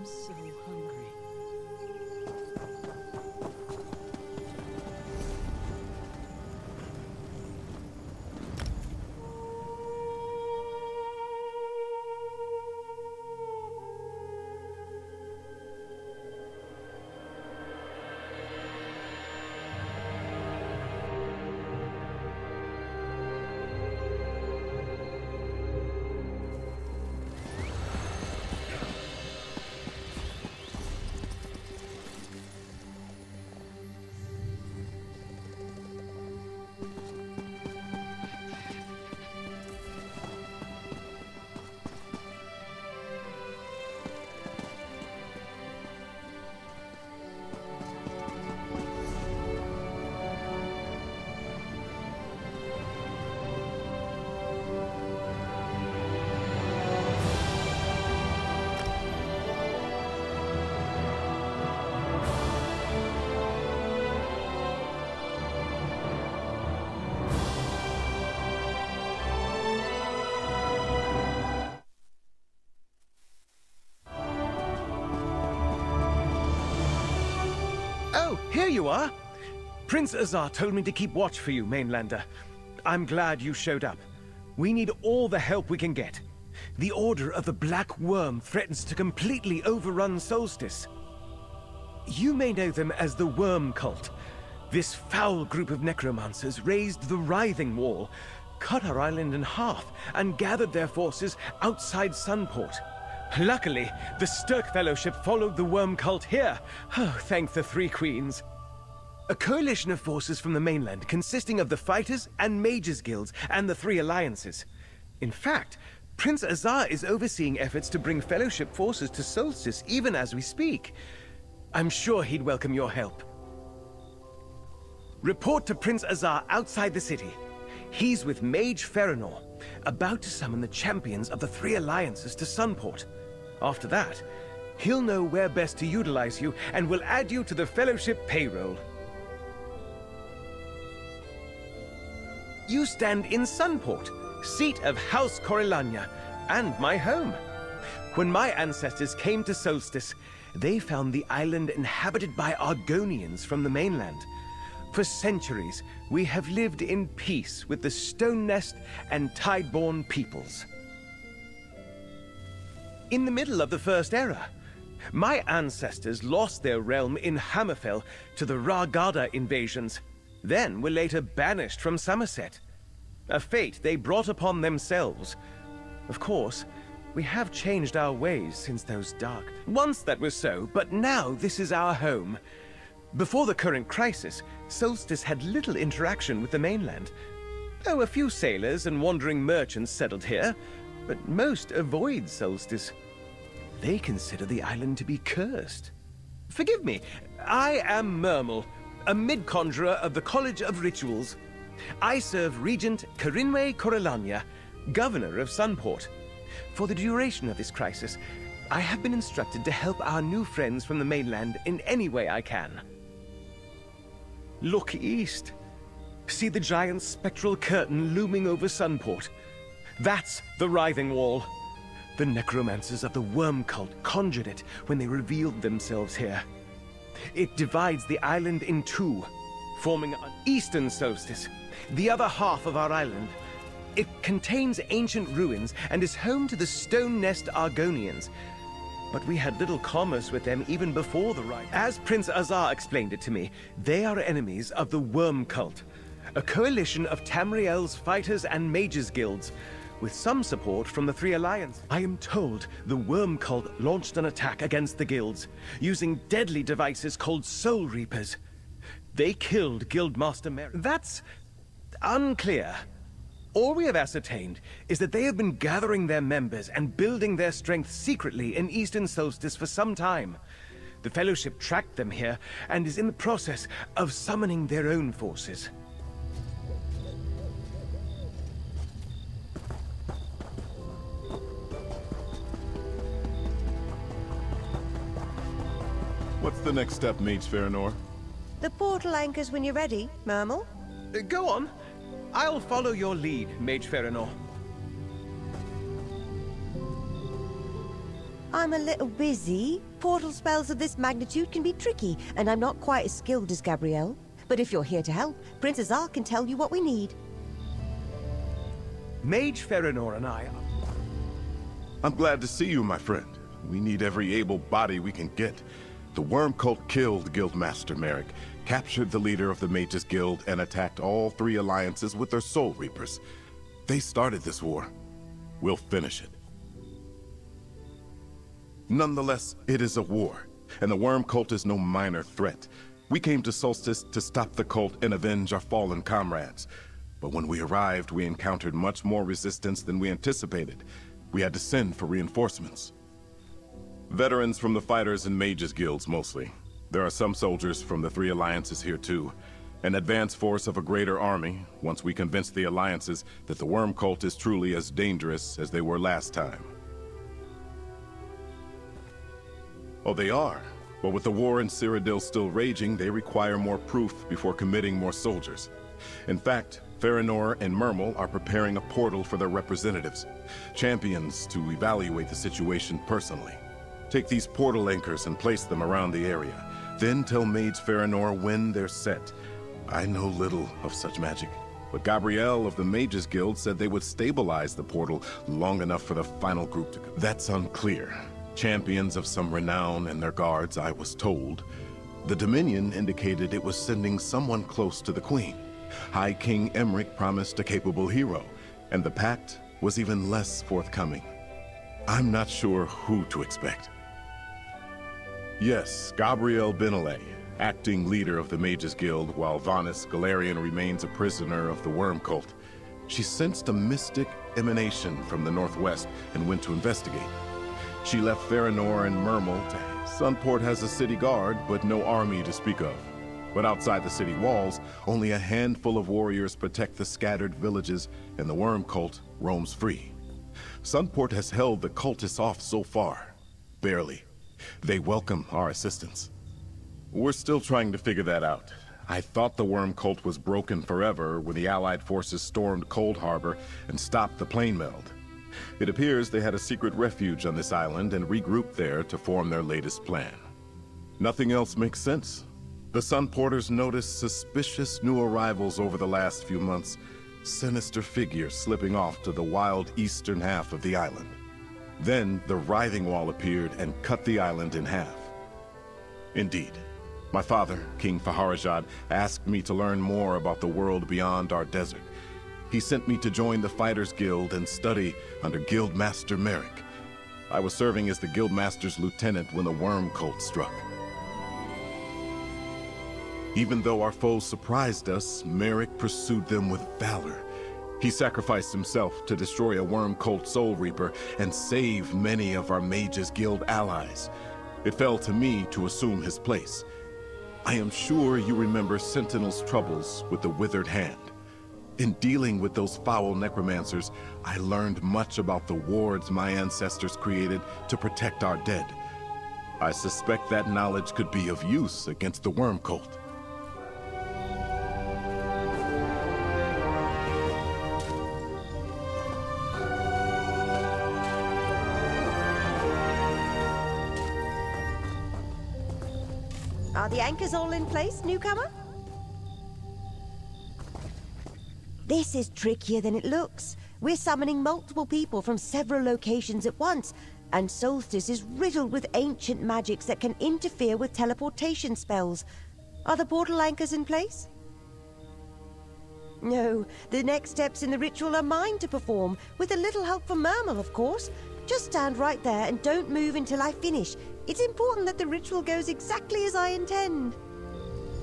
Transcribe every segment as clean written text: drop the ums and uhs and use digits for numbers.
I'm so hungry. Oh, here you are! Prince Azar told me to keep watch for you, Mainlander. I'm glad you showed up. We need all the help we can get. The Order of the Black Worm threatens to completely overrun Solstice. You may know them as the Worm Cult. This foul group of necromancers raised the Writhing Wall, cut our island in half, and gathered their forces outside Sunport. Luckily, the Stirk Fellowship followed the Worm Cult here. Oh, thank the Three Queens. A coalition of forces from the mainland consisting of the Fighters and Mages Guilds and the Three Alliances. In fact, Prince Azar is overseeing efforts to bring Fellowship forces to Solstice even as we speak. I'm sure he'd welcome your help. Report to Prince Azar outside the city. He's with Mage Feranor, about to summon the champions of the Three Alliances to Sunport. After that, he'll know where best to utilize you and will add you to the Fellowship payroll. You stand in Sunport, seat of House Corellania, and my home. When my ancestors came to Solstice, they found the island inhabited by Argonians from the mainland. For centuries, we have lived in peace with the Stone Nest and Tideborn peoples. In the middle of the First Era, my ancestors lost their realm in Hammerfell to the Ragada invasions, then were later banished from Somerset. A fate they brought upon themselves. Of course, we have changed our ways since those dark... Once that was so, but now this is our home. Before the current crisis, Solstice had little interaction with the mainland. Oh, a few sailors and wandering merchants settled here, but most avoid Solstice. They consider the island to be cursed. Forgive me, I am Mermal, a mid-conjurer of the College of Rituals. I serve Regent Corinwe Corellania, Governor of Sunport. For the duration of this crisis, I have been instructed to help our new friends from the mainland in any way I can. Look east. See the giant spectral curtain looming over Sunport. That's the Writhing Wall. The necromancers of the Worm Cult conjured it when they revealed themselves here. It divides the island in two, forming an eastern solstice, the other half of our island. It contains ancient ruins and is home to the Stone Nest Argonians. But we had little commerce with them even before the Writhing. As Prince Azar explained it to me, they are enemies of the Worm Cult, a coalition of Tamriel's fighters and mages guilds, with some support from the Three Alliances. I am told the Worm Cult launched an attack against the guilds, using deadly devices called Soul Reapers. They killed Guildmaster Merry. That's unclear. All we have ascertained is that they have been gathering their members and building their strength secretly in Eastern Solstice for some time. The Fellowship tracked them here and is in the process of summoning their own forces. What's the next step, Mage Feranor? The portal anchors when you're ready, Mermal. Go on. I'll follow your lead, Mage Feranor. I'm a little busy. Portal spells of this magnitude can be tricky, and I'm not quite as skilled as Gabrielle. But if you're here to help, Princess Ar can tell you what we need. Mage Feranor and I. I'm glad to see you, my friend. We need every able body we can get. The Worm Cult killed Guildmaster Merrick, captured the leader of the Mages Guild, and attacked all 3 alliances with their Soul Reapers. They started this war. We'll finish it. Nonetheless, it is a war, and the Worm Cult is no minor threat. We came to Solstice to stop the cult and avenge our fallen comrades. But when we arrived, we encountered much more resistance than we anticipated. We had to send for reinforcements. Veterans from the Fighters and Mages Guilds, mostly. There are some soldiers from the 3 alliances here, too. An advance force of a greater army, once we convince the alliances that the Worm Cult is truly as dangerous as they were last time. Oh, they are. But with the war in Cyrodiil still raging, they require more proof before committing more soldiers. In fact, Feranor and Mermel are preparing a portal for their representatives, champions to evaluate the situation personally. Take these portal anchors and place them around the area. Then tell Mage Feranor when they're set. I know little of such magic, but Gabrielle of the Mages Guild said they would stabilize the portal long enough for the final group to... That's unclear. Champions of some renown and their guards, I was told. The Dominion indicated it was sending someone close to the Queen. High King Emmerich promised a capable hero, and the Pact was even less forthcoming. I'm not sure who to expect. Yes, Gabrielle Benelay, acting leader of the Mages Guild, while Vanis Galarian remains a prisoner of the Worm Cult. She sensed a mystic emanation from the northwest and went to investigate. She left Feranor and Mermel to... Sunport has a city guard, but no army to speak of. But outside the city walls, only a handful of warriors protect the scattered villages, and the Worm Cult roams free. Sunport has held the cultists off so far. Barely. They welcome our assistance. We're still trying to figure that out. I thought the Worm Cult was broken forever when the Allied forces stormed Cold Harbor and stopped the plane meld. It appears they had a secret refuge on this island and regrouped there to form their latest plan. Nothing else makes sense. The Sunporters noticed suspicious new arrivals over the last few months, sinister figures slipping off to the wild eastern half of the island. Then the Writhing Wall appeared and cut the island in half. Indeed. My father, King Faharajad, asked me to learn more about the world beyond our desert. He sent me to join the Fighters Guild and study under Guildmaster Merrick. I was serving as the Guildmaster's lieutenant when the Worm Cult struck. Even though our foes surprised us, Merrick pursued them with valor. He sacrificed himself to destroy a Worm Cult Soul Reaper and save many of our Mages Guild allies. It fell to me to assume his place. I am sure you remember Sentinel's troubles with the Withered Hand. In dealing with those foul necromancers, I learned much about the wards my ancestors created to protect our dead. I suspect that knowledge could be of use against the Worm Cult. Are the anchors all in place, newcomer? This is trickier than it looks. We're summoning multiple people from several locations at once, and Solstice is riddled with ancient magics that can interfere with teleportation spells. Are the portal anchors in place? No, the next steps in the ritual are mine to perform, with a little help from Mermel, of course. Just stand right there and don't move until I finish. It's important that the ritual goes exactly as I intend.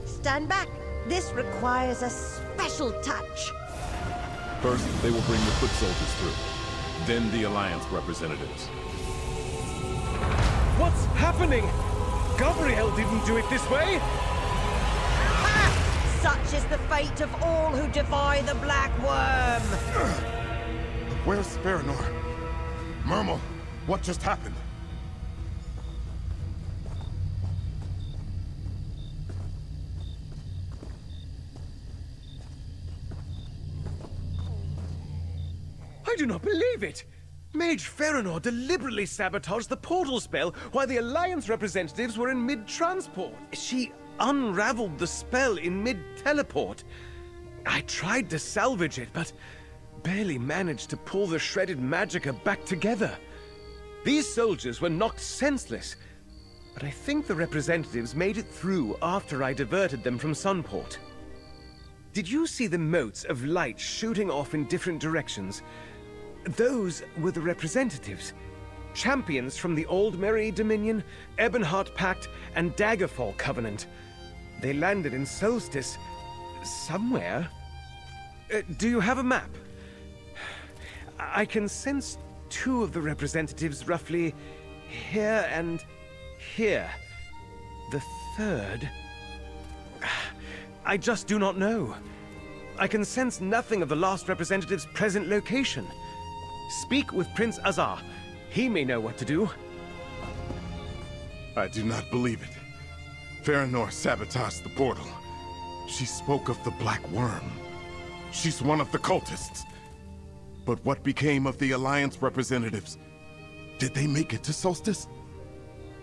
Stand back. This requires a special touch. First, they will bring the foot soldiers through. Then the Alliance representatives. What's happening? Gabrielle didn't do it this way! Ha! Such is the fate of all who defy the Black Worm! Where's Feranor? Mermel, what just happened? I do not believe it! Mage Feranor deliberately sabotaged the portal spell while the Alliance representatives were in mid-transport. She unraveled the spell in mid-teleport. I tried to salvage it, but barely managed to pull the shredded magicka back together. These soldiers were knocked senseless, but I think the representatives made it through after I diverted them from Sunport. Did you see the motes of light shooting off in different directions? Those were the representatives. Champions from the Old Merry Dominion, Ebonheart Pact, and Daggerfall Covenant. They landed in Solstice somewhere. Do you have a map? I can sense two of the representatives roughly here and here. The third... I just do not know. I can sense nothing of the last representative's present location. Speak with Prince Azar. He may know what to do. I do not believe it. Feranor sabotaged the portal. She spoke of the Black Worm. She's one of the cultists. But what became of the Alliance representatives? Did they make it to Solstice?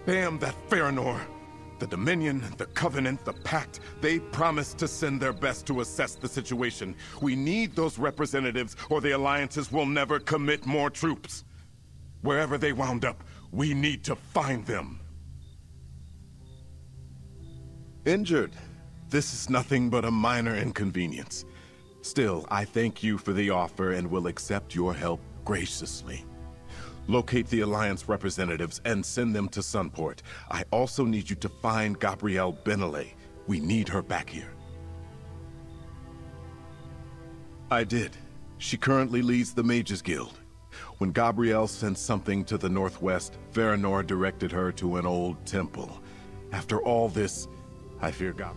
Damn that Feranor! The Dominion, the Covenant, the Pact, they promised to send their best to assess the situation. We need those representatives, or the Alliances will never commit more troops. Wherever they wound up, we need to find them. Injured. This is nothing but a minor inconvenience. Still, I thank you for the offer and will accept your help graciously. Locate the Alliance representatives and send them to Sunport. I also need you to find Gabrielle Benelay. We need her back here. I did. She currently leads the Mages Guild. When Gabrielle sent something to the northwest, Feranor directed her to an old temple. After all this, I fear God.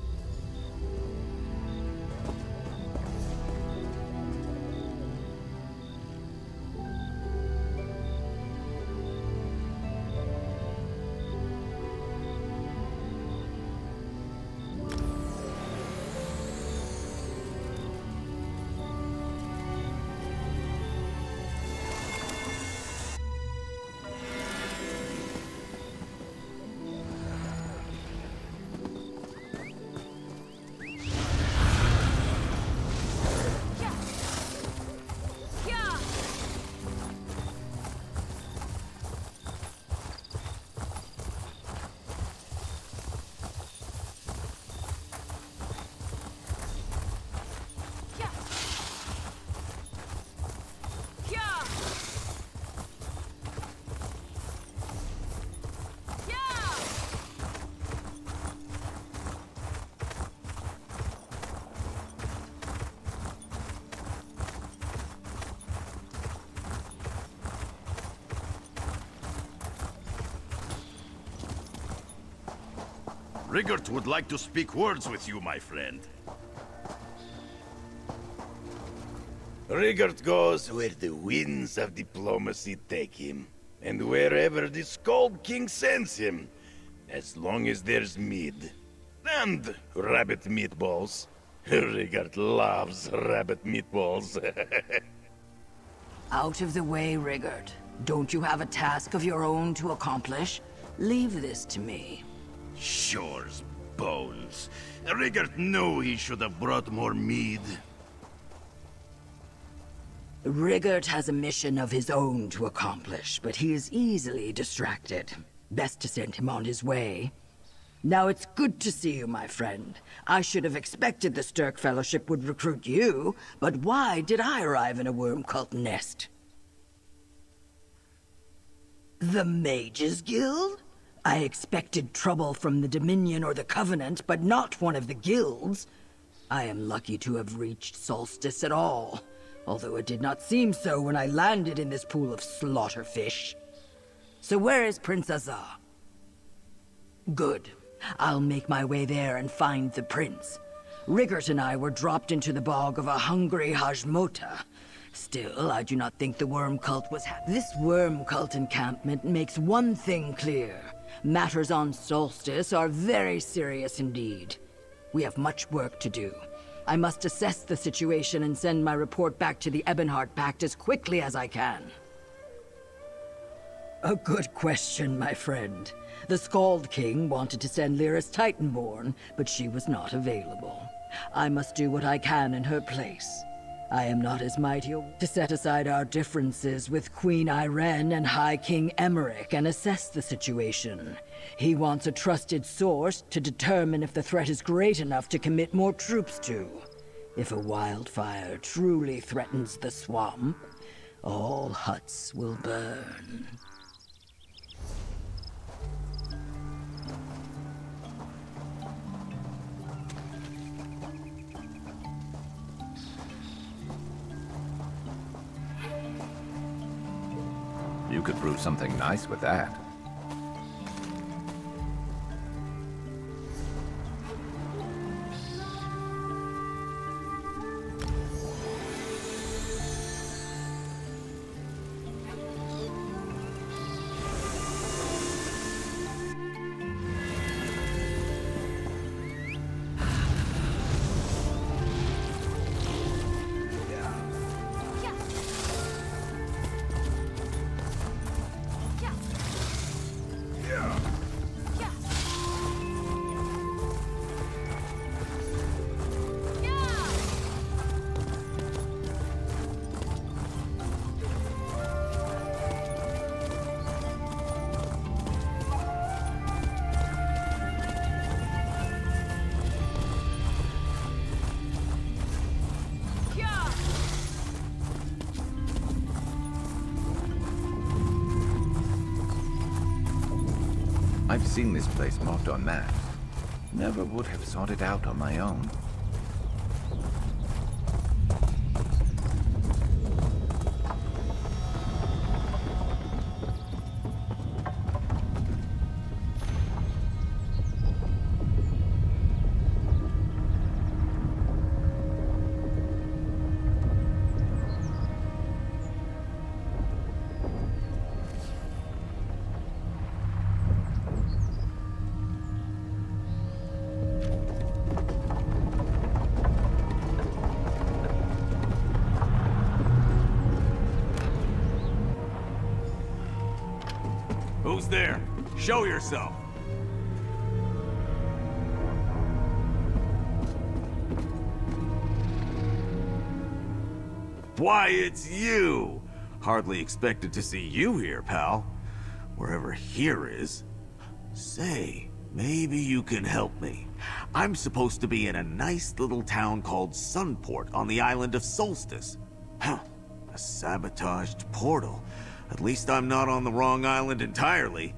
Rigert would like to speak words with you, my friend. Rigert goes where the winds of diplomacy take him, and wherever the Scald King sends him, as long as there's mead. And rabbit meatballs. Rigert loves rabbit meatballs. Out of the way, Rigert. Don't you have a task of your own to accomplish? Leave this to me. Shore's bones. Rigert knew he should have brought more mead. Rigert has a mission of his own to accomplish, but he is easily distracted. Best to send him on his way. Now it's good to see you, my friend. I should have expected the Stirk Fellowship would recruit you, but why did I arrive in a worm cult nest? The Mages Guild? I expected trouble from the Dominion or the Covenant, but not one of the guilds. I am lucky to have reached Solstice at all, although it did not seem so when I landed in this pool of slaughterfish. So where is Prince Azar? Good. I'll make my way there and find the prince. Rigert and I were dropped into the bog of a hungry Hajmota. Still, I do not think the worm cult was This worm cult encampment makes one thing clear. Matters on Solstice are very serious indeed. We have much work to do. I must assess the situation and send my report back to the Ebonheart Pact as quickly as I can. A good question, my friend. The Scald King wanted to send Lyris Titanborn, but she was not available. I must do what I can in her place. I am not as mighty to set aside our differences with Queen Irene and High King Emmerich and assess the situation. He wants a trusted source to determine if the threat is great enough to commit more troops to. If a wildfire truly threatens the swamp, all huts will burn. You could brew something nice with that. I've seen this place marked on maps. Never would have sought it out on my own. Who's there? Show yourself! Why, it's you! Hardly expected to see you here, pal. Wherever here is. Say, maybe you can help me. I'm supposed to be in a nice little town called Sunport on the island of Solstice. Huh, a sabotaged portal. At least I'm not on the wrong island entirely.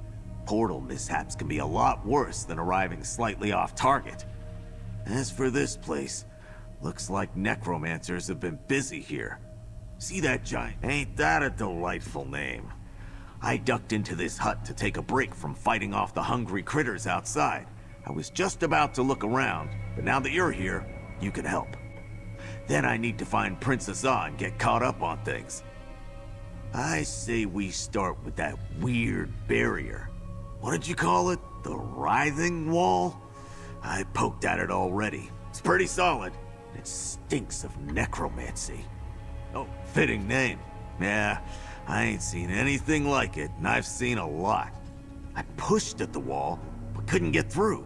Portal mishaps can be a lot worse than arriving slightly off target. As for this place, looks like necromancers have been busy here. See that giant? Ain't that a delightful name? I ducked into this hut to take a break from fighting off the hungry critters outside. I was just about to look around, but now that you're here, you can help. Then I need to find Princess Ah and get caught up on things. I say we start with that weird barrier. What did you call it? The writhing wall? I poked at it already. It's pretty solid. It stinks of necromancy. Oh, fitting name. Yeah, I ain't seen anything like it, and I've seen a lot. I pushed at the wall, but couldn't get through.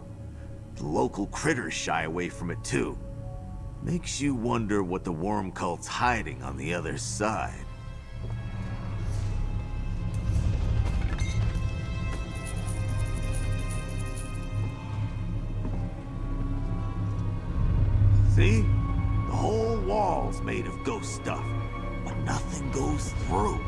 The local critters shy away from it too. Makes you wonder what the worm cult's hiding on the other side. See? The whole wall's made of ghost stuff, but nothing goes through.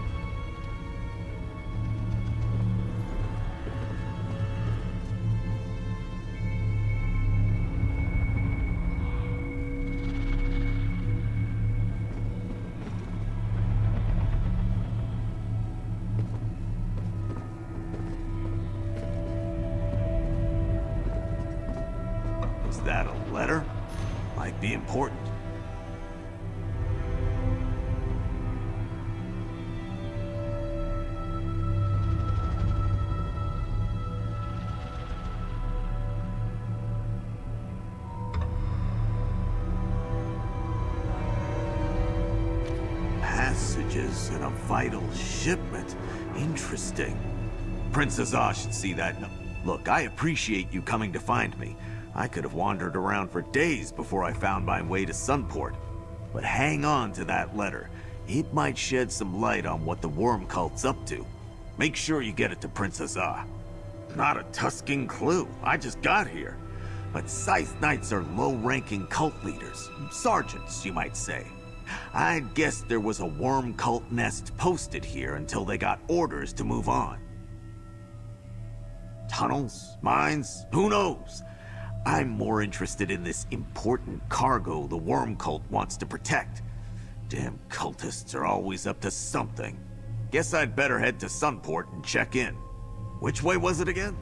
Is that a letter? Might be important. Passage mages and a vital shipment. Interesting. Princess Ah should see that. Look, I appreciate you coming to find me. I could have wandered around for days before I found my way to Sunport. But hang on to that letter. It might shed some light on what the worm cult's up to. Make sure you get it to Princess Ah. Not a Tuscan clue. I just got here. But Scythe Knights are low-ranking cult leaders. Sergeants, you might say. I'd guess there was a worm cult nest posted here until they got orders to move on. Tunnels? Mines? Who knows? I'm more interested in this important cargo the worm cult wants to protect. Damn cultists are always up to something. Guess I'd better head to Sunport and check in. Which way was it again?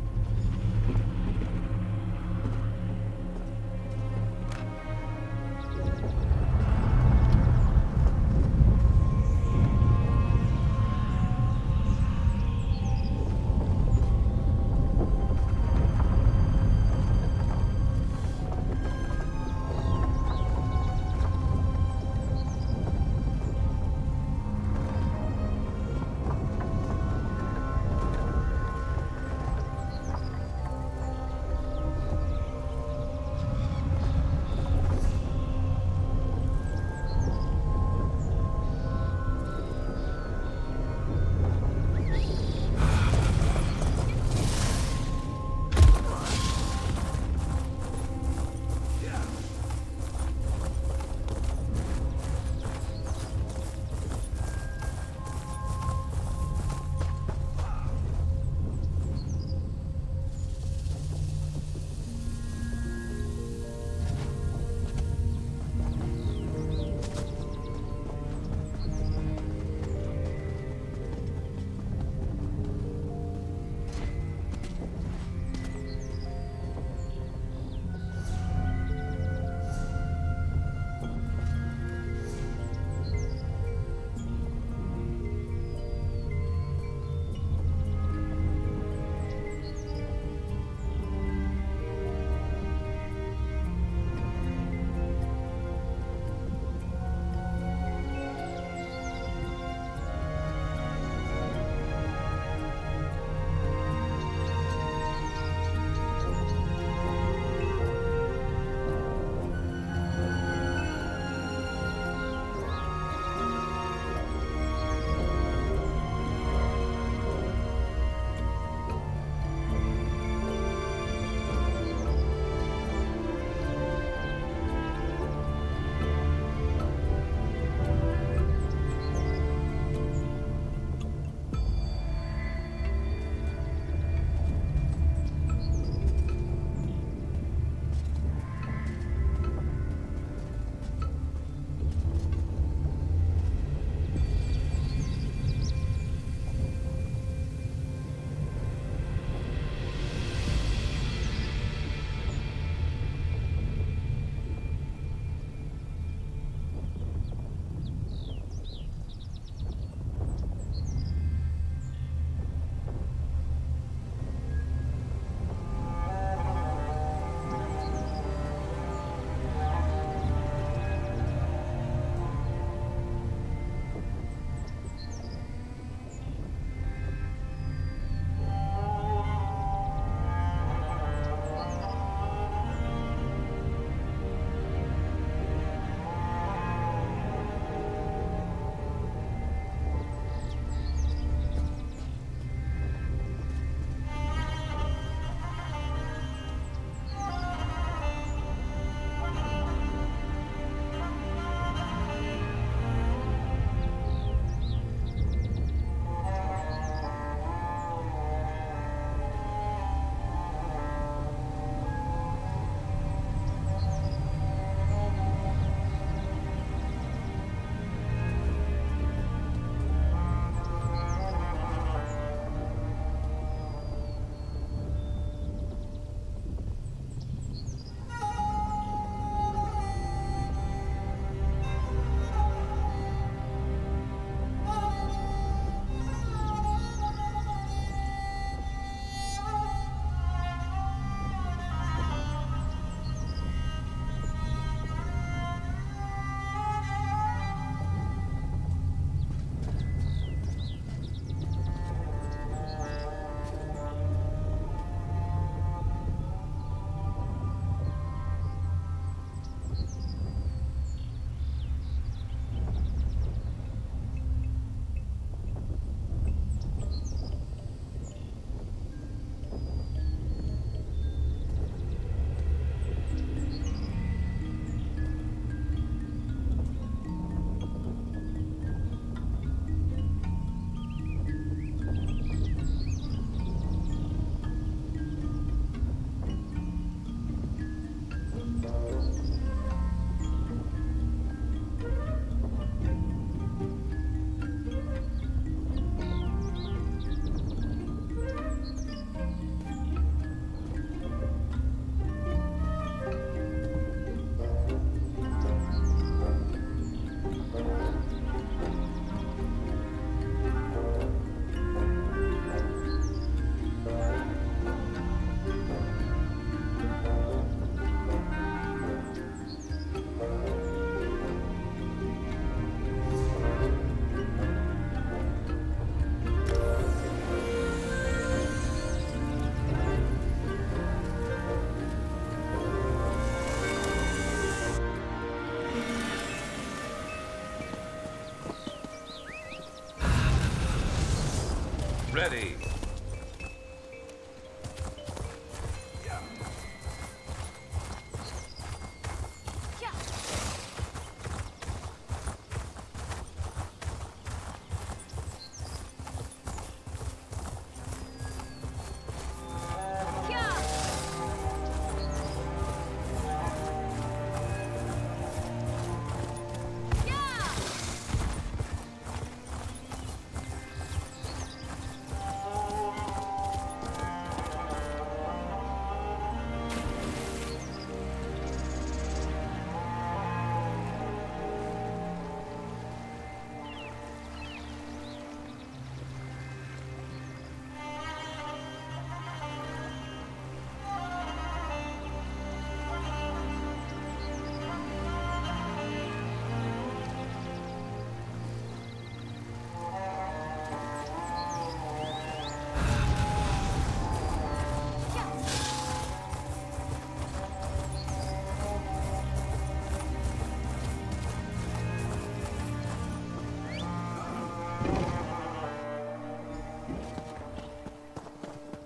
ready.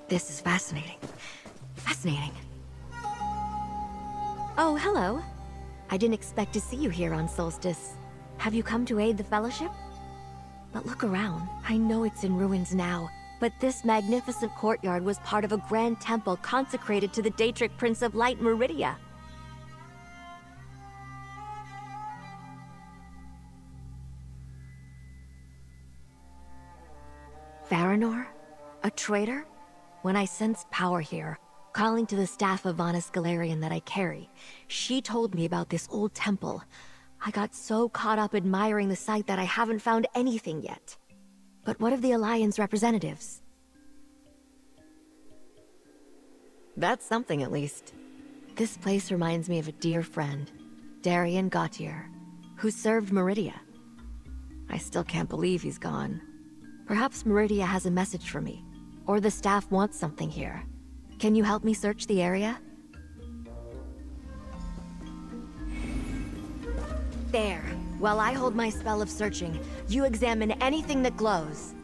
This is fascinating. Fascinating. Oh, hello. I didn't expect to see you here on Solstice. Have you come to aid the Fellowship? But look around. I know it's in ruins now, but this magnificent courtyard was part of a grand temple consecrated to the Daedric Prince of Light, Meridia. Varanor? A traitor? When I sensed power here, calling to the staff of Vanus Galarian that I carry, she told me about this old temple. I got so caught up admiring the site that I haven't found anything yet. But what of the Alliance representatives? That's something, at least. This place reminds me of a dear friend, Darian Gautier, who served Meridia. I still can't believe he's gone. Perhaps Meridia has a message for me. Or the staff wants something here. Can you help me search the area? There. While I hold my spell of searching, you examine anything that glows.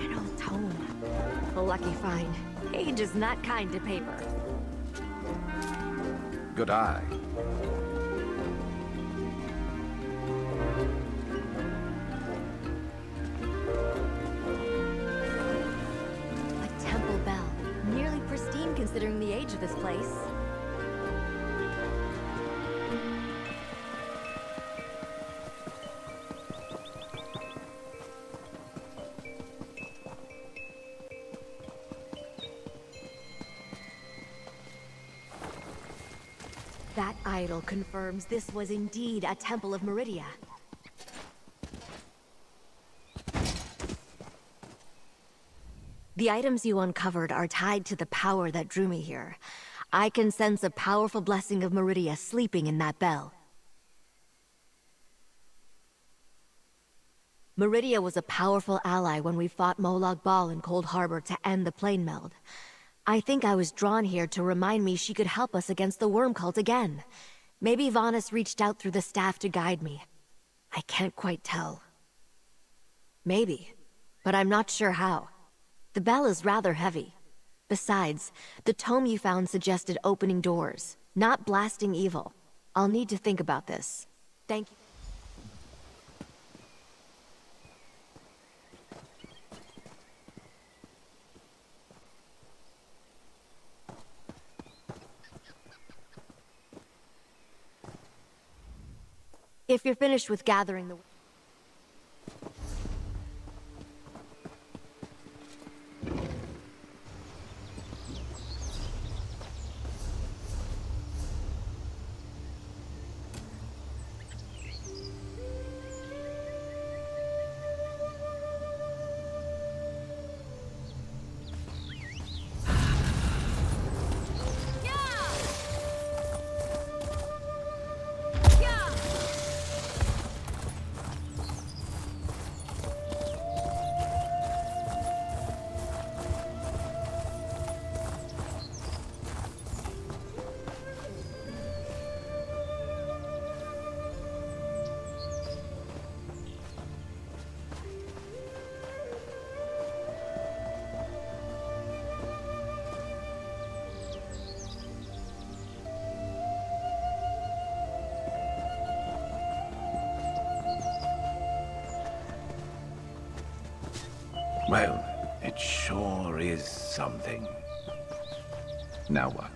An old tome. A lucky find. Age is not kind to paper. Good eye. A temple bell. Nearly pristine considering the age of this place. That idol confirms this was indeed a temple of Meridia. The items you uncovered are tied to the power that drew me here. I can sense a powerful blessing of Meridia sleeping in that bell. Meridia was a powerful ally when we fought Molag Bal in Cold Harbor to end the plane meld. I think I was drawn here to remind me she could help us against the worm cult again. Maybe Vanus reached out through the staff to guide me. I can't quite tell. Maybe, but I'm not sure how. The bell is rather heavy. Besides, the tome you found suggested opening doors, not blasting evil. I'll need to think about this. Thank you. If you're finished with gathering the... Well, it sure is something. Now what?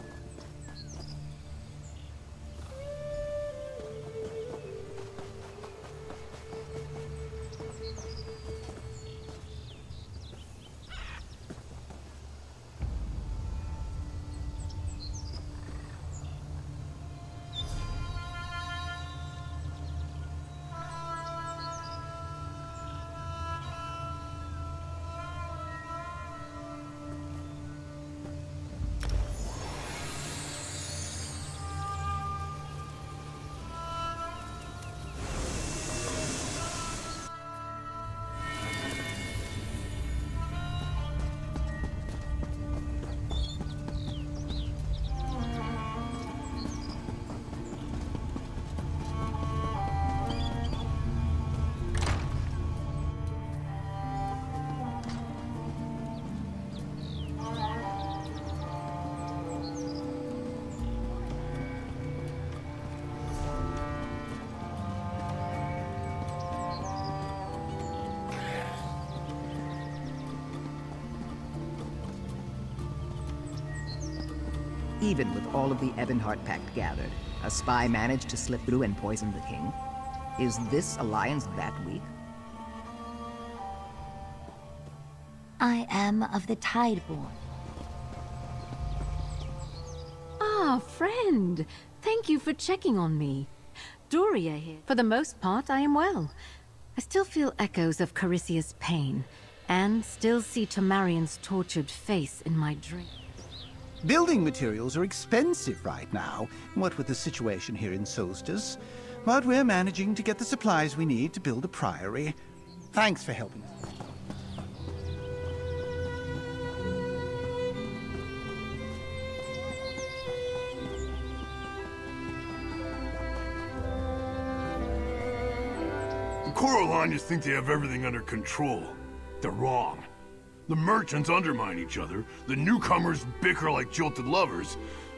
Even with all of the Ebenhart Pact gathered, a spy managed to slip through and poison the king. Is this alliance that weak? I am of the Tideborn. Ah, friend. Thank you for checking on me. Doria here. For the most part, I am well. I still feel echoes of Carissia's pain, and still see Tamarion's tortured face in my dream. Building materials are expensive right now, what with the situation here in Solstice. But we're managing to get the supplies we need to build a priory. Thanks for helping us. The Coralanians think they have everything under control. They're wrong. The merchants undermine each other, the newcomers bicker like jilted lovers,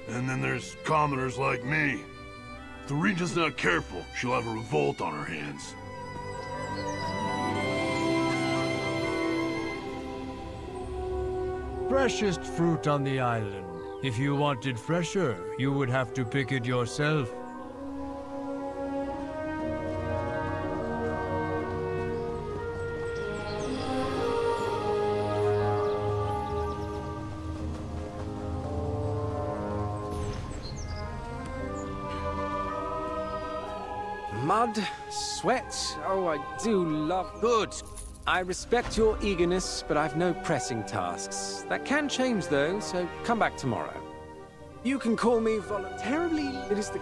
and then there's commoners like me. If the Regent's not careful, she'll have a revolt on her hands. Freshest fruit on the island. If you wanted fresher, you would have to pick it yourself. Mud, sweat, oh, I do love... Good! I respect your eagerness, but I've no pressing tasks. That can change, though, so come back tomorrow. You can call me voluntarily. It is the...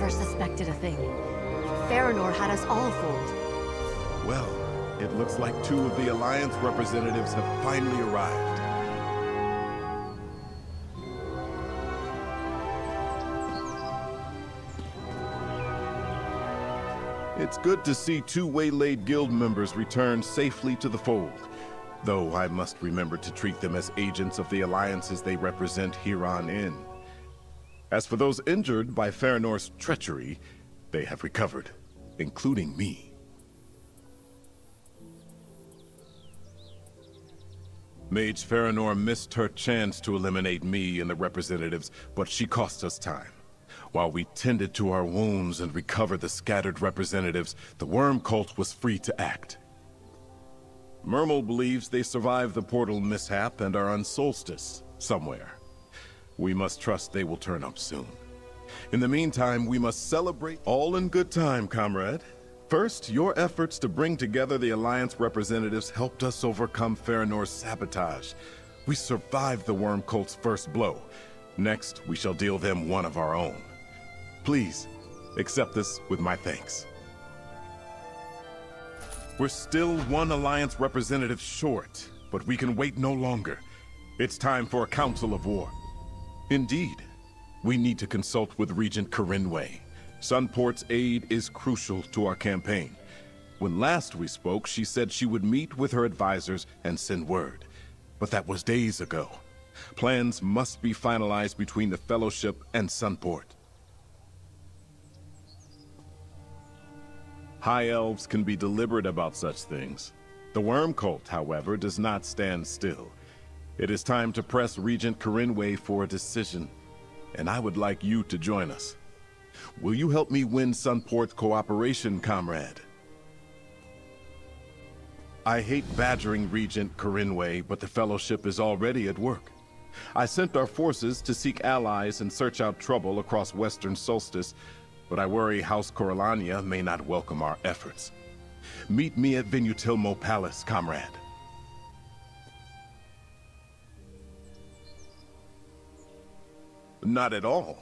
Suspected a thing. Farinor had us all fooled. Well, it looks like 2 of the Alliance representatives have finally arrived. It's good to see 2 waylaid guild members return safely to the fold, though I must remember to treat them as agents of the alliances they represent here on in. As for those injured by Farinor's treachery, they have recovered, including me. Mage Farinor missed her chance to eliminate me and the representatives, but she cost us time. While we tended to our wounds and recovered the scattered representatives, the worm cult was free to act. Mermal believes they survived the portal mishap and are on Solstice, somewhere. We must trust they will turn up soon. In the meantime, we must celebrate all in good time, comrade. First, your efforts to bring together the Alliance representatives helped us overcome Faranor's sabotage. We survived the worm cult's first blow. Next, we shall deal them one of our own. Please, accept this with my thanks. We're still one Alliance representative short, but we can wait no longer. It's time for a council of war. Indeed, we need to consult with Regent Corinway. Sunport's aid is crucial to our campaign. When last we spoke, she said she would meet with her advisors and send word. But that was days ago. Plans must be finalized between the Fellowship and Sunport. High Elves can be deliberate about such things. The Worm Cult, however, does not stand still. It is time to press Regent Corinway for a decision, and I would like you to join us. Will you help me win Sunport's cooperation, comrade? I hate badgering Regent Corinway, but the Fellowship is already at work. I sent our forces to seek allies and search out trouble across Western Solstice, but I worry House Corellania may not welcome our efforts. Meet me at Venutilmo Palace, comrade. Not at all.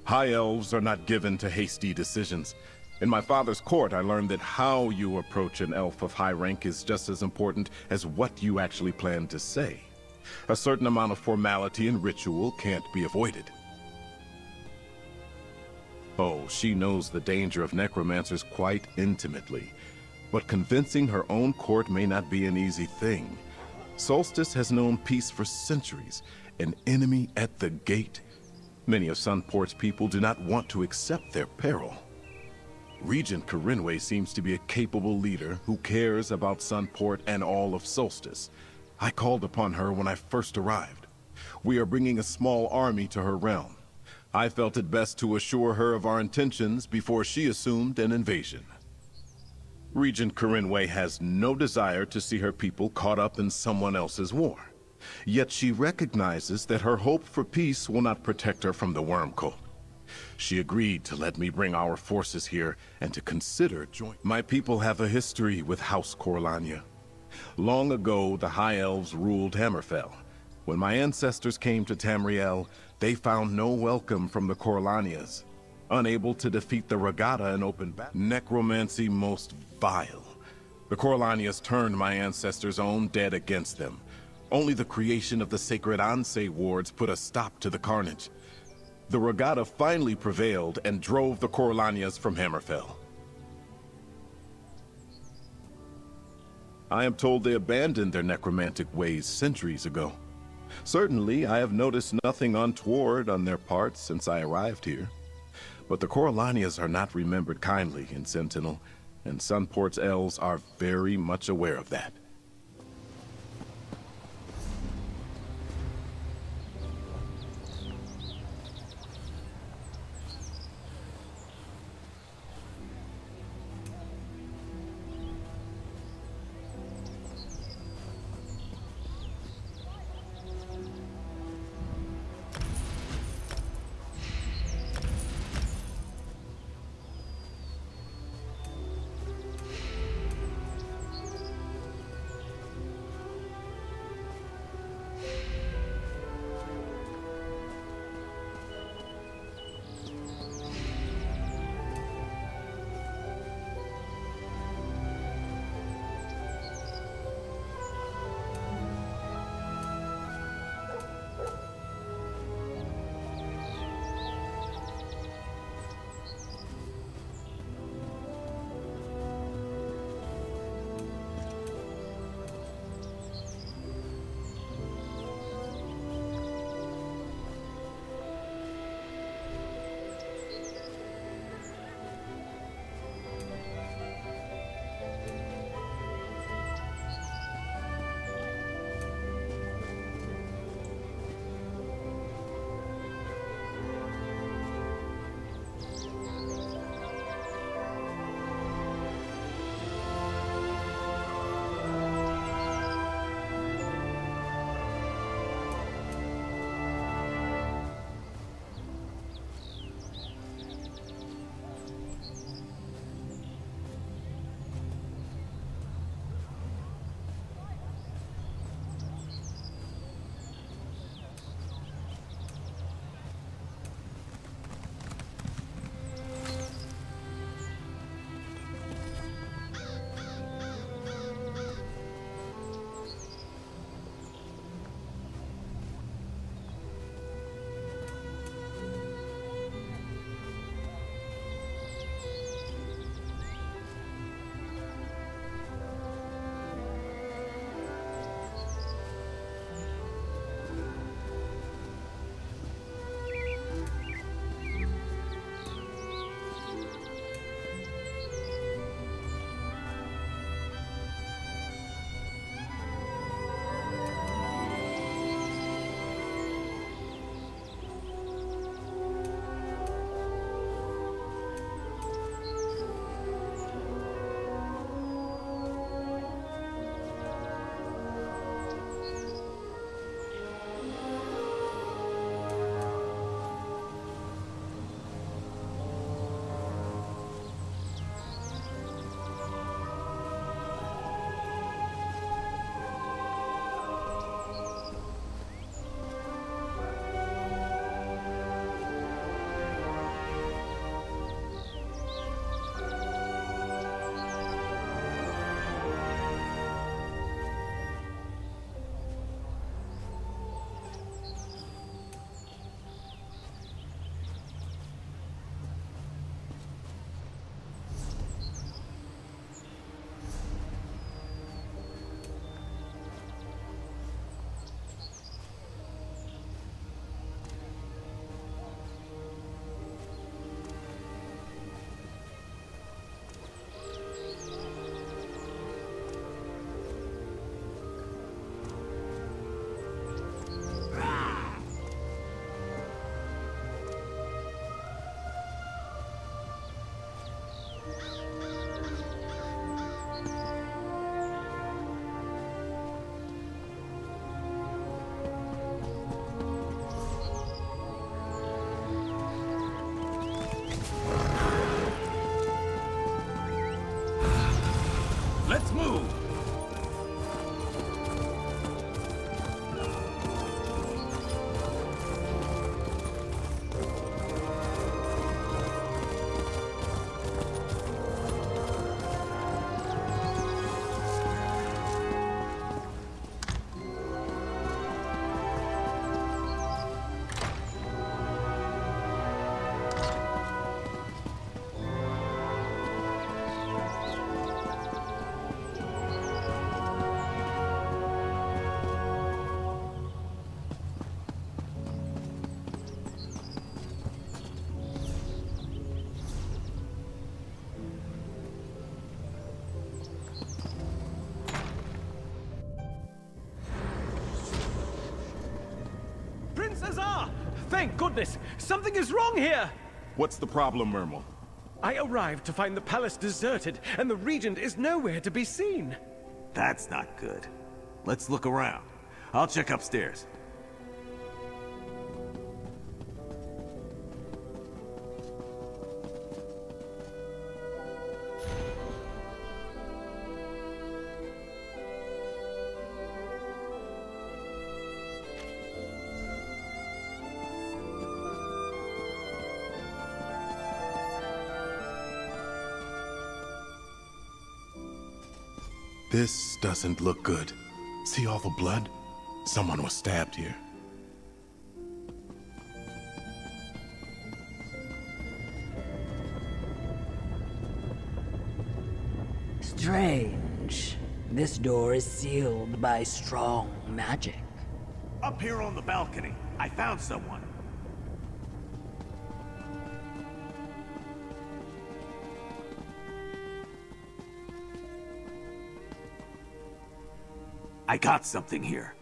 High Elves are not given to hasty decisions. In my father's court, I learned that how you approach an elf of high rank is just as important as what you actually plan to say. A certain amount of formality and ritual can't be avoided. Oh, she knows the danger of necromancers quite intimately. But convincing her own court may not be an easy thing. Solstice has known peace for centuries. An enemy at the gate. Many of Sunport's people do not want to accept their peril. Regent Corinway seems to be a capable leader who cares about Sunport and all of Solstice. I called upon her when I first arrived. We are bringing a small army to her realm. I felt it best to assure her of our intentions before she assumed an invasion. Regent Corinway has no desire to see her people caught up in someone else's war. Yet she recognizes that her hope for peace will not protect her from the Worm Cult. She agreed to let me bring our forces here and to consider joining. My people have a history with House Corellania. Long ago, the High Elves ruled Hammerfell. When my ancestors came to Tamriel, they found no welcome from the Corellanias. Unable to defeat the Regatta in open battle, necromancy most vile. The Corellanias turned my ancestors' own dead against them. Only the creation of the sacred Anse wards put a stop to the carnage. The Regatta finally prevailed and drove the Corellanias from Hammerfell. I am told they abandoned their necromantic ways centuries ago. Certainly, I have noticed nothing untoward on their part since I arrived here. But the Corellanias are not remembered kindly in Sentinel, and Sunport's elves are very much aware of that. Let's move! Princess Ah! Thank goodness! Something is wrong here! What's the problem, Mermal? I arrived to find the palace deserted, and the regent is nowhere to be seen. That's not good. Let's look around. I'll check upstairs. This doesn't look good. See all the blood? Someone was stabbed here. Strange. This door is sealed by strong magic. Up here on the balcony, I found someone. I got something here.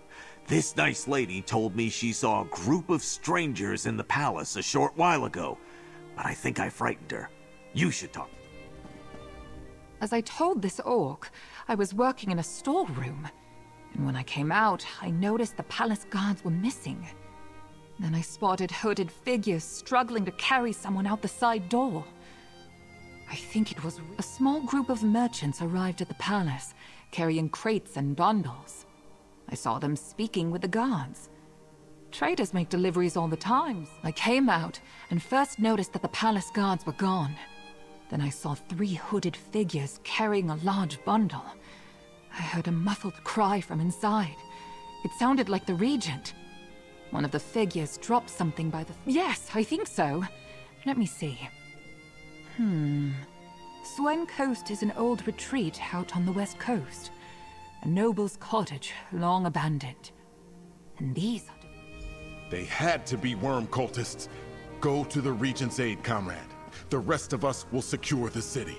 This nice lady told me she saw a group of strangers in the palace a short while ago, but I think I frightened her. You should talk. As I told this orc, I was working in a storeroom, and when I came out, I noticed the palace guards were missing. Then I spotted hooded figures struggling to carry someone out the side door. I think it was a small group of merchants arrived at the palace, carrying crates and bundles. I saw them speaking with the guards. Traders make deliveries all the time. I came out and first noticed that the palace guards were gone. Then I saw 3 hooded figures carrying a large bundle. I heard a muffled cry from inside. It sounded like the regent. One of the figures dropped something by the... Yes, I think so. Let me see. Swen Coast is an old retreat out on the west coast. A noble's cottage, long abandoned. And these are... They had to be worm cultists. Go to the Regent's aid, comrade. The rest of us will secure the city.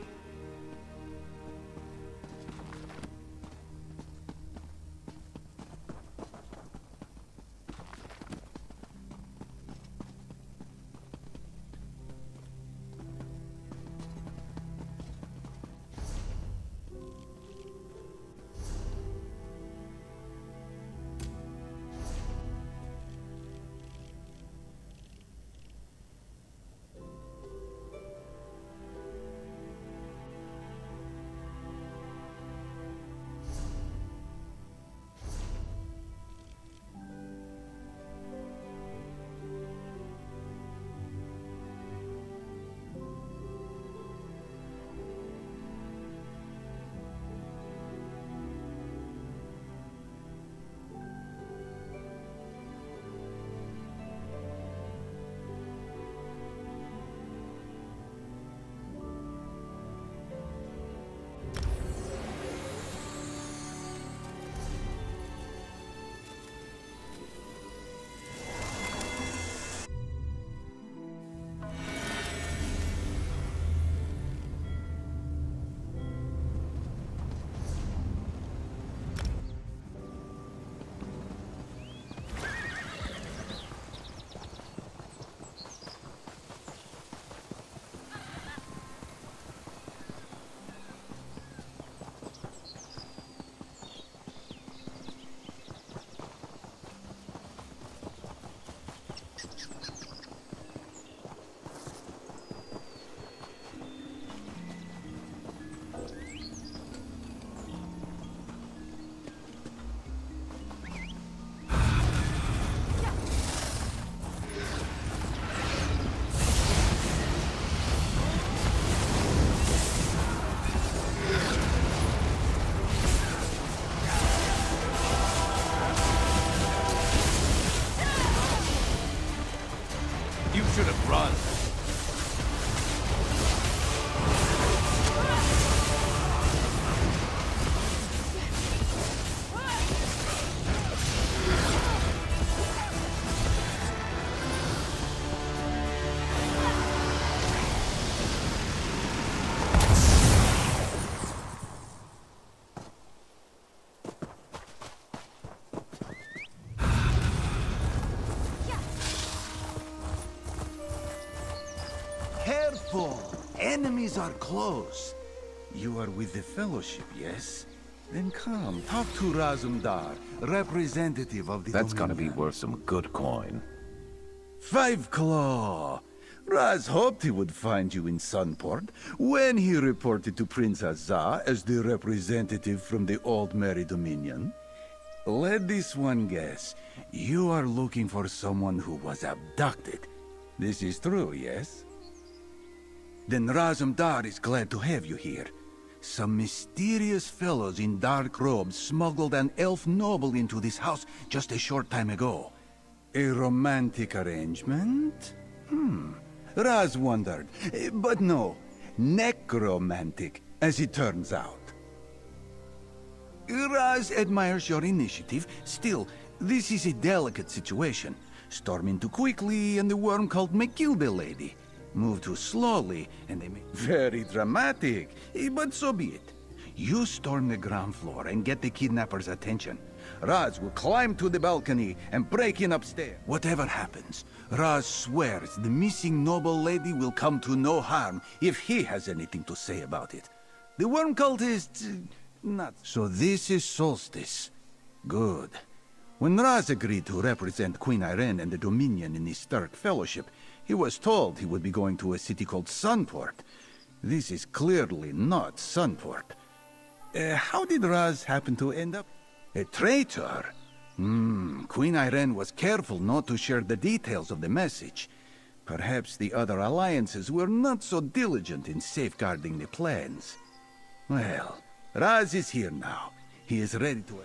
enemies are close. You are with the Fellowship, yes? Then come, talk to Razumdar, representative of the That's gonna Dominion. be worth some good coin. 5 Claw! Raz hoped he would find you in Sunport when he reported to Prince Azar as the representative from the Old Merry Dominion. Let this one guess. You are looking for someone who was abducted. This is true, yes? Then Razumdar is glad to have you here. Some mysterious fellows in dark robes smuggled an elf noble into this house just a short time ago. A romantic arrangement? Raz wondered. But no, necromantic, as it turns out. Raz admires your initiative. Still, this is a delicate situation. Storm in too quickly, and the worm cult may kill the lady. Move too slowly, and they may... Very dramatic, but so be it. You storm the ground floor and get the kidnapper's attention. Raz will climb to the balcony and break in upstairs. Whatever happens, Raz swears the missing noble lady will come to no harm if he has anything to say about it. The worm cult is... not... So this is Solstice. Good. When Raz agreed to represent Queen Irene and the Dominion in the Stark Fellowship, he was told he would be going to a city called Sunport. This is clearly not Sunport. How did Raz happen to end up? A traitor? Queen Irene was careful not to share the details of the message. Perhaps the other alliances were not so diligent in safeguarding the plans. Well, Raz is here now. He is ready to...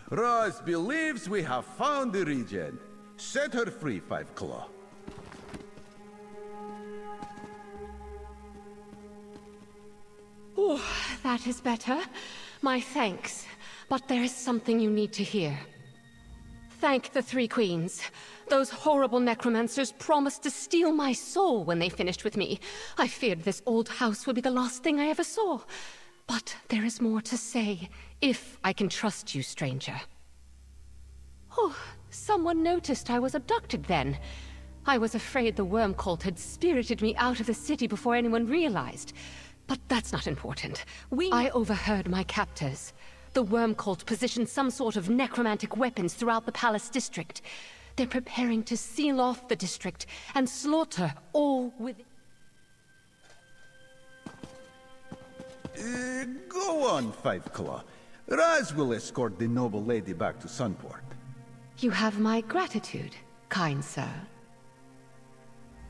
Raz believes we have found the Regent. Set her free, 5 Claw. Oh, that is better. My thanks. But there is something you need to hear. Thank the Three Queens. Those horrible necromancers promised to steal my soul when they finished with me. I feared this old house would be the last thing I ever saw. But there is more to say, if I can trust you, stranger. Oh, someone noticed I was abducted then. I was afraid the worm cult had spirited me out of the city before anyone realized. But that's not important. I overheard my captors. The worm cult positioned some sort of necromantic weapons throughout the palace district. They're preparing to seal off the district and slaughter all within... Go on, 5 Claw. Raz will escort the noble lady back to Sunport. You have my gratitude, kind sir.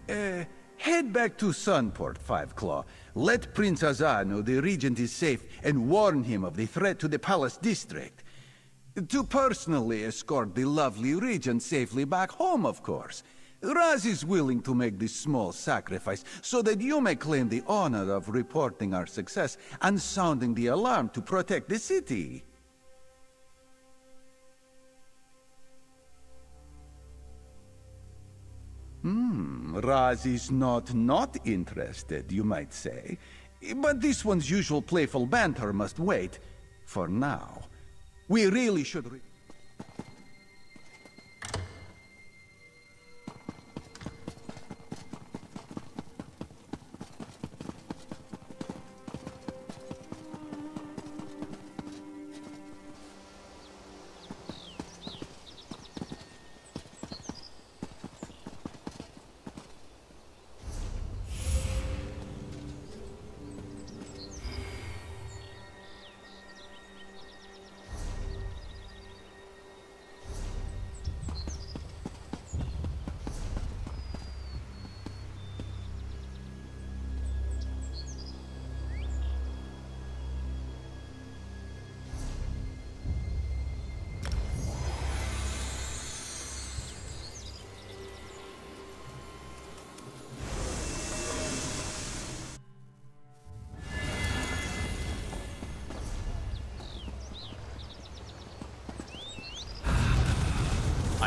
Head back to Sunport, 5 Claw. Let Prince Azar know the Regent is safe and warn him of the threat to the Palace District. To personally escort the lovely Regent safely back home, of course. Raz is willing to make this small sacrifice so that you may claim the honor of reporting our success and sounding the alarm to protect the city. Raz is not interested, you might say. But this one's usual playful banter must wait. For now. We really should...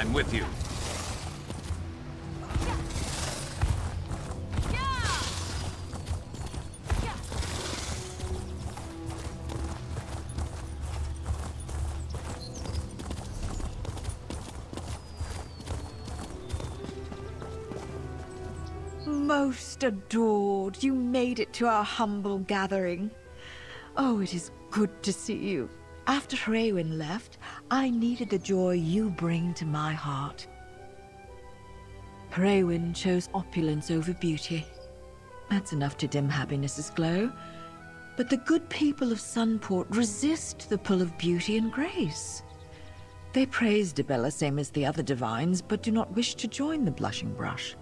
I'm with you. Most adored, you made it to our humble gathering. Oh, it is good to see you. After Hrewin left, I needed the joy you bring to my heart. Hrewin chose opulence over beauty. That's enough to dim happiness's glow. But the good people of Sunport resist the pull of beauty and grace. They praise Dibella same as the other divines, but do not wish to join the blushing brush.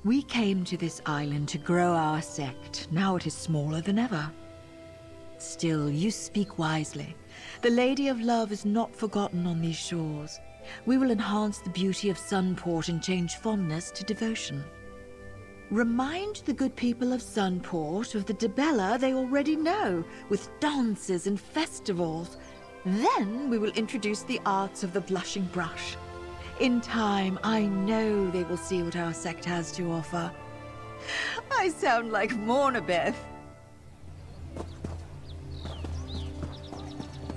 We came to this island to grow our sect. Now it is smaller than ever. Still, you speak wisely. The Lady of Love is not forgotten on these shores. We will enhance the beauty of Sunport and change fondness to devotion. Remind the good people of Sunport of the Dibella they already know, with dances and festivals. Then we will introduce the arts of the blushing brush. In time, I know they will see what our sect has to offer. I sound like Mornabeth.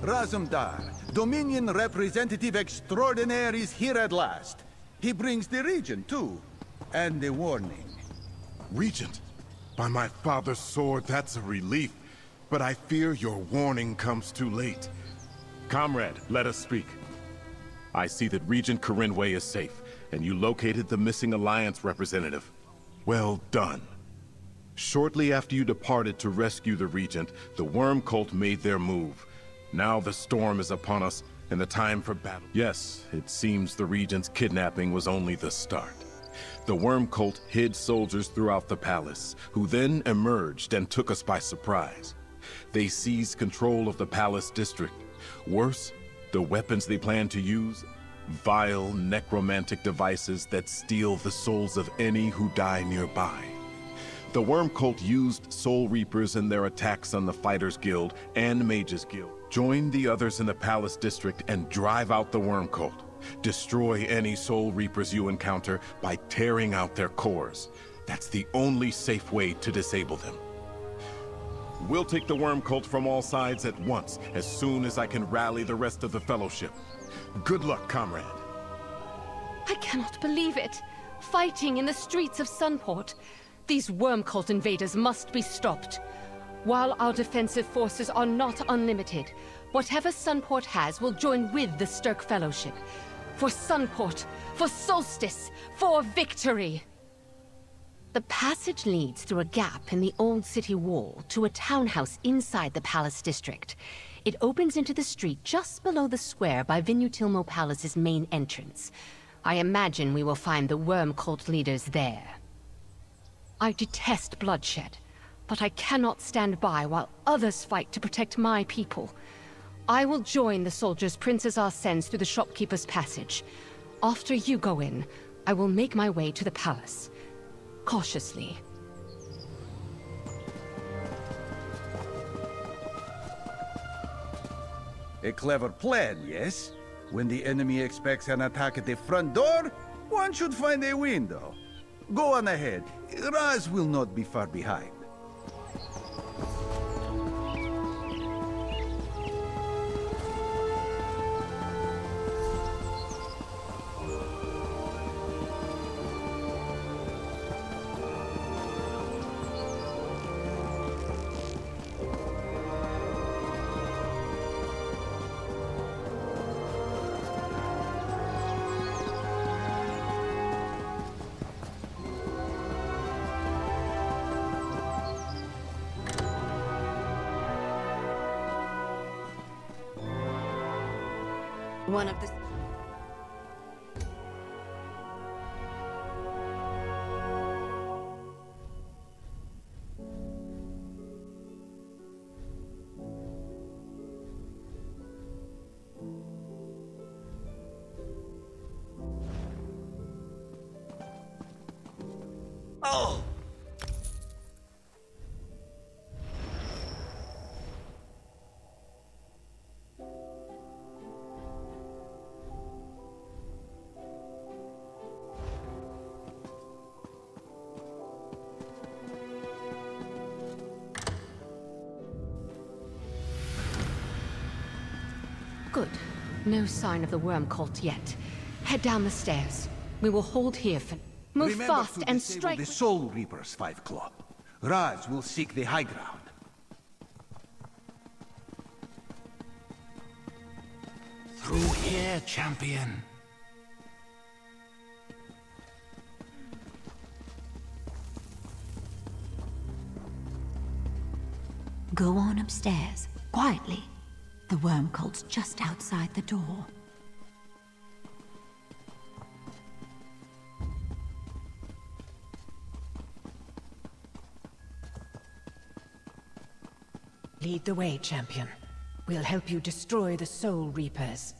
Razumdar, Dominion Representative Extraordinaire, is here at last. He brings the Regent, too. And the warning. Regent, by my father's sword, that's a relief. But I fear your warning comes too late. Comrade, let us speak. I see that Regent Corinway is safe, and you located the missing Alliance representative. Well done. Shortly after you departed to rescue the Regent, the Worm Cult made their move. Now the storm is upon us, and the time for battle. Yes, it seems the Regent's kidnapping was only the start. The Worm Cult hid soldiers throughout the palace, who then emerged and took us by surprise. They seized control of the palace district. Worse, the weapons they plan to use? Vile necromantic devices that steal the souls of any who die nearby. The Worm Cult used Soul Reapers in their attacks on the Fighters Guild and Mages Guild. Join the others in the Palace District and drive out the Worm Cult. Destroy any Soul Reapers you encounter by tearing out their cores. That's the only safe way to disable them. We'll take the Worm Cult from all sides at once, as soon as I can rally the rest of the Fellowship. Good luck, comrade. I cannot believe it. Fighting in the streets of Sunport. These Worm Cult invaders must be stopped. While our defensive forces are not unlimited, whatever Sunport has will join with the Stirk Fellowship. For Sunport, for Solstice, for victory! The passage leads through a gap in the old city wall to a townhouse inside the Palace District. It opens into the street just below the square by Vinutilmo Palace's main entrance. I imagine we will find the Worm Cult leaders there. I detest bloodshed, but I cannot stand by while others fight to protect my people. I will join the soldiers Princess sends through the shopkeeper's passage. After you go in, I will make my way to the palace. Cautiously. A clever plan, yes? When the enemy expects an attack at the front door, one should find a window. Go on ahead. Raz will not be far behind. One of the... Oh! Good. No sign of the worm cult yet. Head down the stairs. We will hold here for... Move Remember fast to and disable strike... the Soul Reaper's 5-claw. Raz will seek the high ground. Through here, champion. Go on upstairs, quietly. The worm cult's just outside the door. Lead the way, champion. We'll help you destroy the Soul Reapers.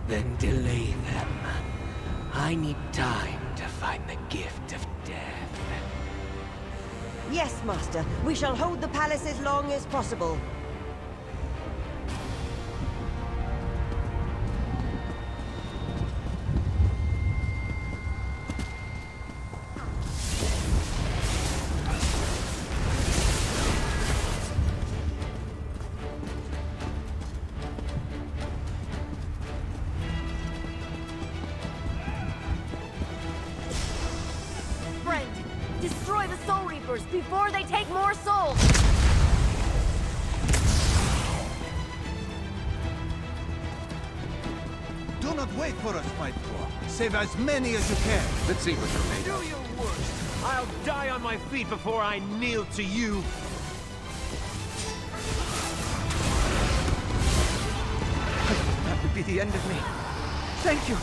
Then delay them. I need time to find the gift of death. Yes, Master. We shall hold the palace as long as possible. Friend, destroy the Soul Reapers before they take more souls! Do not wait for us, White Claw. Save as many as you can. Let's see what you're made of. Do your worst. I'll die on my feet before I kneel to you. That would be the end of me. Thank you.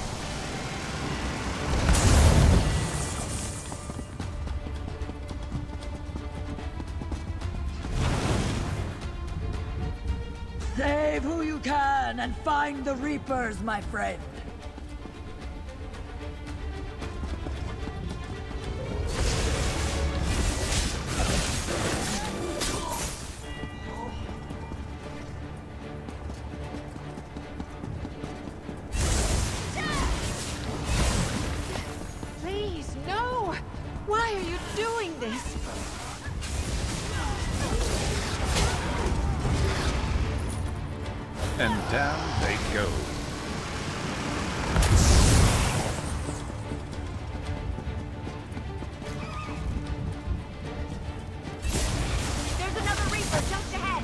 Save who you can and find the Reapers, my friend. Please, no! Why are you doing this? And down they go. There's another Reaper just ahead!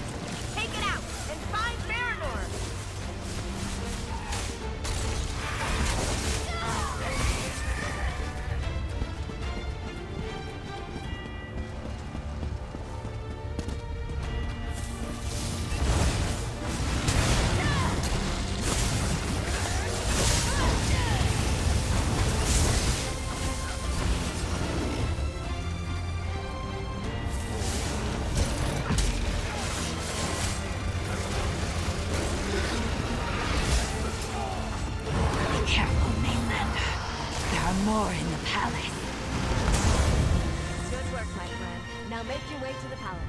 Take it out and find Marinor! Be careful, Mainlander. There are more in the palace. Good work, my friend. Now make your way to the palace.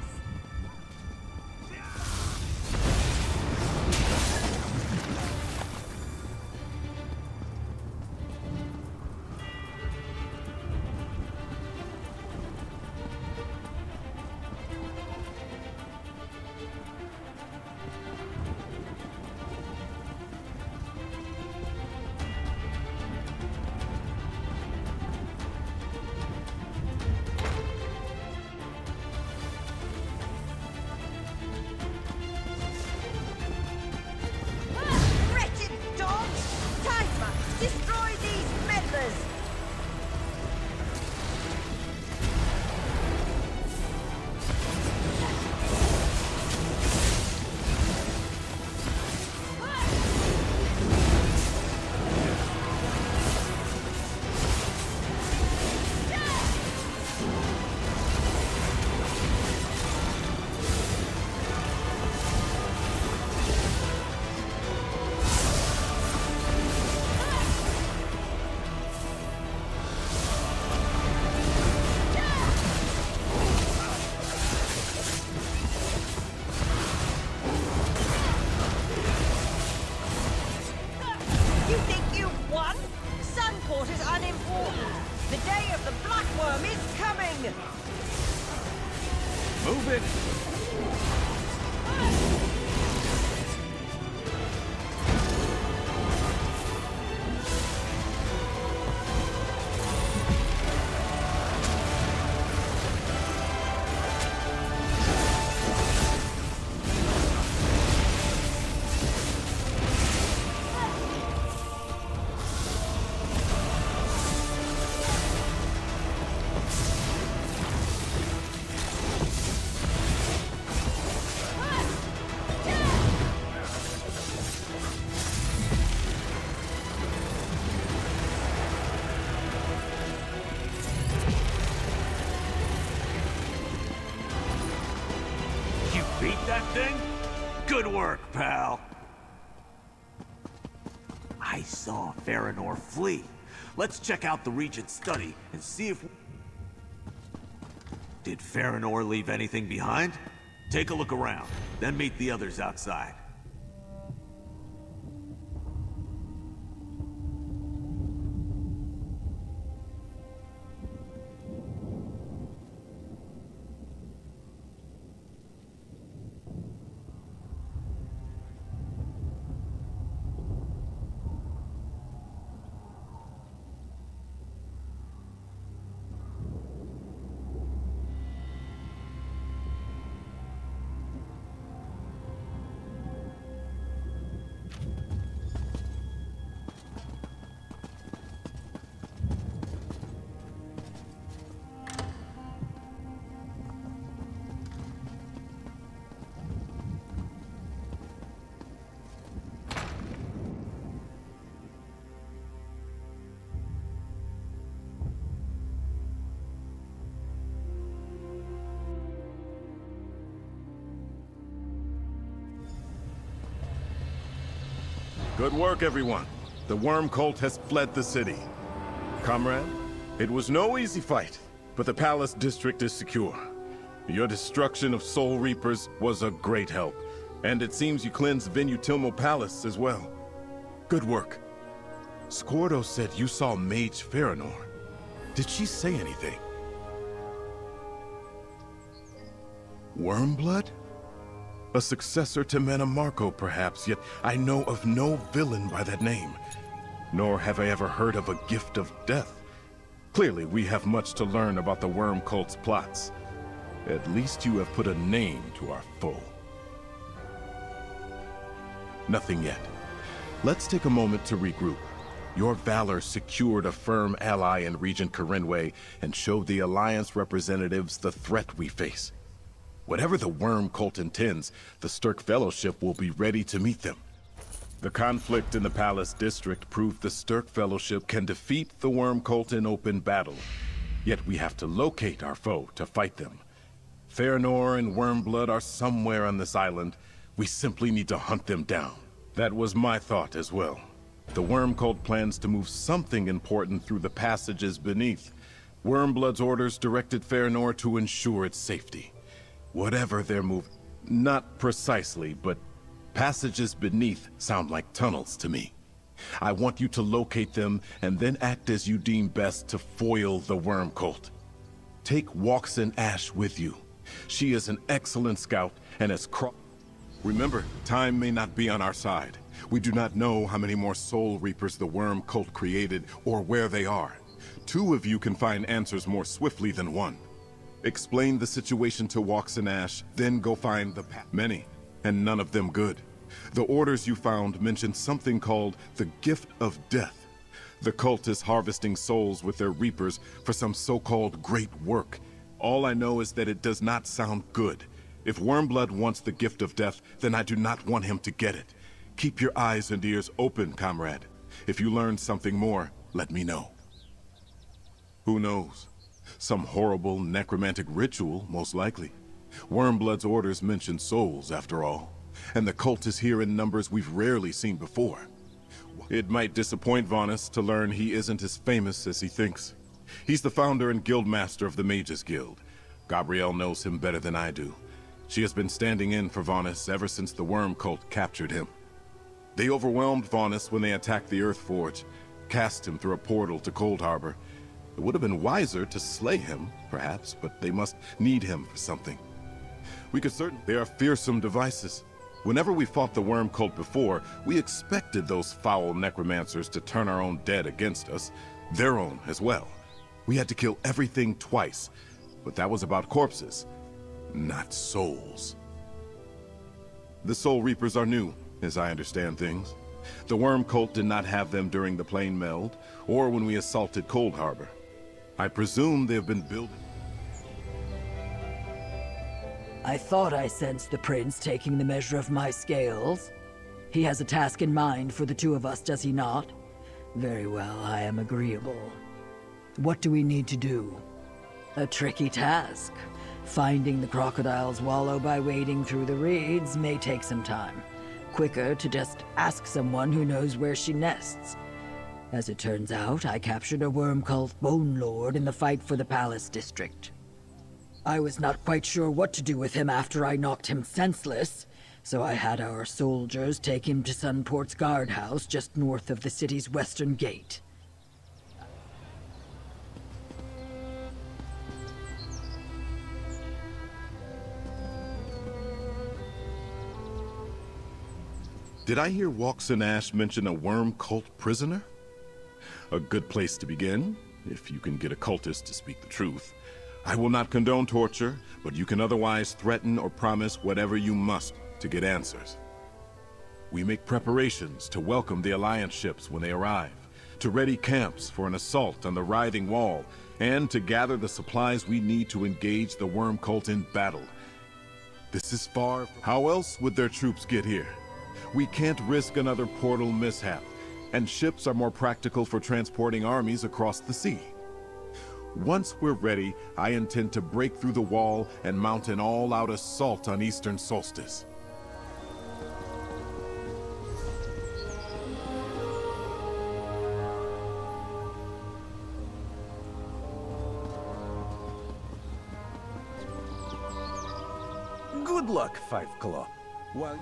You think you've won? Sunport is unimportant. The day of the Black Worm is coming! Move it! You beat that thing? Good work, pal. I saw Farinor flee. Let's check out the Regent's study and see if... Did Farinor leave anything behind? Take a look around, then meet the others outside. Good work, everyone. The Worm Cult has fled the city. Comrade, it was no easy fight, but the Palace District is secure. Your destruction of Soul Reapers was a great help, and it seems you cleansed Venutilmo Palace as well. Good work. Squirdo said you saw Mage Farinor. Did she say anything? Wormblood? A successor to Manamarco, perhaps, yet I know of no villain by that name. Nor have I ever heard of a gift of death. Clearly, we have much to learn about the Worm Cult's plots. At least you have put a name to our foe. Nothing yet. Let's take a moment to regroup. Your valor secured a firm ally in Regent Corinway and showed the Alliance representatives the threat we face. Whatever the Worm Cult intends, the Stirk Fellowship will be ready to meet them. The conflict in the Palace District proved the Stirk Fellowship can defeat the Worm Cult in open battle. Yet we have to locate our foe to fight them. Farinor and Wormblood are somewhere on this island. We simply need to hunt them down. That was my thought as well. The Worm Cult plans to move something important through the passages beneath. Wormblood's orders directed Farinor to ensure its safety. Whatever their move... Not precisely, but passages beneath sound like tunnels to me. I want you to locate them and then act as you deem best to foil the Worm Cult. Take Waxen Ash with you. She is an excellent scout and has Remember, time may not be on our side. We do not know how many more Soul Reapers the Worm Cult created or where they are. 2 of you can find answers more swiftly than 1. Explain the situation to Waxen Ash, then go find the many, and none of them good. The orders you found mentioned something called the Gift of Death. The cult is harvesting souls with their reapers for some so-called great work. All I know is that it does not sound good. If Wormblood wants the Gift of Death, then I do not want him to get it. Keep your eyes and ears open, comrade. If you learn something more, let me know. Who knows? Some horrible necromantic ritual, most likely. Wormblood's orders mention souls, after all. And the cult is here in numbers we've rarely seen before. It might disappoint Vanus to learn he isn't as famous as he thinks. He's the founder and guildmaster of the Mages Guild. Gabrielle knows him better than I do. She has been standing in for Vanus ever since the Worm Cult captured him. They overwhelmed Vaunus when they attacked the Earth Forge, cast him through a portal to Cold Harbor. It would have been wiser to slay him, perhaps, but they must need him for something. We could certainly... They are fearsome devices. Whenever we fought the Worm Cult before, we expected those foul necromancers to turn our own dead against us, their own as well. We had to kill everything twice, but that was about corpses, not souls. The Soul Reapers are new, as I understand things. The Worm Cult did not have them during the Plane Meld, or when we assaulted Cold Harbor. I presume they have been building... I thought I sensed the prince taking the measure of my scales. He has a task in mind for the two of us, does he not? Very well, I am agreeable. What do we need to do? A tricky task. Finding the crocodile's wallow by wading through the reeds may take some time. Quicker to just ask someone who knows where she nests. As it turns out, I captured a Worm Cult Bone Lord in the fight for the Palace District. I was not quite sure what to do with him after I knocked him senseless, so I had our soldiers take him to Sunport's guardhouse just north of the city's western gate. Did I hear Walkson Ash mention a Worm Cult prisoner? A good place to begin, if you can get a cultist to speak the truth. I will not condone torture, but you can otherwise threaten or promise whatever you must to get answers. We make preparations to welcome the Alliance ships when they arrive, to ready camps for an assault on the writhing wall, and to gather the supplies we need to engage the Worm Cult in battle. This is far from... How else would their troops get here? We can't risk another portal mishap, and ships are more practical for transporting armies across the sea. Once we're ready, I intend to break through the wall and mount an all-out assault on Eastern Solstice. Good luck, Five Claw. Well...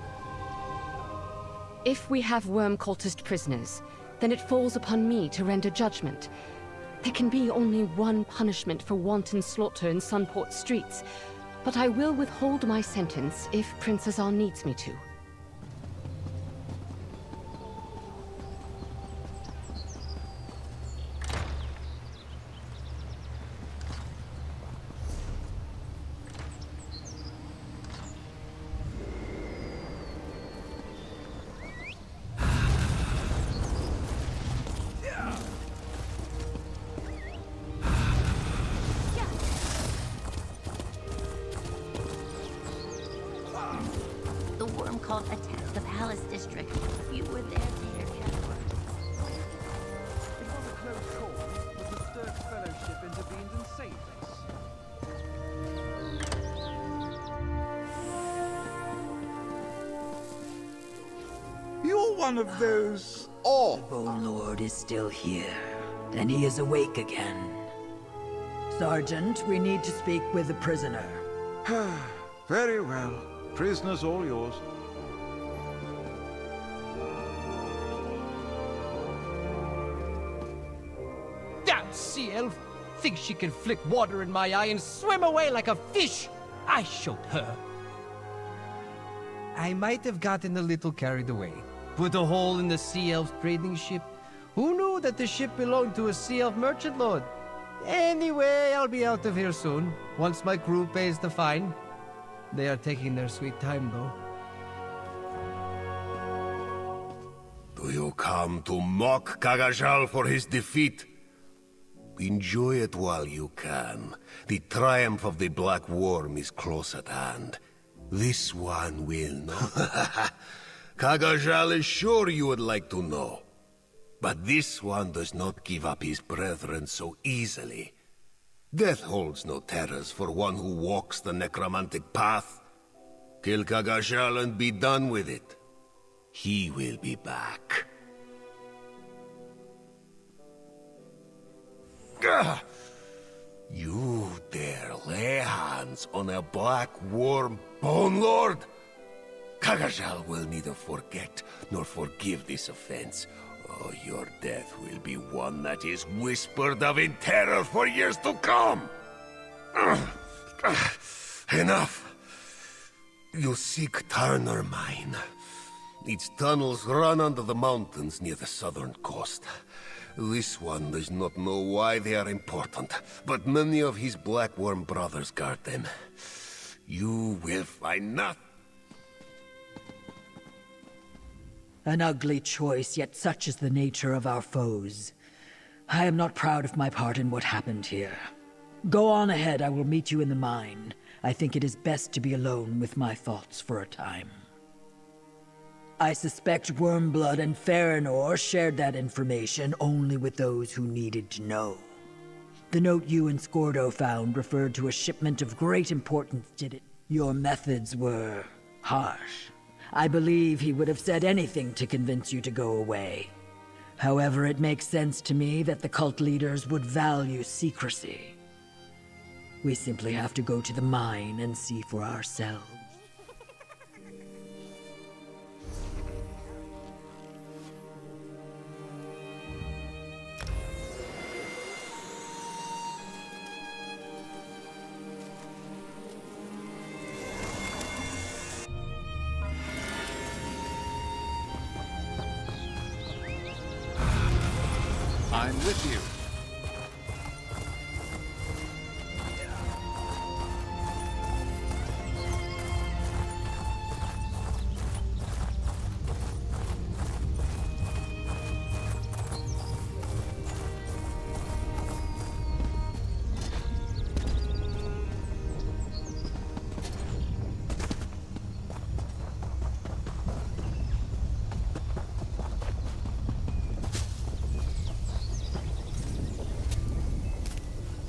If we have worm cultist prisoners, then it falls upon me to render judgment. There can be only one punishment for wanton slaughter in Sunport streets, but I will withhold my sentence if Princess Azal needs me to. The Worm Cult attacked the Palace District. You were there to hear Catherine. It was a close call, but the Sturk Fellowship intervened and saved us. You're one of those... Oh! The Bone Lord is still here, and he is awake again. Sergeant, we need to speak with the prisoner. Very well. Prisoners all yours. Damn sea elf! Thinks she can flick water in my eye and swim away like a fish! I showed her. I might have gotten a little carried away. Put a hole in the sea elf trading ship. Who knew that the ship belonged to a sea elf merchant lord? Anyway, I'll be out of here soon, once my crew pays the fine. They are taking their sweet time, though. Do you come to mock Kagajal for his defeat? Enjoy it while you can. The triumph of the Black Worm is close at hand. This one will know. Kagajal is sure you would like to know. But this one does not give up his brethren so easily. Death holds no terrors for one who walks the necromantic path. Kill Kagajal and be done with it. He will be back. Gah! You dare lay hands on a Black Worm Bone Lord? Kagajal will neither forget nor forgive this offense. Oh, your death will be one that is whispered of in terror for years to come! Enough! You seek Turner Mine. Its tunnels run under the mountains near the southern coast. This one does not know why they are important, but many of his Blackworm brothers guard them. You will find nothing. An ugly choice, yet such is the nature of our foes. I am not proud of my part in what happened here. Go on ahead, I will meet you in the mine. I think it is best to be alone with my thoughts for a time. I suspect Wormblood and Farinor shared that information only with those who needed to know. The note you and Scordo found referred to a shipment of great importance, did it? Your methods were harsh. I believe he would have said anything to convince you to go away. However, it makes sense to me that the cult leaders would value secrecy. We simply have to go to the mine and see for ourselves. I'm with you.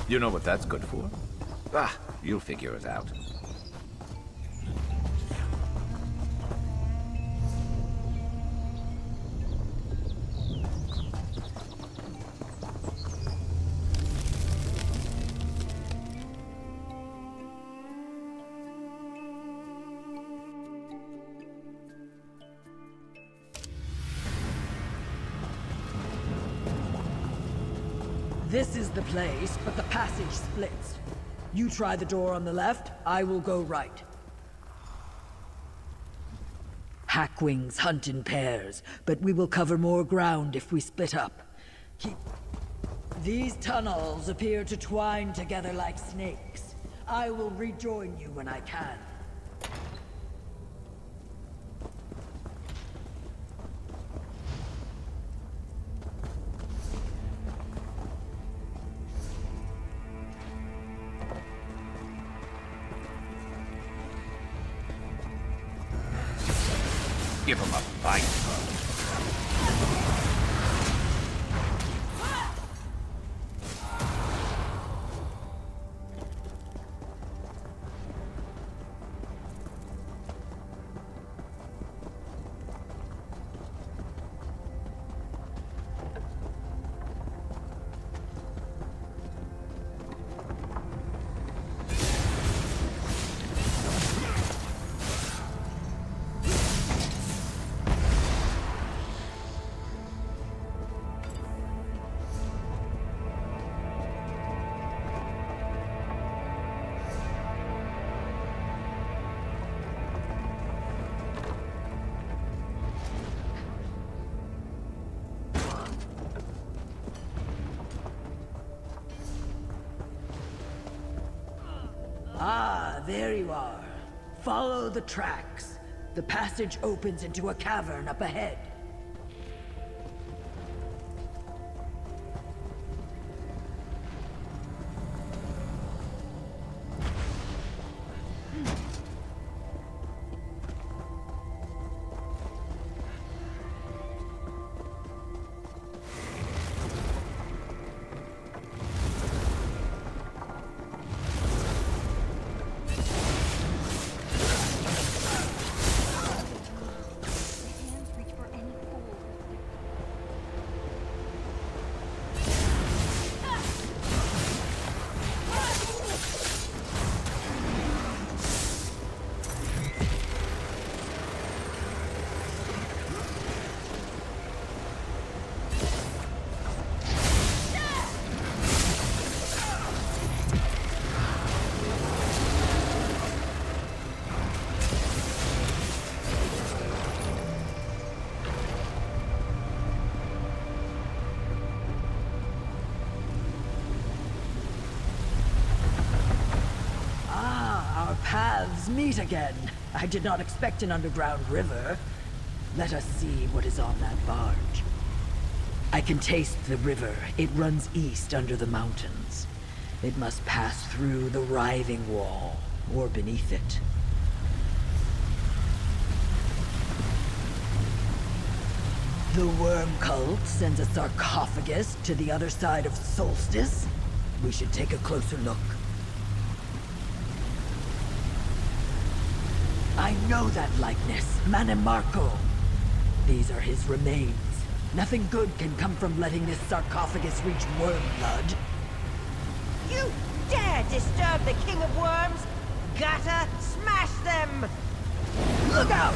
You know what that's good for? Ah, you'll figure it out. This is the place, but the passage splits. You try the door on the left, I will go right. Hackwings hunt in pairs, but we will cover more ground if we split up. These tunnels appear to twine together like snakes. I will rejoin you when I can. Give him a fight. Ah, there you are. Follow the tracks. The passage opens into a cavern up ahead. paths meet again. I did not expect an underground river. Let us see what is on that barge. I can taste the river. It runs east under the mountains. It must pass through the writhing wall, or beneath it. The worm cult sends a sarcophagus to the other side of Solstice. We should take a closer look. I know that likeness, Manimarco. These are his remains. Nothing good can come from letting this sarcophagus reach Wormblood. You dare disturb the King of Worms? Gutter, smash them! Look out!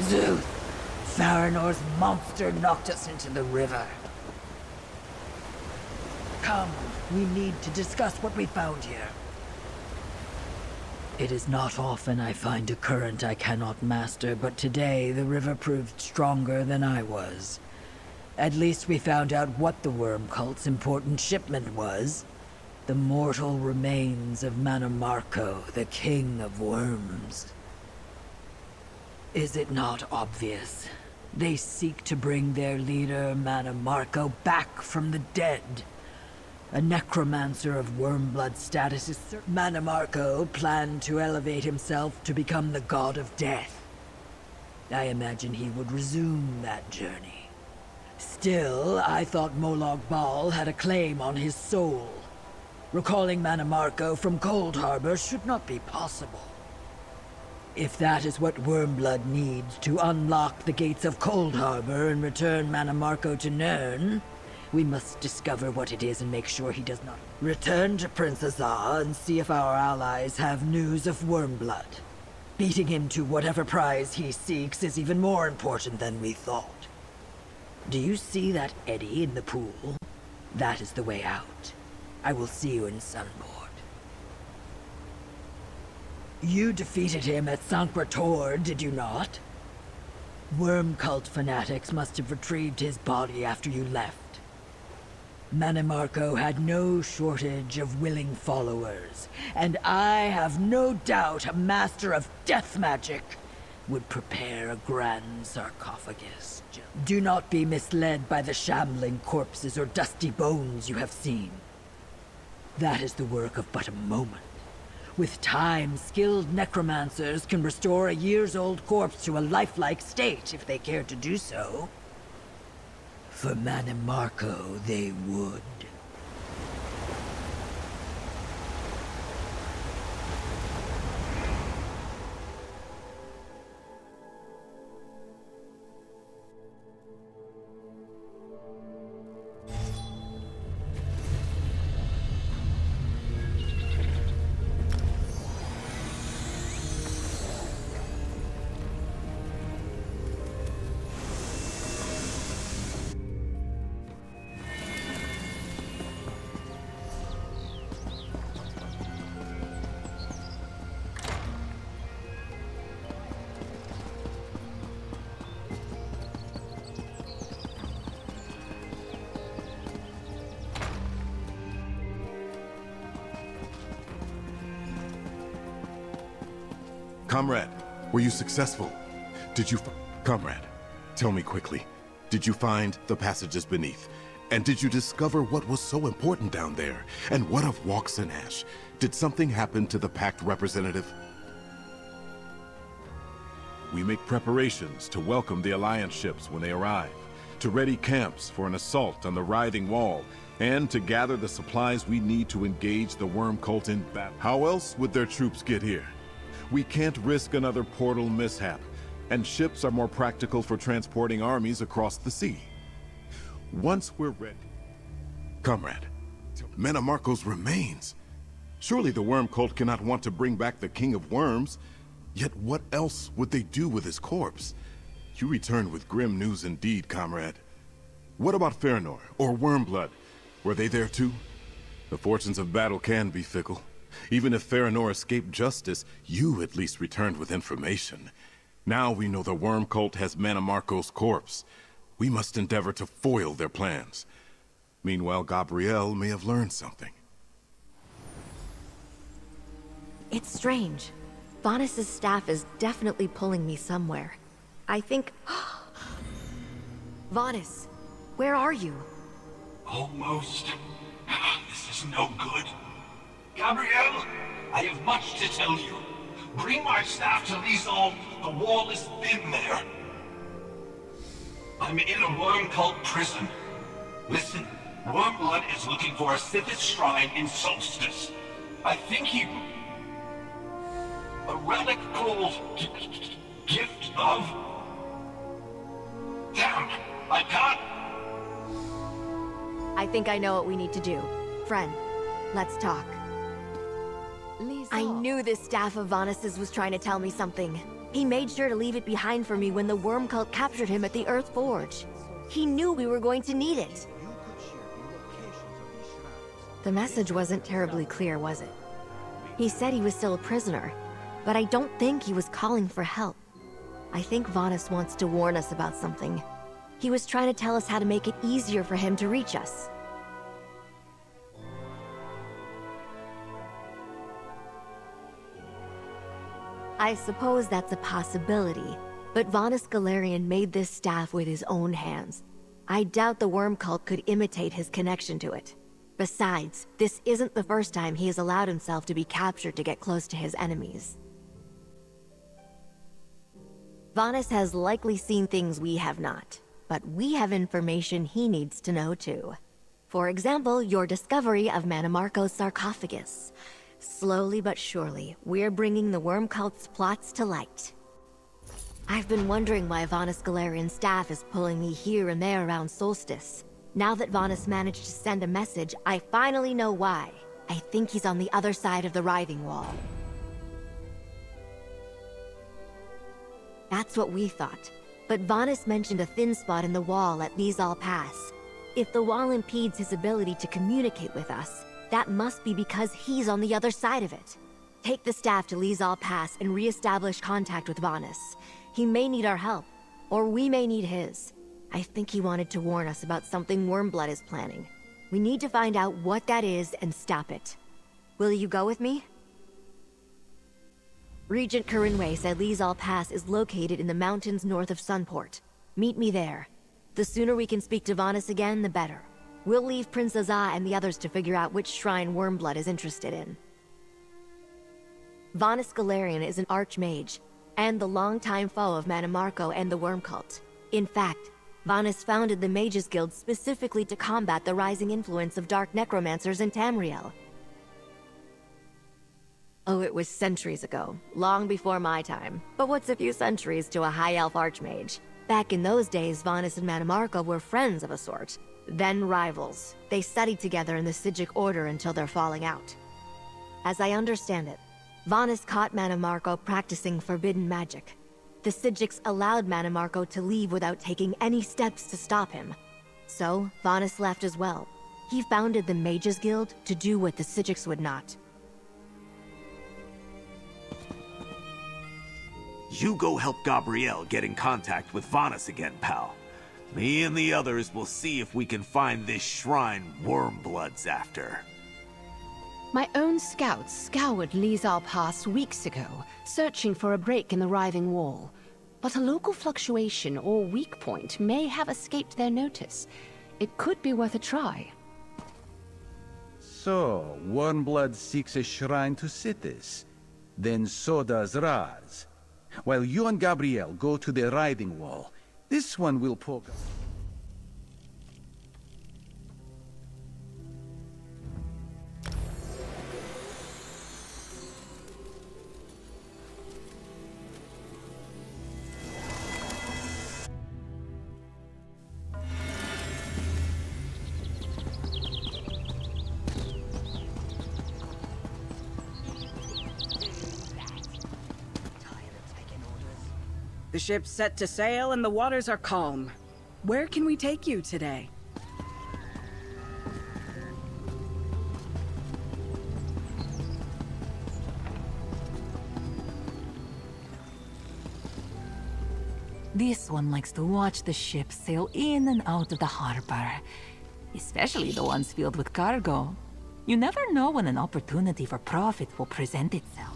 Zeus! Faranor's monster knocked us into the river. Come, we need to discuss what we found here. It is not often I find a current I cannot master, but today the river proved stronger than I was. At least we found out what the worm cult's important shipment was. The mortal remains of Manimarco, the King of Worms. Is it not obvious? They seek to bring their leader, Manimarco, back from the dead. A necromancer of Wormblood status is certain. Manimarco planned to elevate himself to become the god of death. I imagine he would resume that journey. Still, I thought Molag Bal had a claim on his soul. Recalling Manimarco from Cold Harbor should not be possible. If that is what Wormblood needs to unlock the gates of Cold Harbor and return Manimarco to Nirn, we must discover what it is and make sure he does not. Return to Prince Azar and see if our allies have news of Wormblood. Beating him to whatever prize he seeks is even more important than we thought. Do you see that eddy in the pool? That is the way out. I will see you in Sunboard. You defeated him at Sankra-Tor, did you not? Worm cult fanatics must have retrieved his body after you left. Manimarco had no shortage of willing followers, and I have no doubt a master of death magic would prepare a grand sarcophagus. Do not be misled by the shambling corpses or dusty bones you have seen. That is the work of but a moment. With time, skilled necromancers can restore a years-old corpse to a lifelike state if they care to do so. For Manimarco, they would. Comrade, were you successful? Did you Comrade, tell me quickly. Did you find the passages beneath? And did you discover what was so important down there? And what of Walks and Ash? Did something happen to the Pact representative? We make preparations to welcome the Alliance ships when they arrive, to ready camps for an assault on the writhing wall, and to gather the supplies we need to engage the worm cult in battle. How else would their troops get here? We can't risk another portal mishap, and ships are more practical for transporting armies across the sea. Once we're ready... Comrade, Manimarco's remains. Surely the worm cult cannot want to bring back the King of Worms. Yet what else would they do with his corpse? You return with grim news indeed, comrade. What about Farinor, or Wormblood? Were they there too? The fortunes of battle can be fickle. Even if Farinor escaped justice, you at least returned with information. Now we know the Worm Cult has Manamarco's corpse. We must endeavor to foil their plans. Meanwhile, Gabrielle may have learned something. It's strange. Vanis's staff is definitely pulling me somewhere. I think... Vanis, where are you? Almost. This is no good. Gabrielle, I have much to tell you. Bring my staff to Lizal. The wall is thin there. I'm in a worm cult prison. Listen, Wormblood is looking for a Sithis shrine in Solstice. I think he... A relic called... Gift of... Damn, I can't... I think I know what we need to do. Friend, let's talk. I knew this staff of Vanis's was trying to tell me something. He made sure to leave it behind for me when the Worm Cult captured him at the Earth Forge. He knew we were going to need it. The message wasn't terribly clear, was it? He said he was still a prisoner, but I don't think he was calling for help. I think Vanis wants to warn us about something. He was trying to tell us how to make it easier for him to reach us. I suppose that's a possibility, but Vanis Galarian made this staff with his own hands. I doubt the Worm Cult could imitate his connection to it. Besides, this isn't the first time he has allowed himself to be captured to get close to his enemies. Vanis has likely seen things we have not, but we have information he needs to know too. For example, your discovery of Manamarco's sarcophagus. Slowly but surely, we're bringing the Worm Cult's plots to light. I've been wondering why Vanis Galarian's staff is pulling me here and there around Solstice. Now that Vanis managed to send a message, I finally know why. I think he's on the other side of the Writhing Wall. That's what we thought. But Vanis mentioned a thin spot in the wall at Lizal Pass. If the wall impedes his ability to communicate with us, that must be because he's on the other side of it. Take the staff to Lizal Pass and re-establish contact with Vanis. He may need our help, or we may need his. I think he wanted to warn us about something Wormblood is planning. We need to find out what that is and stop it. Will you go with me? Regent Corinway said Lizal Pass is located in the mountains north of Sunport. Meet me there. The sooner we can speak to Vanis again, the better. We'll leave Prince Azah and the others to figure out which shrine Wormblood is interested in. Vanis Galarian is an archmage, and the longtime foe of Manamarco and the Worm Cult. In fact, Vanis founded the Mages Guild specifically to combat the rising influence of dark necromancers in Tamriel. Oh, it was centuries ago, long before my time. But what's a few centuries to a high elf archmage? Back in those days, Vanis and Manamarco were friends of a sort. Then rivals. They studied together in the Psijic Order until their falling out. As I understand it, Vanis caught Manamarco practicing forbidden magic. The Psijics allowed Manamarco to leave without taking any steps to stop him. So, Vanis left as well. He founded the Mages Guild to do what the Psijics would not. You go help Gabrielle get in contact with Vanis again, pal. Me and the others will see if we can find this shrine Wormblood's after. My own scouts scoured Lizal Pass weeks ago, searching for a break in the Writhing Wall. But a local fluctuation or weak point may have escaped their notice. It could be worth a try. So, Wormblood seeks a shrine to Sithis. Then so does Raz. While you and Gabrielle go to the Writhing Wall, this one will poke... The The ship's set to sail and the waters are calm. Where can we take you today? This one likes to watch the ships sail in and out of the harbor, especially the ones filled with cargo. You never know when an opportunity for profit will present itself.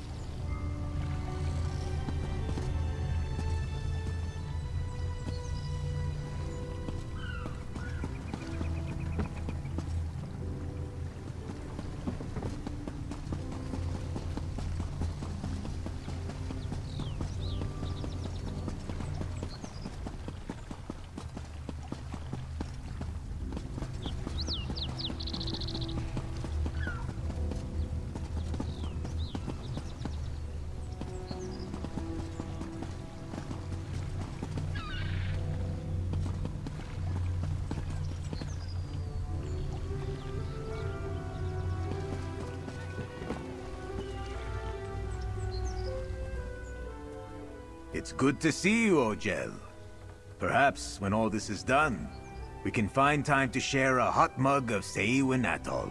It's good to see you, Ojel. Perhaps, when all this is done, we can find time to share a hot mug of Seiwen Atoll.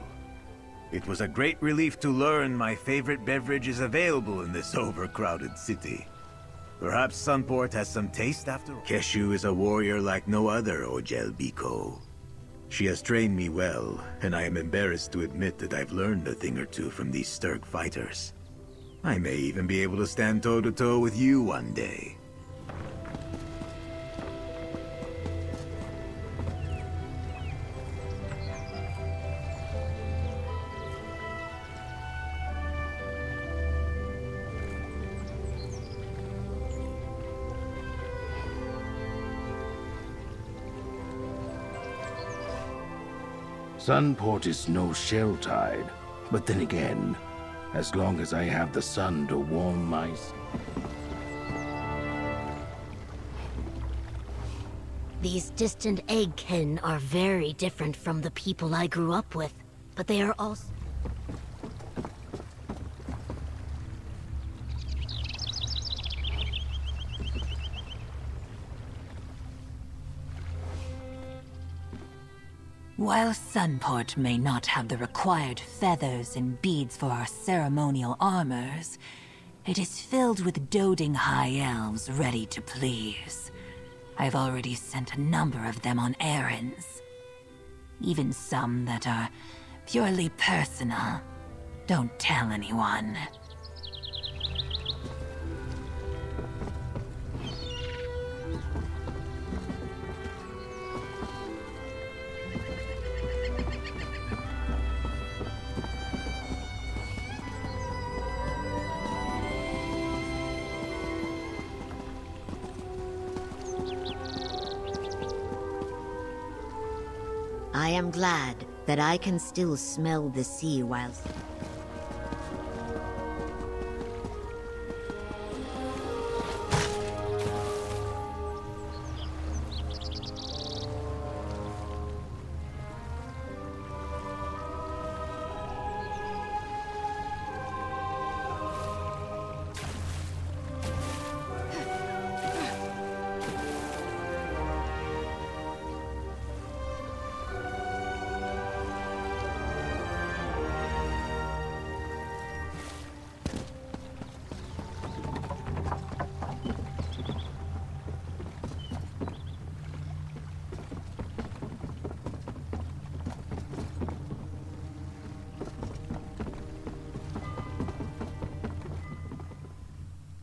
It was a great relief to learn my favorite beverage is available in this overcrowded city. Perhaps Sunport has some taste after all. Keshu is a warrior like no other, Ojel Biko. She has trained me well, and I am embarrassed to admit that I've learned a thing or two from these Sturg fighters. I may even be able to stand toe-to-toe with you one day. Sunport is no shell tide, but then again, as long as I have the sun to warm my... These distant eggkin are very different from the people I grew up with, but they are also... While Sunport may not have the required feathers and beads for our ceremonial armors, it is filled with doting high elves ready to please. I've already sent a number of them on errands. Even some that are purely personal. Don't tell anyone. I am glad that I can still smell the sea whilst...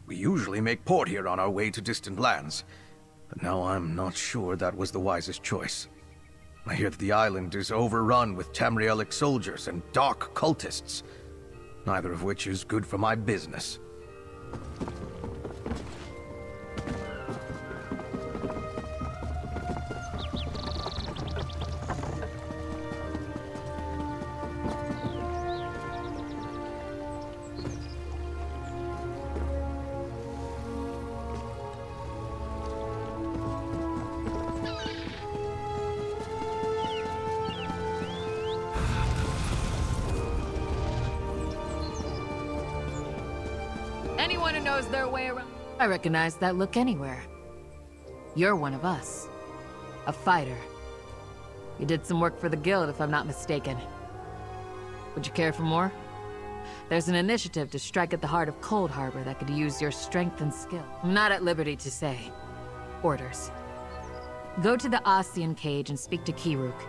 We usually make port here on our way to distant lands, but now I'm not sure that was the wisest choice. I hear that the island is overrun with Tamrielic soldiers and dark cultists, neither of which is good for my business. Anyone who knows their way around... I recognize that look anywhere. You're one of us. A fighter. You did some work for the guild, if I'm not mistaken. Would you care for more? There's an initiative to strike at the heart of Cold Harbor that could use your strength and skill. I'm not at liberty to say. Orders. Go to the Ossian cage and speak to Kiruk.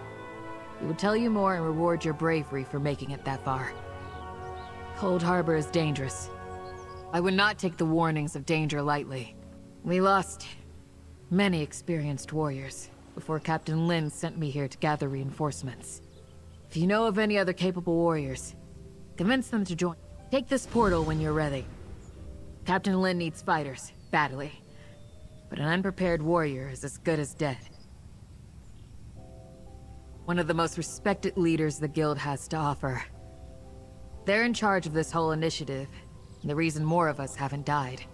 He will tell you more and reward your bravery for making it that far. Cold Harbor is dangerous. I would not take the warnings of danger lightly. We lost many experienced warriors before Captain Lin sent me here to gather reinforcements. If you know of any other capable warriors, convince them to join. Take this portal when you're ready. Captain Lin needs fighters, badly. But an unprepared warrior is as good as dead. One of the most respected leaders the guild has to offer. They're in charge of this whole initiative, and the reason more of us haven't died.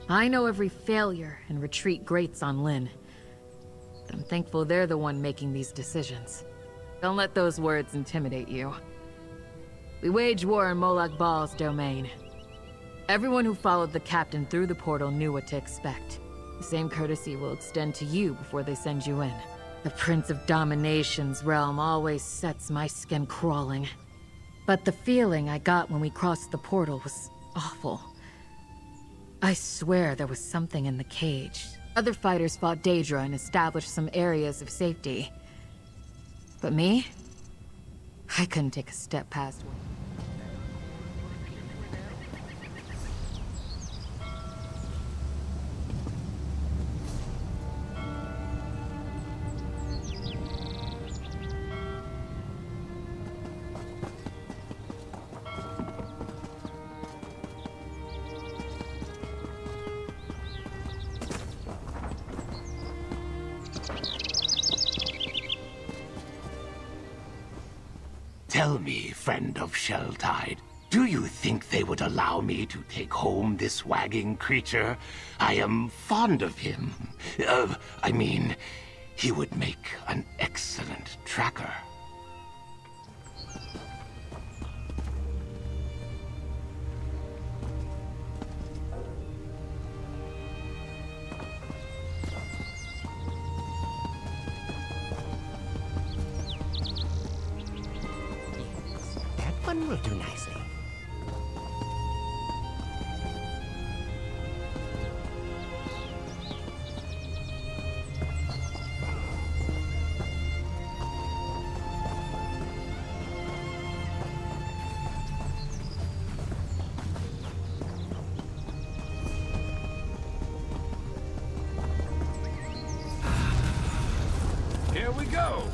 I know every failure and retreat grates on Lin. But I'm thankful they're the one making these decisions. Don't let those words intimidate you. We wage war in Molag Bal's domain. Everyone who followed the captain through the portal knew what to expect. The same courtesy will extend to you before they send you in. The Prince of Domination's realm always sets my skin crawling. But the feeling I got when we crossed the portal was awful. I swear there was something in the cage. Other fighters fought Daedra and established some areas of safety. But me? I couldn't take a step past one. Tell me, friend of Shelltide, do you think they would allow me to take home this wagging creature? I am fond of him. I mean, he would make an excellent tracker. One will do nicely. Here we go!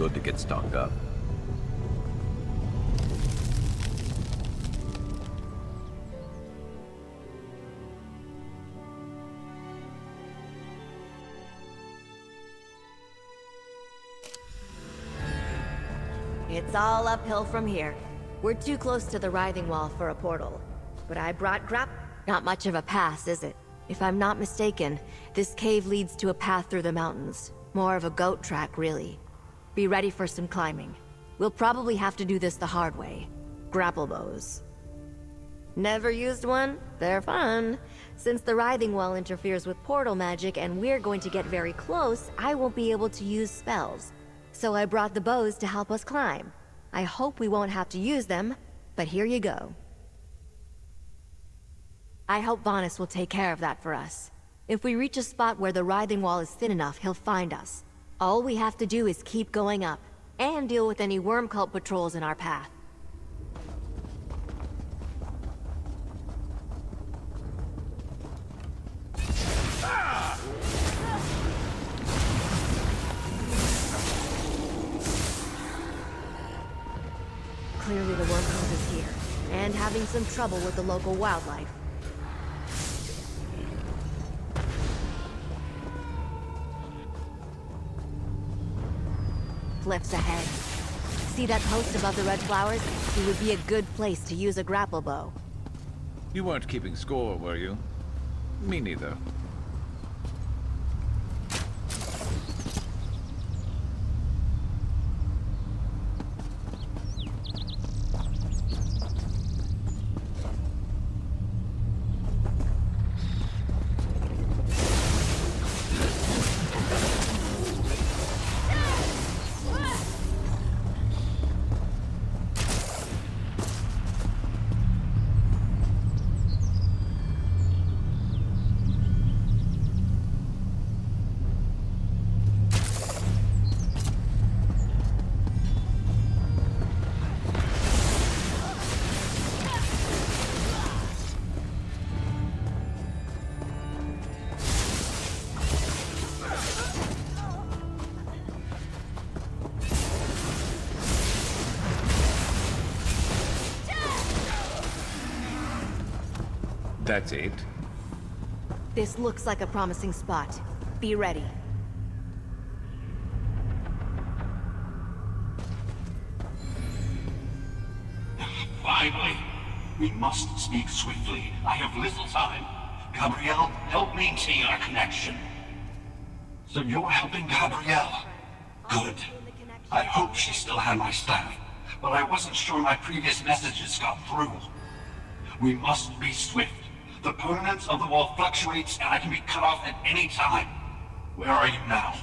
Good to get stocked up. It's all uphill from here. We're too close to the writhing wall for a portal. But I brought Not much of a pass, is it? If I'm not mistaken, this cave leads to a path through the mountains. More of a goat track, really. Be ready for some climbing. We'll probably have to do this the hard way. Grapple bows. Never used one? They're fun. Since the writhing wall interferes with portal magic and we're going to get very close, I won't be able to use spells. So I brought the bows to help us climb. I hope we won't have to use them, but here you go. I hope Vanus will take care of that for us. If we reach a spot where the writhing wall is thin enough, he'll find us. All we have to do is keep going up. and deal with any worm cult patrols in our path. Clearly the worm cult is here, and having some trouble with the local wildlife. Cliffs ahead. See that post above the red flowers? It would be a good place to use a grapple bow. You weren't keeping score, were you? Me neither. That's it? This looks like a promising spot. Be ready. Finally. We must speak swiftly. I have little time. Gabrielle, help maintain our connection. So you're helping Gabrielle? Good. I hope she still had my staff, but I wasn't sure my previous messages got through. We must be swift. The permanence of the wall fluctuates, and I can be cut off at any time. Where are you now?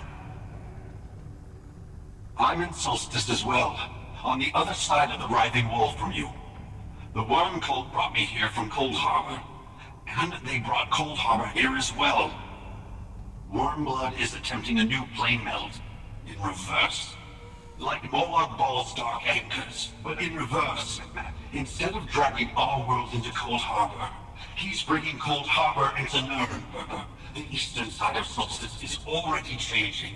I'm in Solstice as well, on the other side of the writhing wall from you. The worm cult brought me here from Cold Harbor, and they brought Cold Harbor here as well. Wormblood is attempting a new plane meld, in reverse. Like Molag Ball's dark anchors, but in reverse. Instead of dragging our world into Cold Harbor, he's bringing Cold Harbor into Nuremberg. The eastern side of Solstice is already changing.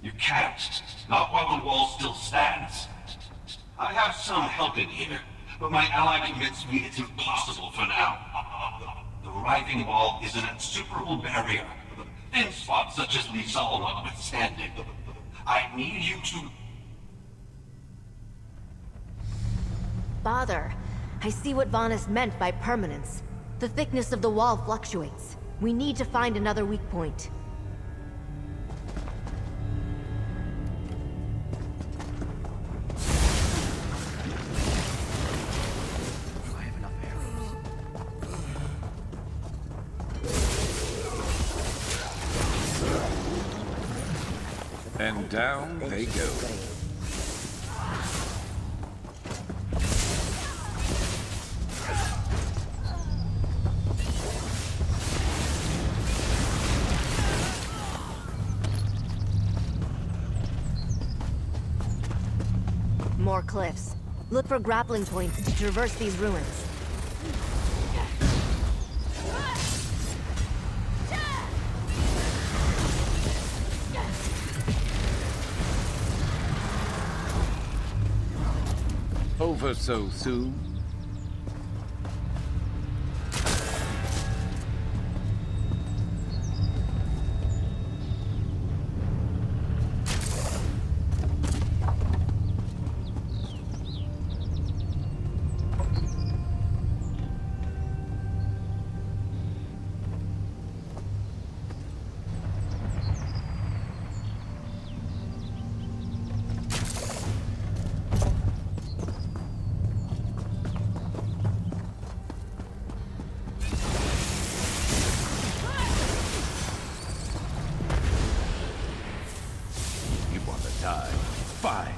You can't, not while the wall still stands. I have some help in here, but my ally convinced me it's impossible for now. The writhing wall is an insuperable barrier, thin spots such as Lizal notwithstanding. I need you to... Father, I see what Vanis meant by permanence. The thickness of the wall fluctuates. We need to find another weak point. And down they go. More cliffs. Look for grappling points to traverse these ruins. Over so soon? Fine.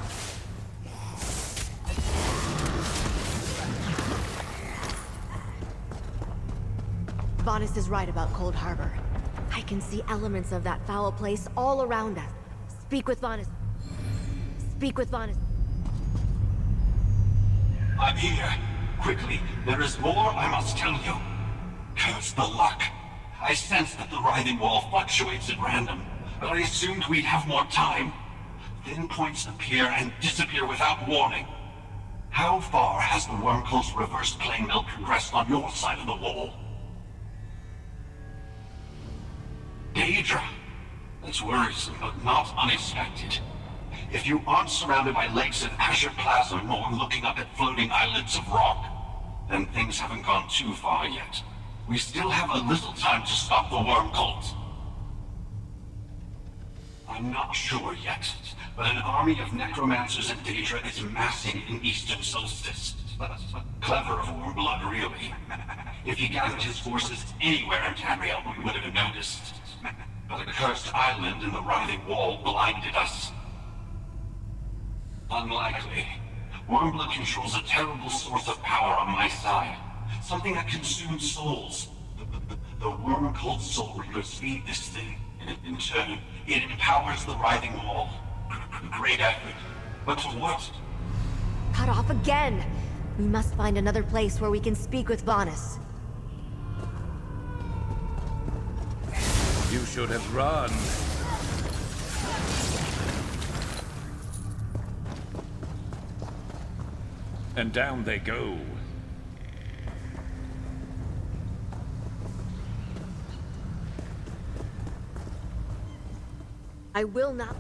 Vanis is right about Cold Harbor. I can see elements of that foul place all around us. Speak with Vanis. speak with Vanessa. I'm here. Quickly, there is more I must tell you. Curse the luck. I sense that the writhing wall fluctuates at random, but I assumed we'd have more time. Thin points appear and disappear without warning. How far has the worm cult's reverse plane melt progressed on your side of the wall? Daedra. That's worrisome, but not unexpected. If you aren't surrounded by lakes of azure plasm or looking up at floating islands of rock, then things haven't gone too far yet. We still have a little time to stop the worm cult. I'm not sure yet, but an army of necromancers in Daedra is massing in Eastern Solstice. Clever of Wormblood, really. If he gathered his forces anywhere in Tamriel, we would have noticed. But a cursed island in the writhing wall blinded us. Unlikely. Wormblood controls a terrible source of power on my side. Something that consumes souls. The worm cult soul reapers feed this thing. In turn, it empowers the writhing wall. Great effort. But to what? Cut off again! We must find another place where we can speak with Vanus. You should have run. And down they go. I will not...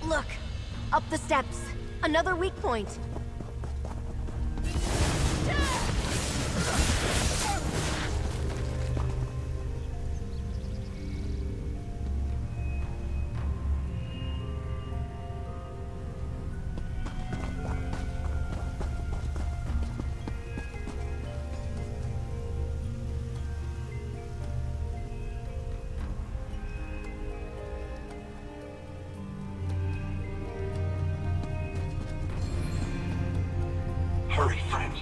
Look! Up the steps! Another weak point! Hurry, friend.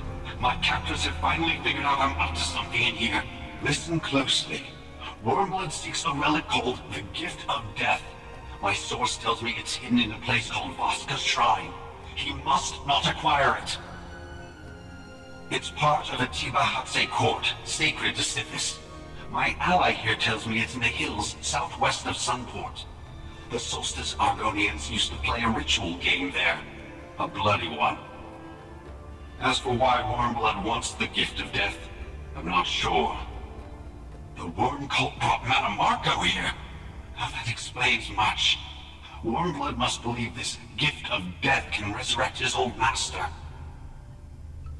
My captors have finally figured out I'm up to something in here. Listen closely. Wormblood seeks a relic called the Gift of Death. My source tells me it's hidden in a place called Voska's Shrine. He must not acquire it. It's part of a Tibahatse court, sacred to Sithis. My ally here tells me it's in the hills southwest of Sunport. The Solstice Argonians used to play a ritual game there. A bloody one. As for why Wormblood wants the Gift of Death, I'm not sure. The Worm Cult brought Manamarco here. Now that explains much. Wormblood must believe this Gift of Death can resurrect his old master.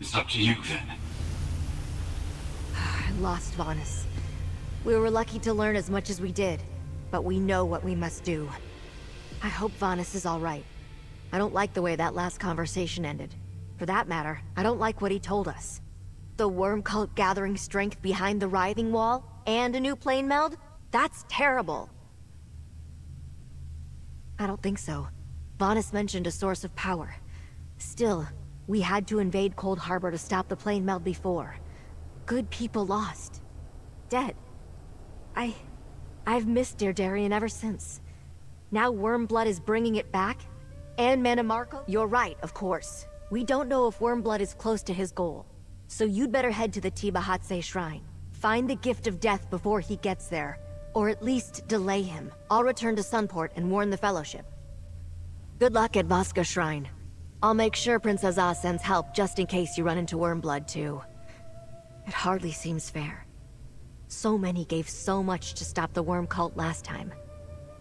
It's up to you, then. I lost Vanus. We were lucky to learn as much as we did, but we know what we must do. I hope Vanus is all right. I don't like the way that last conversation ended. For that matter, I don't like what he told us. The worm cult gathering strength behind the writhing wall, and a new plane meld? That's terrible. I don't think so. Vanus mentioned a source of power. Still, we had to invade Cold Harbor to stop the plane meld before. Good people lost. Dead. I've missed Dear Darien ever since. Now Wormblood is bringing it back? And Manamarco? You're right, of course. We don't know if Wormblood is close to his goal. So you'd better head to the Tibahatse Shrine. Find the Gift of Death before he gets there. Or at least delay him. I'll return to Sunport and warn the Fellowship. Good luck at Vaska Shrine. I'll make sure Princess Ah sends help just in case you run into Wormblood too. It hardly seems fair. So many gave so much to stop the worm cult last time.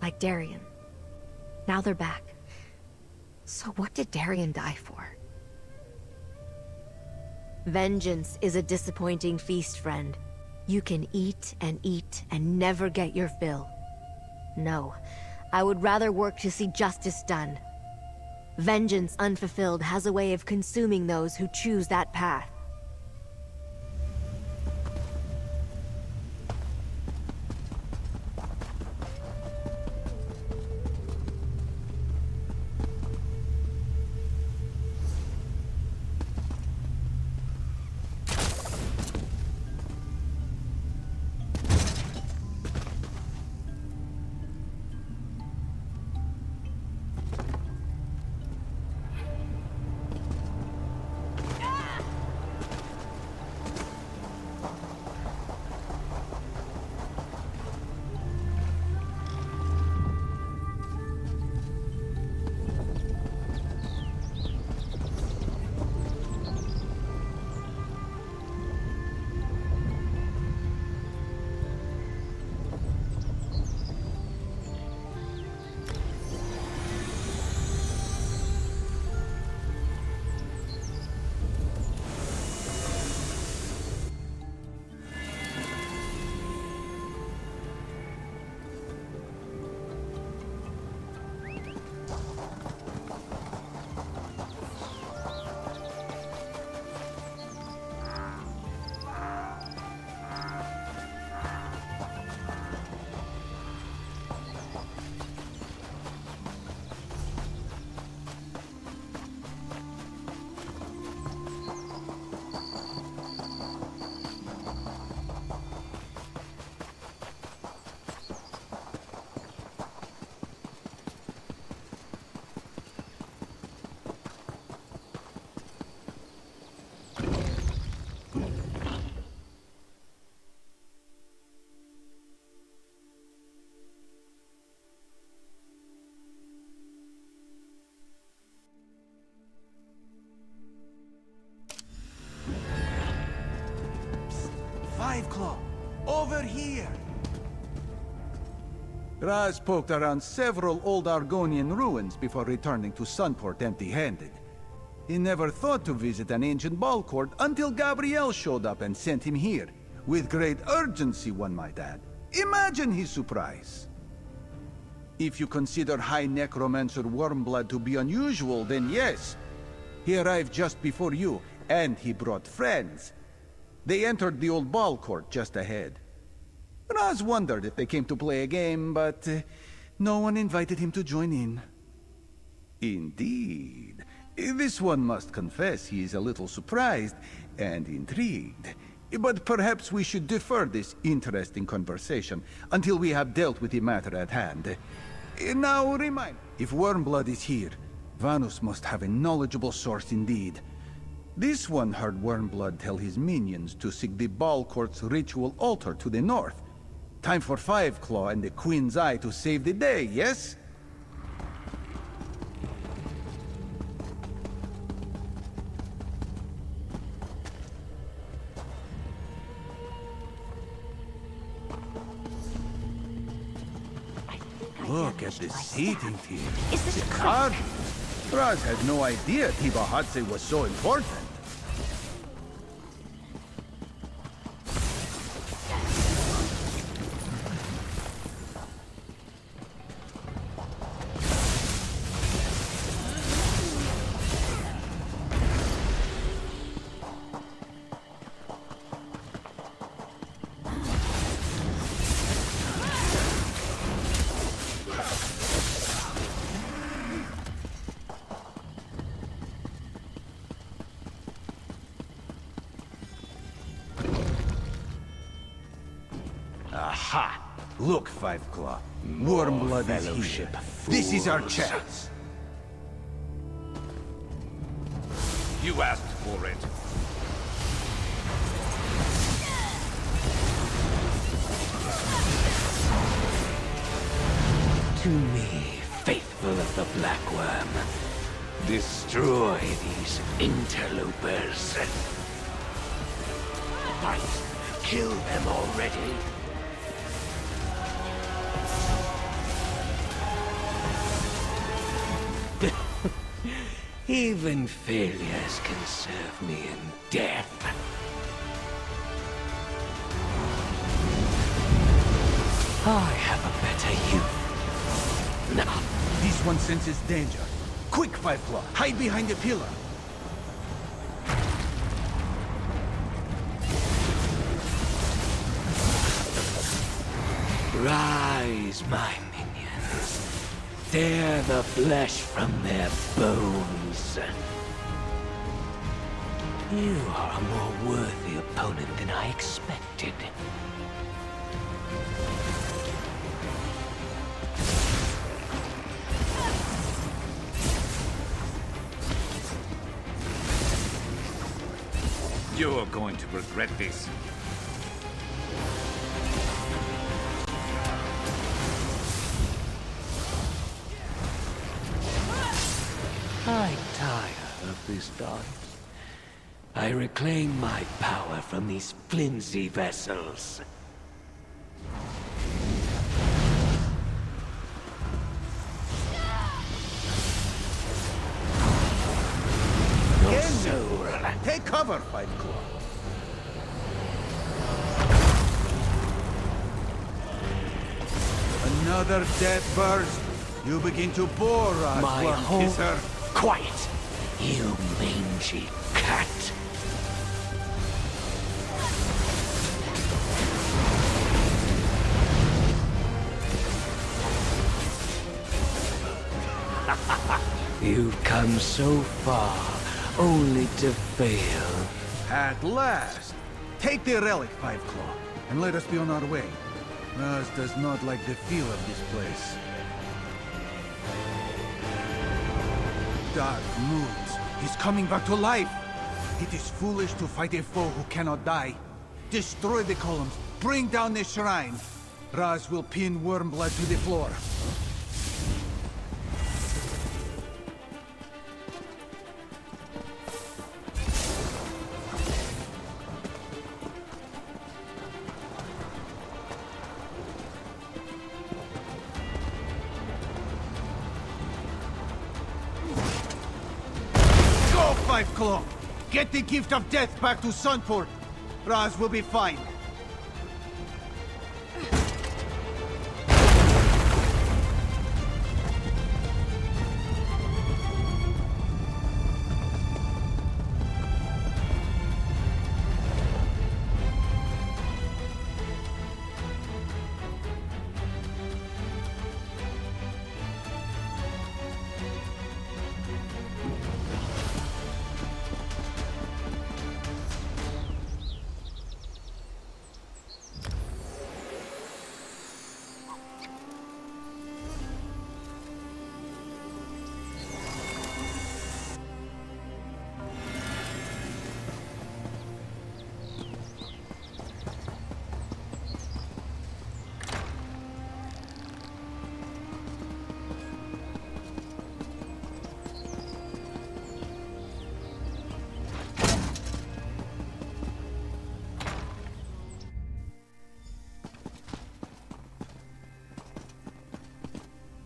Like Darien. Now they're back. So what did Darien die for? Vengeance is a disappointing feast, friend. You can eat and never get your fill. No, I would rather work to see justice done. Vengeance unfulfilled has a way of consuming those who choose that path. Five Claw, over here! Raz poked around several old Argonian ruins before returning to Sunport empty-handed. He never thought to visit an ancient ball court until Gabrielle showed up and sent him here. With great urgency, one might add. Imagine his surprise. If you consider High Necromancer Wormblood to be unusual, then yes. He arrived just before you, and he brought friends. They entered the old ball court just ahead. Raz wondered if they came to play a game, but no one invited him to join in. Indeed. This one must confess he is a little surprised and intrigued. But perhaps we should defer this interesting conversation until we have dealt with the matter at hand. Now remind, if Wormblood is here, Vanus must have a knowledgeable source indeed. This one heard Wormblood tell his minions to seek the ball court's ritual altar to the north. Time for Five Claw and the Queen's Eye to save the day, yes? Look at the seating here. Is this the card? Raz had no idea Tibahatse was so important. Look, Five Claw. Wormblood is here. This is our chance. You asked for it. To me, faithful of the Black Worm, destroy these interlopers. Fight! Kill them already! Even failures can serve me in death. I have a better youth. Now. This one senses danger. Quick, Five Claw, hide behind the pillar. Rise, my minions. Tear the flesh from their bones. You are a more worthy opponent than I expected. You're going to regret this. I tire of this dance. I reclaim my power from these flimsy vessels. Your soul. Take cover, Five Claw. Another death burst. You begin to bore us, My Worm whole... Kisser. Quiet, you mangy cat. You've come so far, only to fail. At last! Take the relic, Five Claw, and let us be on our way. Raz does not like the feel of this place. Dark moons. He's coming back to life! It is foolish to fight a foe who cannot die. Destroy the columns, bring down the shrine. Raz will pin Wormblood to the floor. Five Claw! Get the gift of death back to Sunport! Raz will be fine.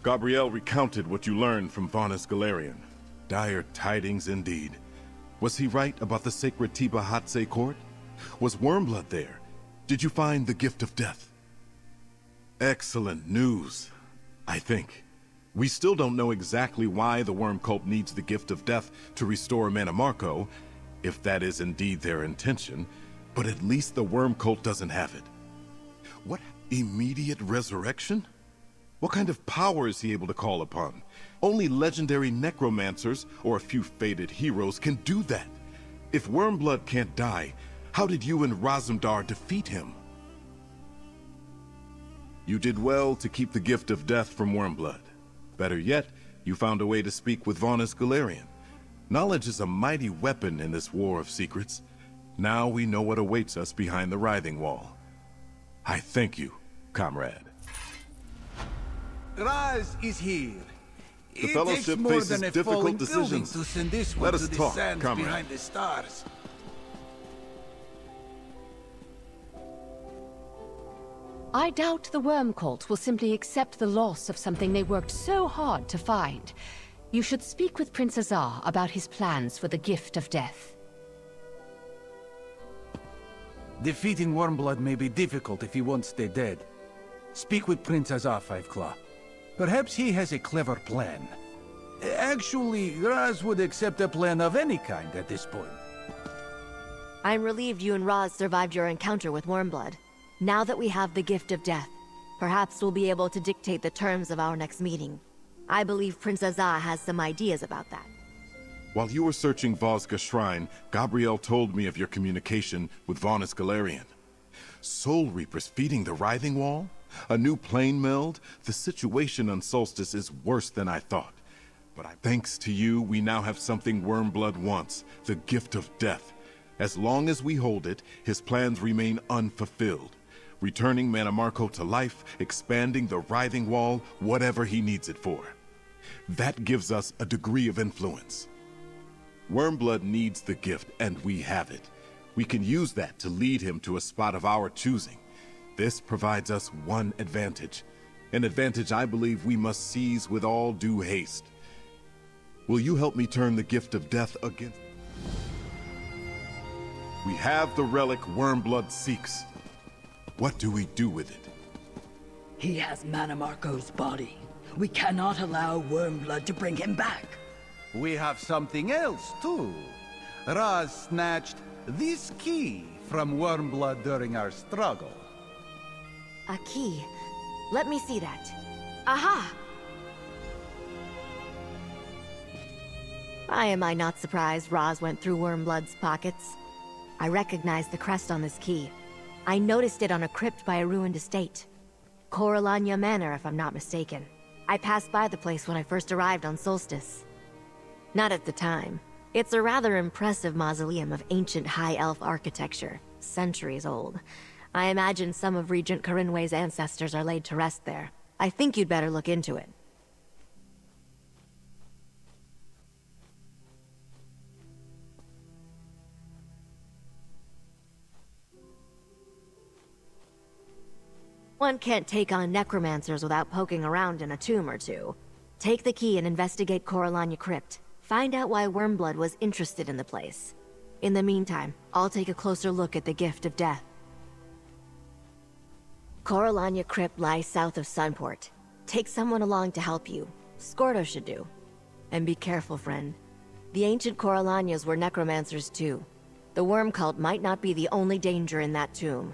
Gabrielle recounted what you learned from Vanus Galarian. Dire tidings indeed. Was he right about the sacred Tiba Hatse court? Was Wormblood there? Did you find the gift of death? Excellent news, I think. We still don't know exactly why the Worm Cult needs the gift of death to restore Mannimarco, if that is indeed their intention, but at least the Worm Cult doesn't have it. What? Immediate resurrection? What kind of power is he able to call upon? Only legendary necromancers or a few fated heroes can do that. If Wormblood can't die, how did you and Razumdar defeat him? You did well to keep the gift of death from Wormblood. Better yet, you found a way to speak with Vonus Galarian. Knowledge is a mighty weapon in this war of secrets. Now we know what awaits us behind the writhing wall. I thank you, comrade. Raz is here. The Fellowship faces difficult decisions. To send this one Let to us the talk, sands comrade. behind the stars. I doubt the Worm Cult will simply accept the loss of something they worked so hard to find. You should speak with Prince Azar about his plans for the Gift of Death. Defeating Wormblood may be difficult if he won't stay dead. Speak with Prince Azar, Fiveclaw. Perhaps he has a clever plan. Actually, Raz would accept a plan of any kind at this point. I'm relieved you and Roz survived your encounter with Wormblood. Now that we have the Gift of Death, perhaps we'll be able to dictate the terms of our next meeting. I believe Prince Azar has some ideas about that. While you were searching Vosga Shrine, Gabrielle told me of your communication with Vonus Galarian. Soul Reapers feeding the Writhing Wall? A new plane meld? The situation on Solstice is worse than I thought. But thanks to you, we now have something Wormblood wants, the Gift of Death. As long as we hold it, his plans remain unfulfilled. Returning Manamarco to life, expanding the Writhing Wall, whatever he needs it for. That gives us a degree of influence. Wormblood needs the gift, and we have it. We can use that to lead him to a spot of our choosing. This provides us one advantage. An advantage I believe we must seize with all due haste. Will you help me turn the Gift of Death against... We have the relic Wormblood seeks. What do we do with it? He has Manamarco's body. We cannot allow Wormblood to bring him back. We have something else, too. Raz snatched this key from Wormblood during our struggle. A key. Let me see that. Aha! Why am I not surprised Roz went through Wormblood's pockets? I recognize the crest on this key. I noticed it on a crypt by a ruined estate. Coralania Manor, if I'm not mistaken. I passed by the place when I first arrived on Solstice. Not at the time. It's a rather impressive mausoleum of ancient High Elf architecture, centuries old. I imagine some of Regent Corinway's ancestors are laid to rest there. I think you'd better look into it. One can't take on necromancers without poking around in a tomb or two. Take the key and investigate Coralania Crypt. Find out why Wormblood was interested in the place. In the meantime, I'll take a closer look at the Gift of Death. Coralania Crypt lies south of Sunport. Take someone along to help you. Scordo should do. And be careful, friend. The ancient Coralanias were necromancers too. The Worm Cult might not be the only danger in that tomb.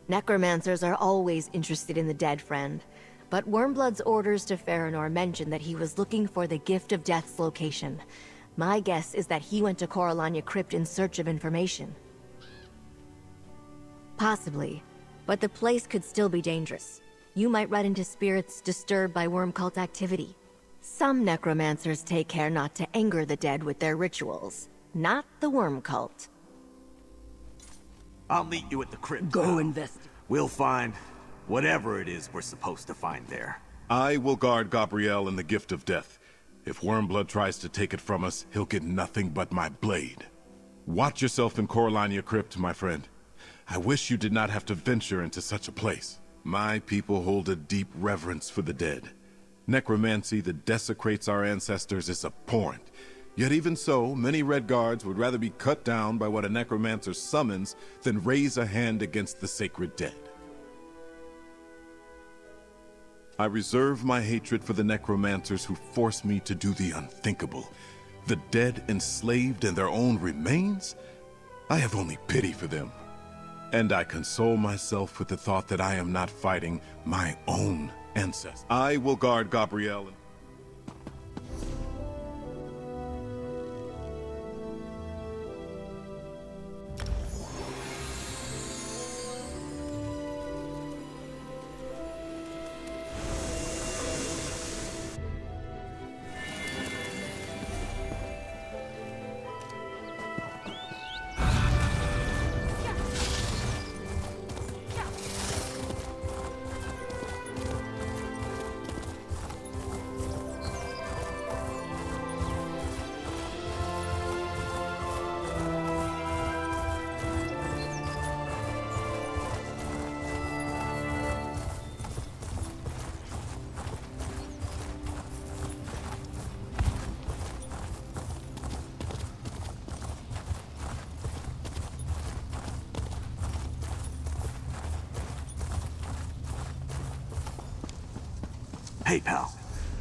Necromancers are always interested in the dead, friend. But Wormblood's orders to Farinor mentioned that he was looking for the Gift of Death's location. My guess is that he went to Coralania Crypt in search of information. Possibly, but the place could still be dangerous. You might run into spirits disturbed by Worm Cult activity. Some necromancers take care not to anger the dead with their rituals. Not the Worm Cult. I'll meet you at the crypt. Go investigate. We'll find whatever it is we're supposed to find there. I will guard Gabrielle and the Gift of Death. If Wormblood tries to take it from us, he'll get nothing but my blade. Watch yourself in Coralania Crypt, my friend. I wish you did not have to venture into such a place. My people hold a deep reverence for the dead. Necromancy that desecrates our ancestors is abhorrent. Yet even so, many Red Guards would rather be cut down by what a necromancer summons than raise a hand against the sacred dead. I reserve my hatred for the necromancers who force me to do the unthinkable. The dead enslaved in their own remains? I have only pity for them. And I console myself with the thought that I am not fighting my own ancestors. I will guard Gabrielle. Hey, pal.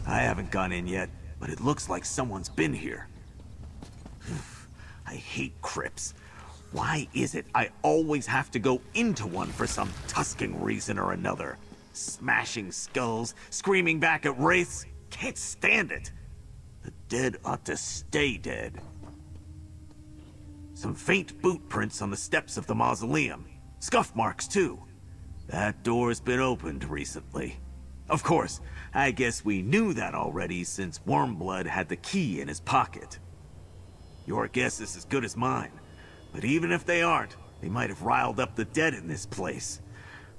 I haven't gone in yet, but it looks like someone's been here. I hate crypts. Why is it I always have to go into one for some tusking reason or another? Smashing skulls, screaming back at wraiths. Can't stand it. The dead ought to stay dead. Some faint boot prints on the steps of the mausoleum. Scuff marks, too. That door's been opened recently. Of course, I guess we knew that already since Wormblood had the key in his pocket. Your guess is as good as mine. But even if they aren't, they might have riled up the dead in this place.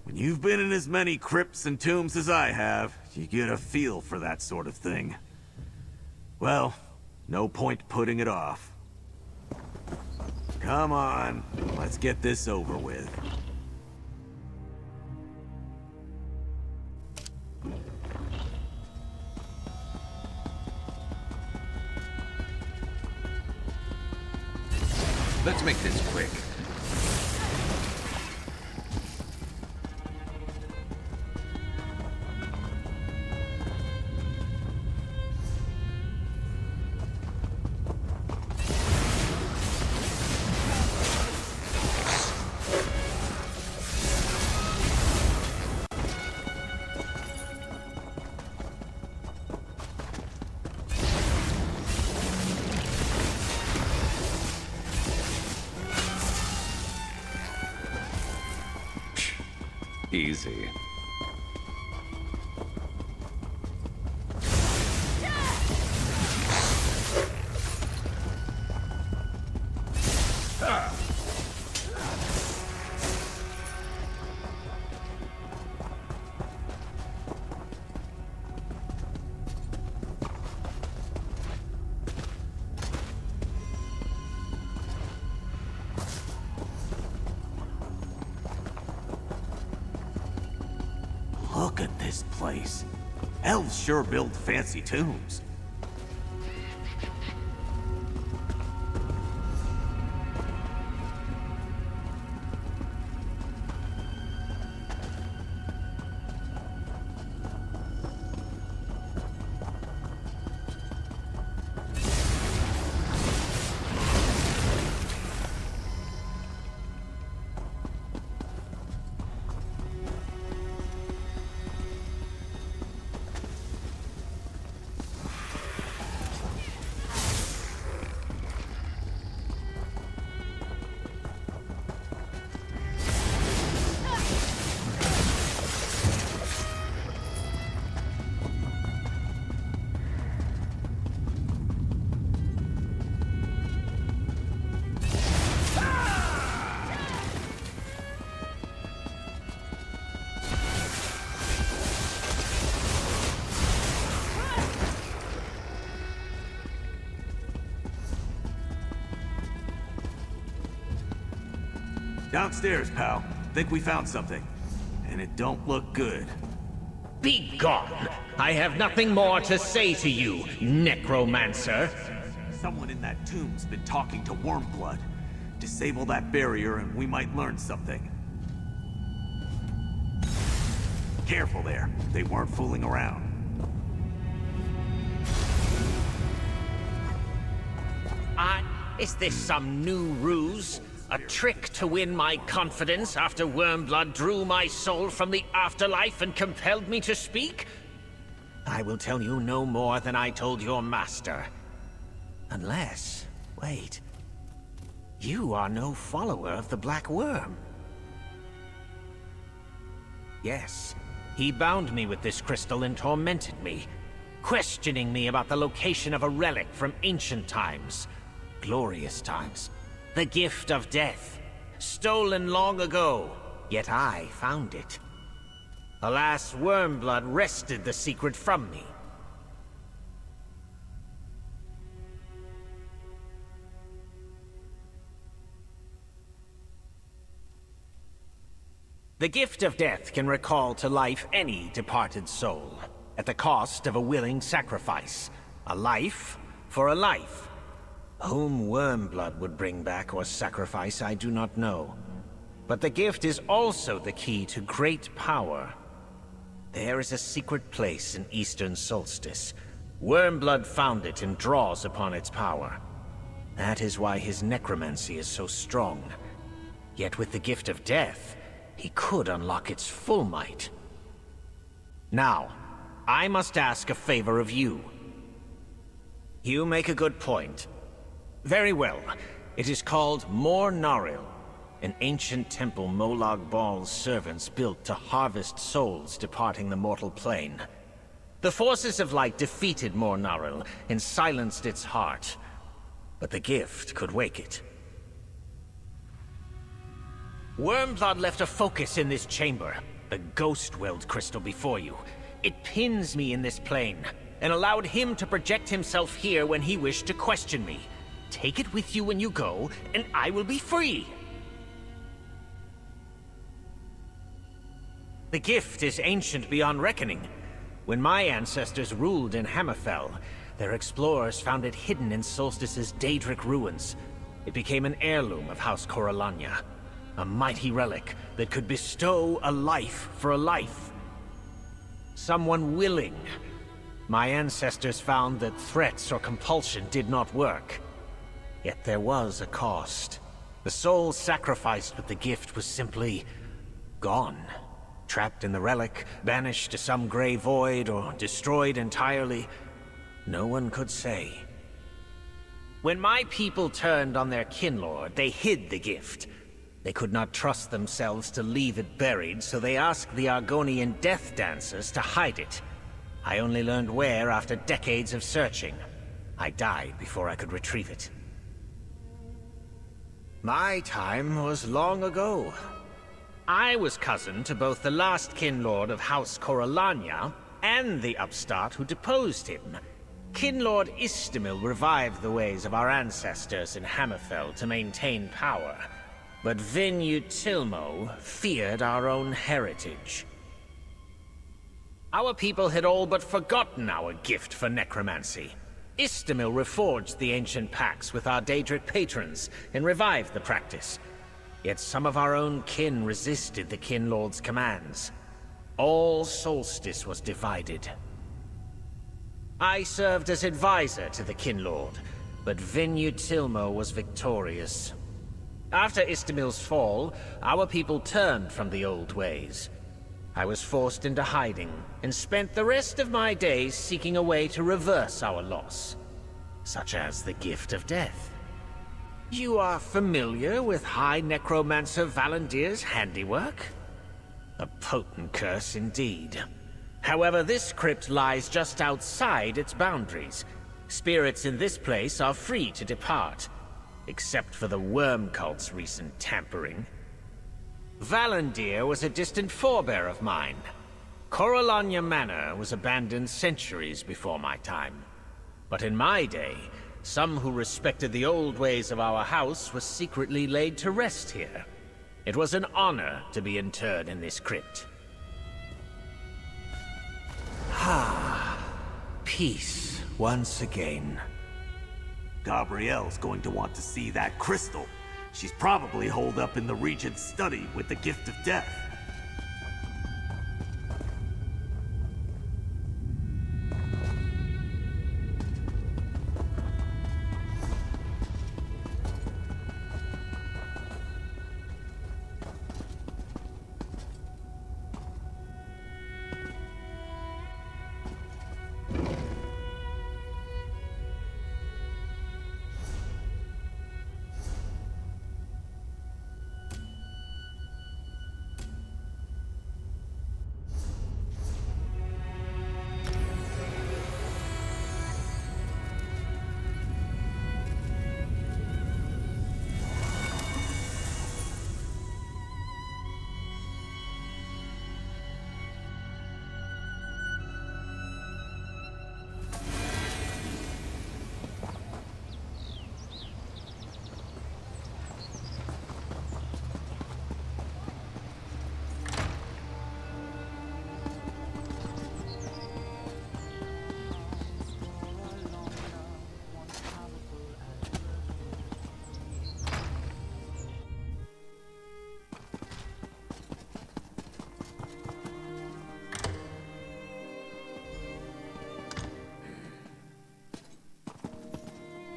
When you've been in as many crypts and tombs as I have, you get a feel for that sort of thing. Well, no point putting it off. Come on, let's get this over with. Let's make this quick. Easy. Look at this place. Elves sure build fancy tombs. Downstairs, pal. Think we found something. And it don't look good. Be gone! I have nothing more to say to you, necromancer. Someone in that tomb's been talking to Wormblood. Disable that barrier and we might learn something. Careful there. They weren't fooling around. Is this some new ruse? A trick to win my confidence after Wormblood drew my soul from the afterlife and compelled me to speak? I will tell you no more than I told your master. Unless... wait. You are no follower of the Black Worm. Yes, he bound me with this crystal and tormented me, questioning me about the location of a relic from ancient times. Glorious times. The gift of death. Stolen long ago, yet I found it. Alas, Wormblood wrested the secret from me. The gift of death can recall to life any departed soul, at the cost of a willing sacrifice. A life for a life. Whom Wormblood would bring back or sacrifice, I do not know. But the gift is also the key to great power. There is a secret place in Eastern Solstice. Wormblood found it and draws upon its power. That is why his necromancy is so strong. Yet with the gift of death, he could unlock its full might. Now, I must ask a favor of you. You make a good point. Very well. It is called Mor Naril, an ancient temple Molag Bal's servants built to harvest souls departing the mortal plane. The forces of light defeated Mor Naril and silenced its heart, but the gift could wake it. Wormblood left a focus in this chamber, the Ghost-Willed crystal before you. It pins me in this plane, and allowed him to project himself here when he wished to question me. Take it with you when you go, and I will be free! The gift is ancient beyond reckoning. When my ancestors ruled in Hammerfell, their explorers found it hidden in Solstice's Daedric ruins. It became an heirloom of House Corellania, a mighty relic that could bestow a life for a life. Someone willing. My ancestors found that threats or compulsion did not work. Yet there was a cost. The soul sacrificed with the gift was simply gone. Trapped in the relic, banished to some gray void, or destroyed entirely. No one could say. When my people turned on their kinlord, they hid the gift. They could not trust themselves to leave it buried, so they asked the Argonian death dancers to hide it. I only learned where after decades of searching. I died before I could retrieve it. My time was long ago. I was cousin to both the last kinlord of House Corellania and the upstart who deposed him. Kinlord Istamil revived the ways of our ancestors in Hammerfell to maintain power. But Vinyu Tilmo feared our own heritage. Our people had all but forgotten our gift for necromancy. Istamil reforged the ancient pacts with our Daedric patrons and revived the practice. Yet some of our own kin resisted the Kinlord's commands. All Solstice was divided. I served as advisor to the Kinlord, but Vinyu Tilmo was victorious. After Istamil's fall, our people turned from the old ways. I was forced into hiding, and spent the rest of my days seeking a way to reverse our loss, such as the gift of death. You are familiar with High Necromancer Valandir's handiwork? A potent curse indeed. However, this crypt lies just outside its boundaries. Spirits in this place are free to depart, except for the Worm Cult's recent tampering. Valandir was a distant forebear of mine. Corellania Manor was abandoned centuries before my time. But in my day, some who respected the old ways of our house were secretly laid to rest here. It was an honor to be interred in this crypt. Peace once again. Gabrielle's going to want to see that crystal. She's probably holed up in the Regent's study with the gift of death.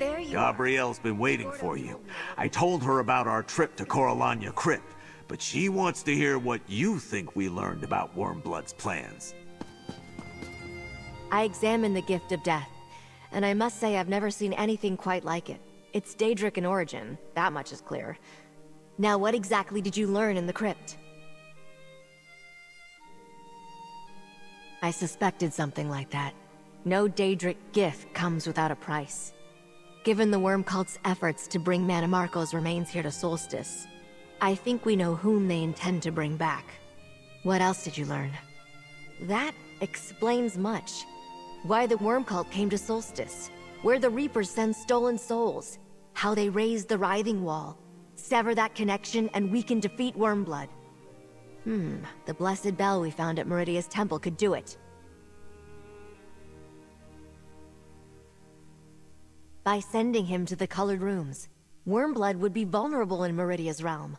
there you Gabrielle's been waiting for you. I told her about our trip to Coralania Crypt, but she wants to hear what you think we learned about Wormblood's plans. I examined the Gift of Death, and I must say I've never seen anything quite like it. It's Daedric in origin, that much is clear. Now, what exactly did you learn in the crypt? I suspected something like that. No Daedric gift comes without a price. Given the Worm Cult's efforts to bring Mannimarco's remains here to Solstice, I think we know whom they intend to bring back. What else did you learn? That explains much. Why the Worm Cult came to Solstice, where the Reapers send stolen souls, how they raise the Writhing Wall, sever that connection, and we can defeat Wormblood. The blessed bell we found at Meridia's temple could do it. By sending him to the Colored Rooms, Wormblood would be vulnerable in Meridia's realm.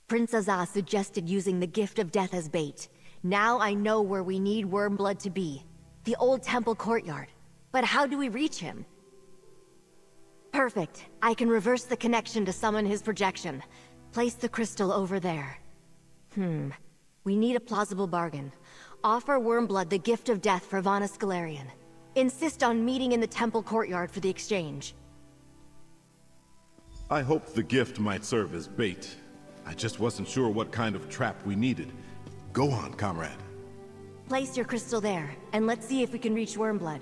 Prince Azaz suggested using the Gift of Death as bait. Now I know where we need Wormblood to be. The old temple courtyard. But how do we reach him? Perfect. I can reverse the connection to summon his projection. Place the crystal over there. We need a plausible bargain. Offer Wormblood the Gift of Death for Vanus Galarian. Insist on meeting in the temple courtyard for the exchange. I hoped the gift might serve as bait. I just wasn't sure what kind of trap we needed. Go on, comrade. Place your crystal there, and let's see if we can reach Wormblood.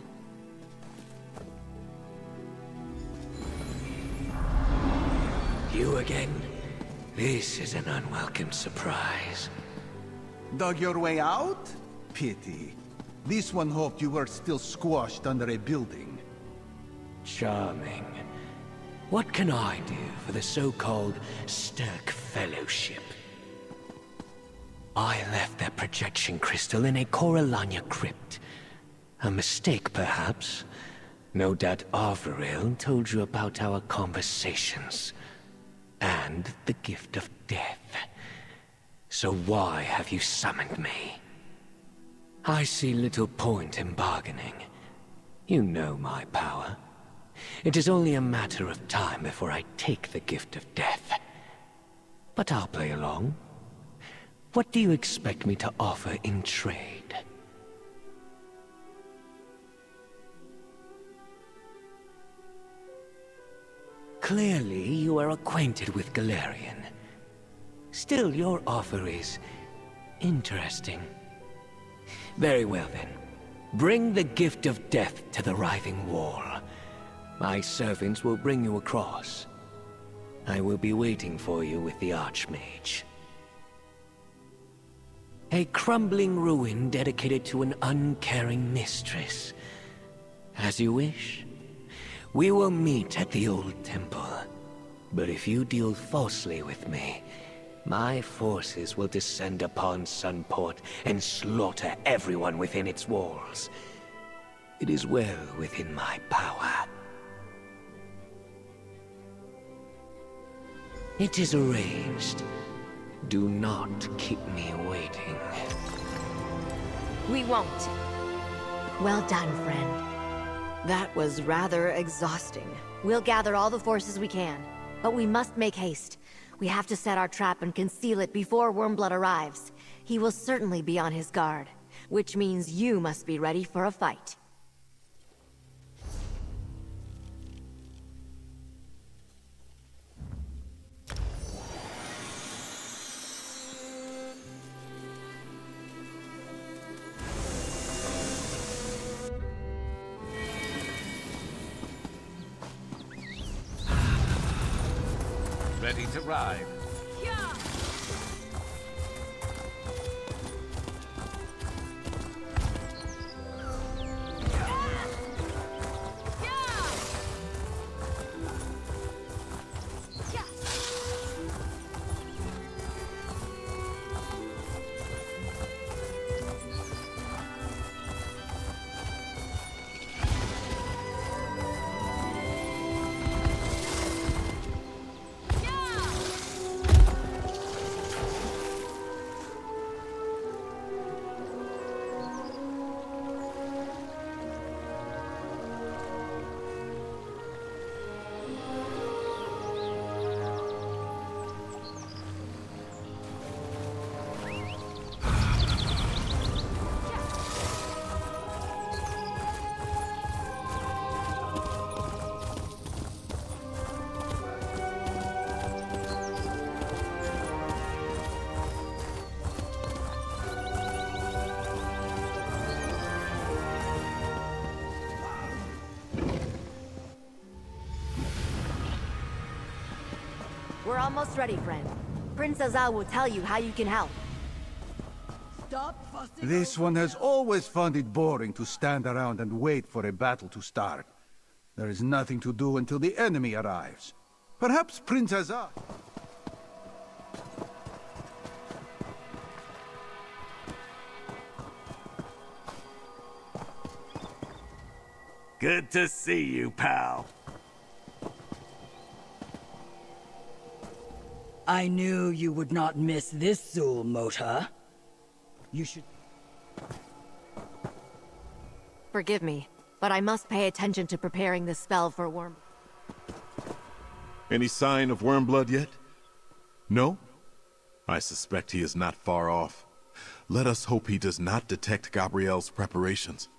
You again? This is an unwelcome surprise. Dug your way out? Pity. This one hoped you were still squashed under a building. Charming. What can I do for the so-called Stirk Fellowship? I left that projection crystal in a Coralania crypt. A mistake, perhaps. No doubt Arveril told you about our conversations. And the Gift of Death. So why have you summoned me? I see little point in bargaining. You know my power. It is only a matter of time before I take the Gift of Death. But I'll play along. What do you expect me to offer in trade? Clearly, you are acquainted with Galarian. Still, your offer is interesting. Very well then. Bring the Gift of Death to the Writhing Wall. My servants will bring you across. I will be waiting for you with the Archmage. A crumbling ruin dedicated to an uncaring mistress. As you wish. We will meet at the old temple. But if you deal falsely with me, my forces will descend upon Sunport and slaughter everyone within its walls. It is well within my power. It is arranged. Do not keep me waiting. We won't. Well done, friend. That was rather exhausting. We'll gather all the forces we can, but we must make haste. We have to set our trap and conceal it before Wormblood arrives. He will certainly be on his guard, which means you must be ready for a fight. Ready to ride. We're almost ready, friend. Princess Al will tell you how you can help. Stop fussing. This one has always found it boring to stand around and wait for a battle to start. There is nothing to do until the enemy arrives. Perhaps Princess Al... Good to see you, pal. I knew you would not miss this Zul motor. You should... Forgive me, but I must pay attention to preparing the spell for Worm. Any sign of Wormblood yet? No? I suspect he is not far off. Let us hope he does not detect Gabrielle's preparations.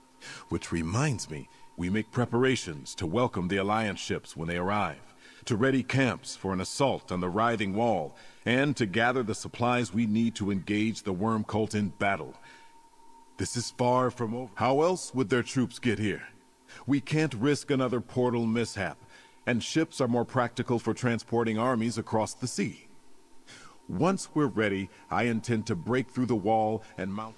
Which reminds me, we make preparations to welcome the Alliance ships when they arrive, to ready camps for an assault on the writhing wall, and to gather the supplies we need to engage the Worm Cult in battle. This is far from over. How else would their troops get here? We can't risk another portal mishap, and ships are more practical for transporting armies across the sea. Once we're ready, I intend to break through the wall and mount...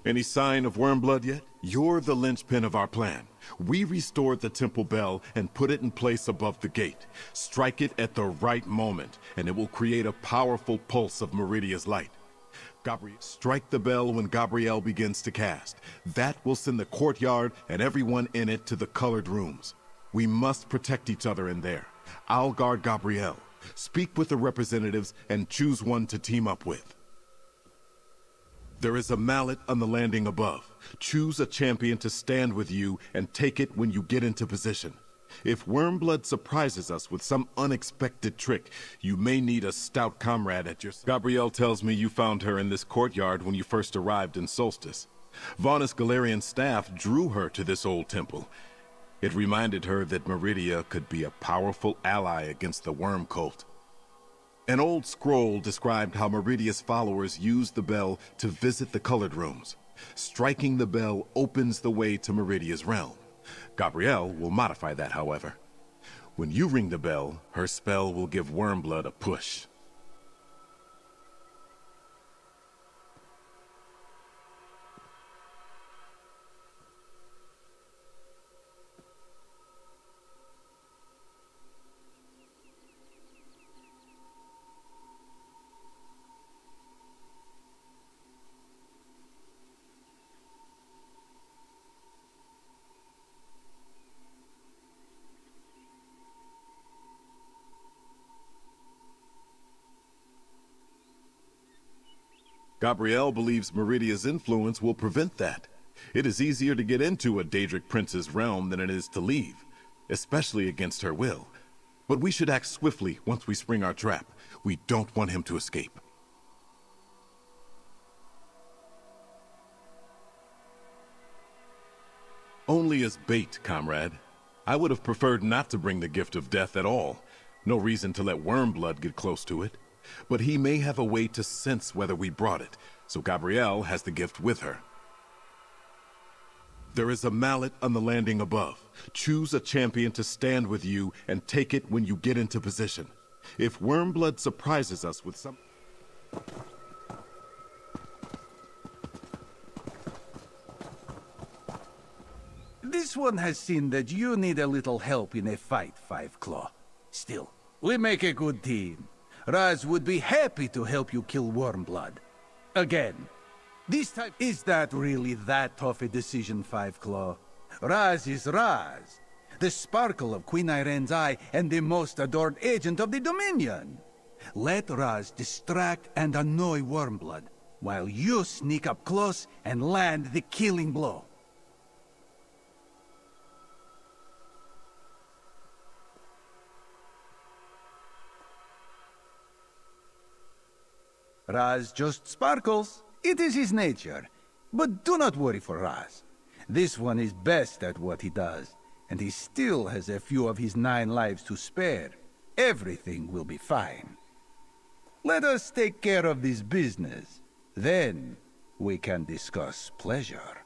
Any sign of Wormblood yet? You're the linchpin of our plan. We restored the temple bell and put it in place above the gate. Strike it at the right moment, and it will create a powerful pulse of Meridia's light. Strike the bell when Gabrielle begins to cast. That will send the courtyard and everyone in it to the colored rooms. We must protect each other in there. I'll guard Gabrielle. Speak with the representatives and choose one to team up with. There is a mallet on the landing above. Choose a champion to stand with you and take it when you get into position. If Wormblood surprises us with some unexpected trick, you may need a stout comrade at your side. Gabrielle tells me you found her in this courtyard when you first arrived in Solstice. Vaughn's Galarian staff drew her to this old temple. It reminded her that Meridia could be a powerful ally against the Worm Cult. An old scroll described how Meridia's followers used the bell to visit the colored rooms. Striking the bell opens the way to Meridia's realm. Gabrielle will modify that, however. When you ring the bell, her spell will give Wormblood a push. Gabrielle believes Meridia's influence will prevent that. It is easier to get into a Daedric prince's realm than it is to leave, especially against her will. But we should act swiftly once we spring our trap. We don't want him to escape. Only as bait, comrade. I would have preferred not to bring the gift of death at all. No reason to let Wormblood get close to it. But he may have a way to sense whether we brought it, so Gabrielle has the gift with her. There is a mallet on the landing above. Choose a champion to stand with you and take it when you get into position. If Wormblood surprises us with some... This one has seen that you need a little help in a fight, Five Claw. Still, we make a good team. Raz would be happy to help you kill Wormblood. Again. This time, is that really that tough a decision, Five Claw? Raz is Raz. The sparkle of Queen Irene's eye and the most adored agent of the Dominion. Let Raz distract and annoy Wormblood, while you sneak up close and land the killing blow. Raz just sparkles. It is his nature. But do not worry for Raz. This one is best at what he does, and he still has a few of his 9 lives to spare. Everything will be fine. Let us take care of this business. Then we can discuss pleasure.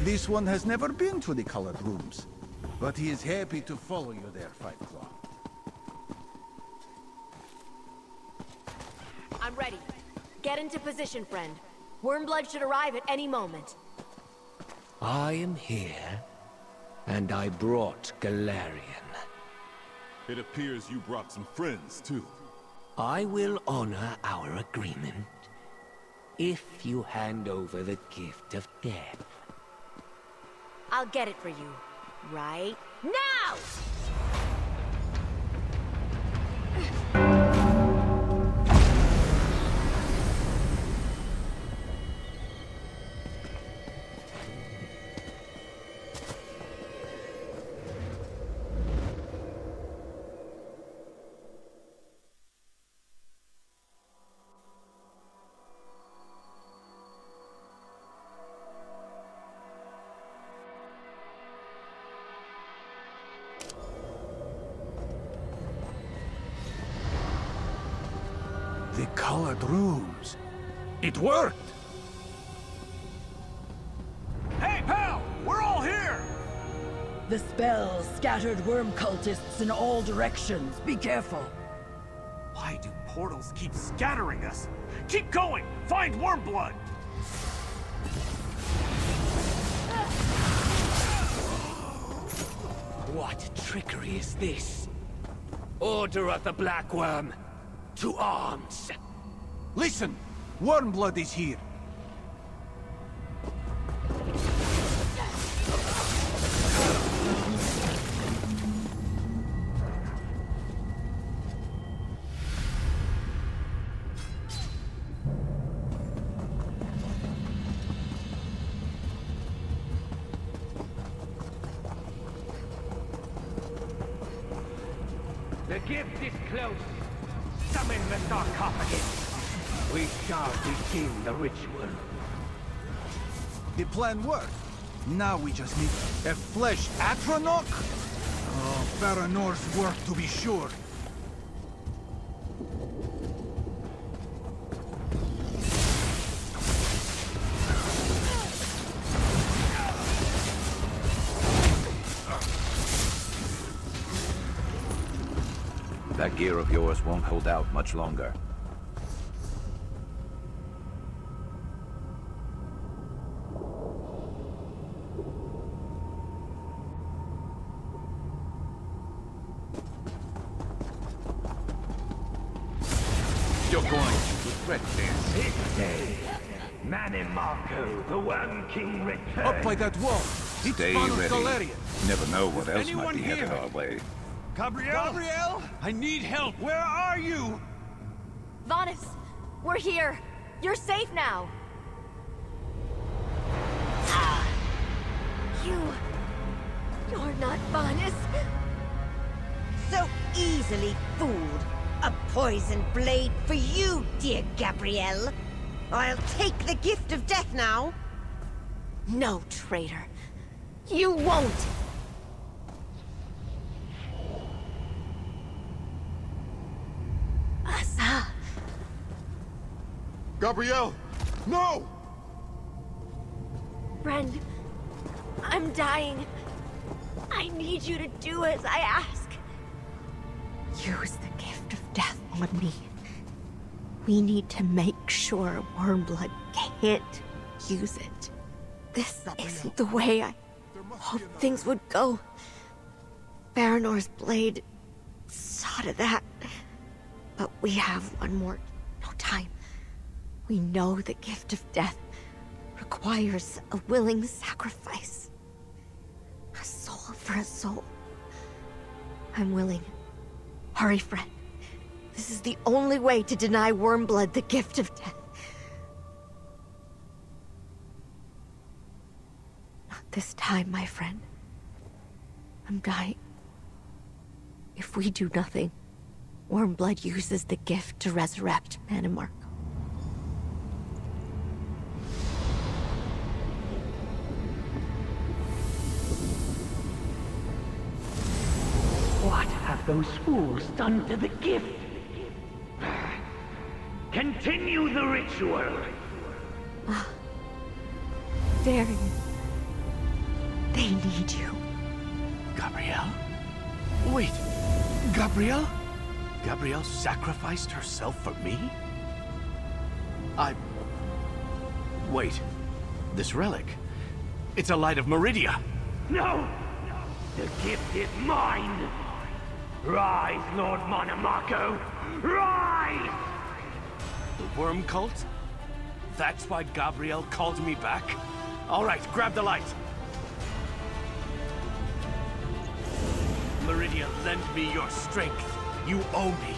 This one has never been to the colored rooms, but he is happy to follow you there, Five Claw. I'm ready. Get into position, friend. Wormblood should arrive at any moment. I am here, and I brought Galarian. It appears you brought some friends, too. I will honor our agreement if you hand over the gift of death. I'll get it for you. Right now! The colored rooms. It worked! Hey, pal! We're all here! The spell scattered worm cultists in all directions. Be careful. Why do portals keep scattering us? Keep going! Find Wormblood! What trickery is this? Order of the Black Worm, to arms! Listen! Wormblood is here! The gift is close. Summon the sarcophagus. We shall begin the ritual. The plan worked. Now we just need a flesh Atronach? Oh, Faranor's work to be sure. That gear of yours won't hold out much longer. You're going to regret this. This day, Manimarco, the Worm King, returns. Up by that wall! It's Stay ready. Galarian. Never know what else anyone might be headed here? our way. Gabrielle? Gabrielle? I need help. Where are you? Vanus, we're here. You're safe now. You're not Vanus. So easily fooled. A poison blade for you, dear Gabrielle. I'll take the gift of death now. No, traitor. You won't! Asa. Gabrielle! No! Friend, I'm dying. I need you to do as I ask. Use the gift of death on me. We need to make sure Wormblood can't use it. This isn't the way I hoped things would go. Faranor's blade saw to that. But we have one more time. We know the gift of death requires a willing sacrifice. A soul for a soul. I'm willing. Hurry, friend. This is the only way to deny Wormblood the gift of death. Not this time, my friend. I'm dying. If we do nothing, Wormblood uses the gift to resurrect Manimarco. What have those fools done to the gift? Continue the ritual. Darian, They need you. Gabrielle? Wait, Gabrielle? Gabrielle sacrificed herself for me? Wait, this relic. It's a light of Meridia. No! The gift is mine! Rise, Lord Monomarco! Rise! The worm cult? That's why Gabrielle called me back? All right, grab the light. Meridia, lend me your strength. You owe me.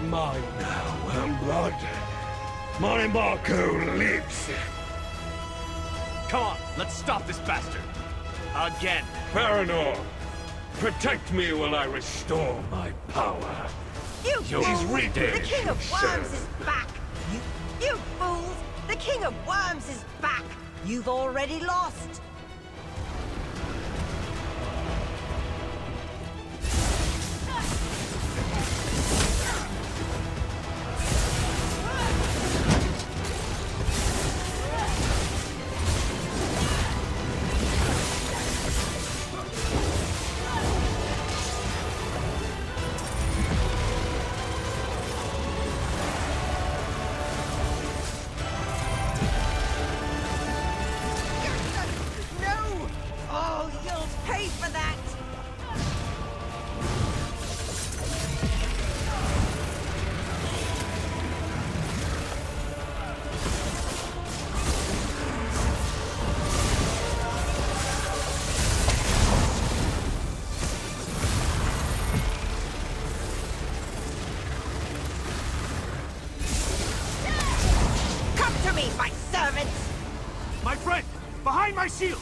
Mine now, Wormblood. Monomarco lives. Come on, let's stop this bastard. Again. Paranor, protect me while I restore my power. You He's fools! redeemed The King of Worms himself. is back! You fools! The King of Worms is back! You've already lost! My friend! Behind my shield!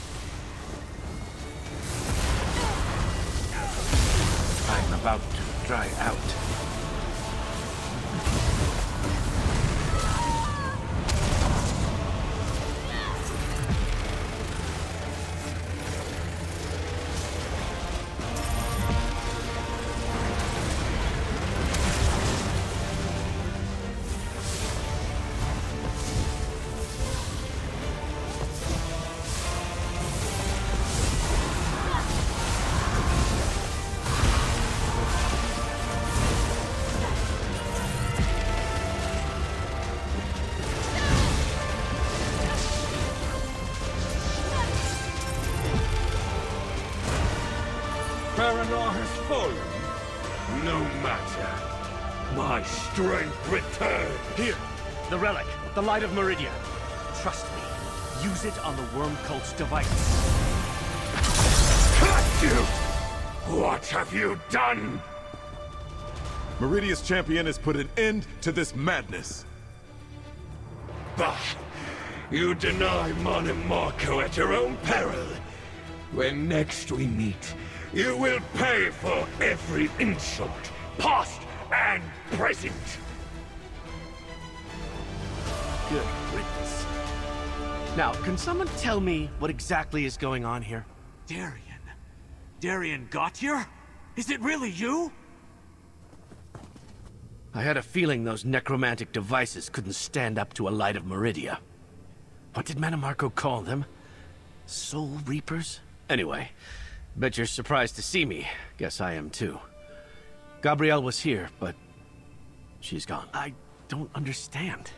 I'm about to dry out. Paranor has fallen. No matter. My strength returns. Here, the relic, the light of Meridia. Trust me, use it on the worm cult's device. Curse you! What have you done? Meridia's champion has put an end to this madness. But you deny Monomarco at your own peril. When next we meet, you will pay for every insult, past and present. Good riddance. Now, can someone tell me what exactly is going on here? Darian. Darian Gautier? Is it really you? I had a feeling those necromantic devices couldn't stand up to a light of Meridia. What did Monomarco call them? Soul Reapers? Anyway, bet you're surprised to see me. Guess I am too. Gabrielle was here, but she's gone. I don't understand.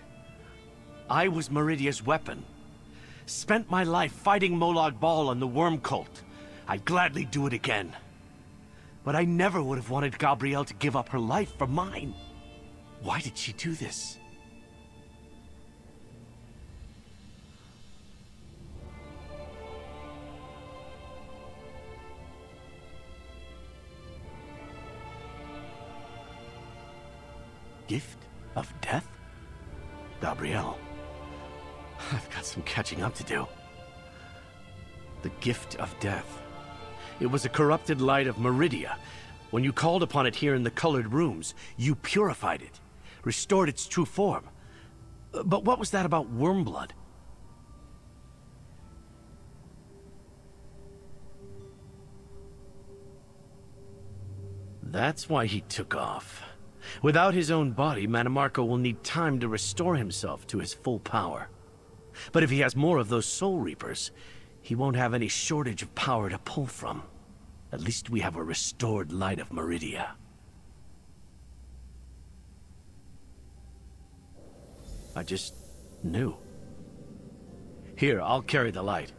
I was Meridia's weapon. Spent my life fighting Molag Bal and the Worm Cult. I'd gladly do it again. But I never would have wanted Gabrielle to give up her life for mine. Why did she do this? Gift of death? Gabrielle. I've got some catching up to do. The gift of death. It was a corrupted light of Meridia. When you called upon it here in the colored rooms, you purified it, restored its true form. But what was that about Wormblood? That's why he took off. Without his own body, Mannimarco will need time to restore himself to his full power. But if he has more of those Soul Reapers, he won't have any shortage of power to pull from. At least we have a restored light of Meridia. I just knew. Here, I'll carry the light.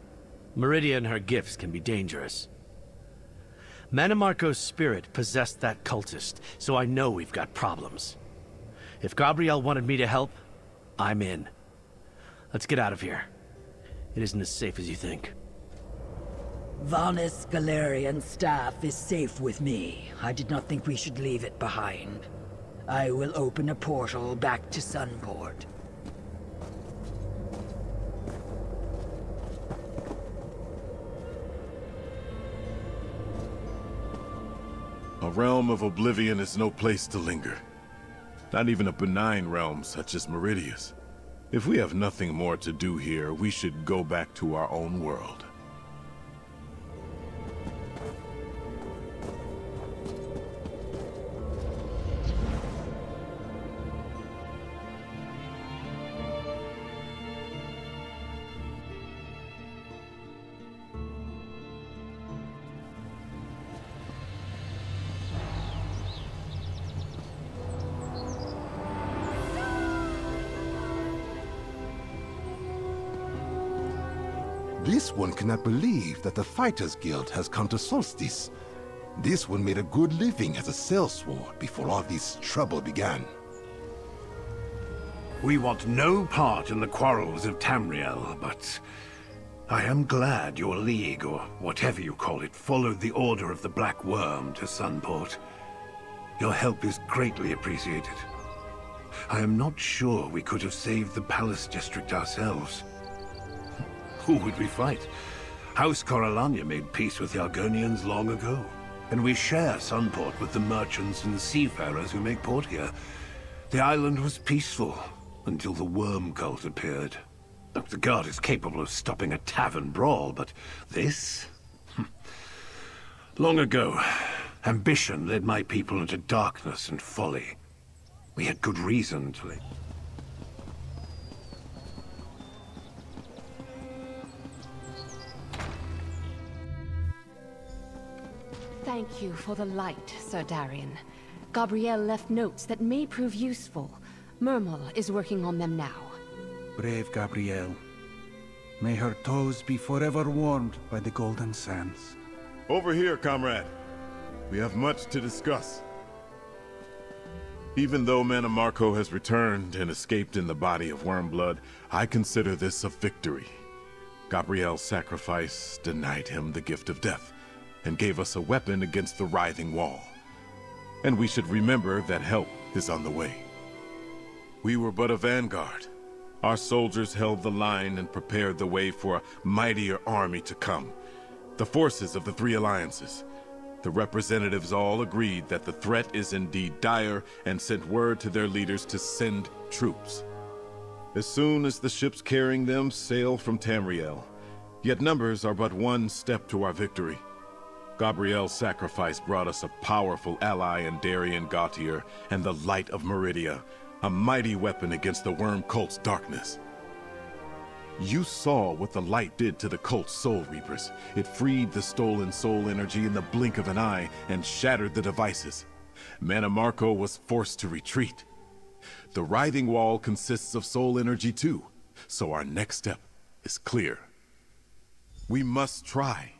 Meridia and her gifts can be dangerous. Mannimarco's spirit possessed that cultist, so I know we've got problems. If Gabrielle wanted me to help, I'm in. Let's get out of here. It isn't as safe as you think. Vanis Galarian's staff is safe with me. I did not think we should leave it behind. I will open a portal back to Sunport. A realm of oblivion is no place to linger. Not even a benign realm such as Meridia's. If we have nothing more to do here, we should go back to our own world. This one cannot believe that the Fighters Guild has come to Solstice. This one made a good living as a sellsword before all this trouble began. We want no part in the quarrels of Tamriel, but I am glad your league, or whatever you call it, followed the order of the Black Worm to Sunport. Your help is greatly appreciated. I am not sure we could have saved the Palace District ourselves. Who would we fight? House Corellania made peace with the Argonians long ago, and we share Sunport with the merchants and seafarers who make port here. The island was peaceful until the Worm Cult appeared. Look, the Guard is capable of stopping a tavern brawl, but this? Long ago, ambition led my people into darkness and folly. We had good reason to... Thank you for the light, Sir Darian. Gabrielle left notes that may prove useful. Murmel is working on them now. Brave Gabrielle. May her toes be forever warmed by the golden sands. Over here, comrade. We have much to discuss. Even though Mannimarco has returned and escaped in the body of Wormblood, I consider this a victory. Gabrielle's sacrifice denied him the gift of death, and gave us a weapon against the writhing wall. And we should remember that help is on the way. We were but a vanguard. Our soldiers held the line and prepared the way for a mightier army to come. The forces of the three alliances. The representatives all agreed that the threat is indeed dire and sent word to their leaders to send troops. As soon as the ships carrying them sail from Tamriel, yet numbers are but one step to our victory. Gabrielle's sacrifice brought us a powerful ally in Darian Gautier and the Light of Meridia, a mighty weapon against the Worm Cult's darkness. You saw what the light did to the cult's Soul Reapers. It freed the stolen soul energy in the blink of an eye and shattered the devices. Mannimarco was forced to retreat. The writhing wall consists of soul energy too, so our next step is clear. We must try.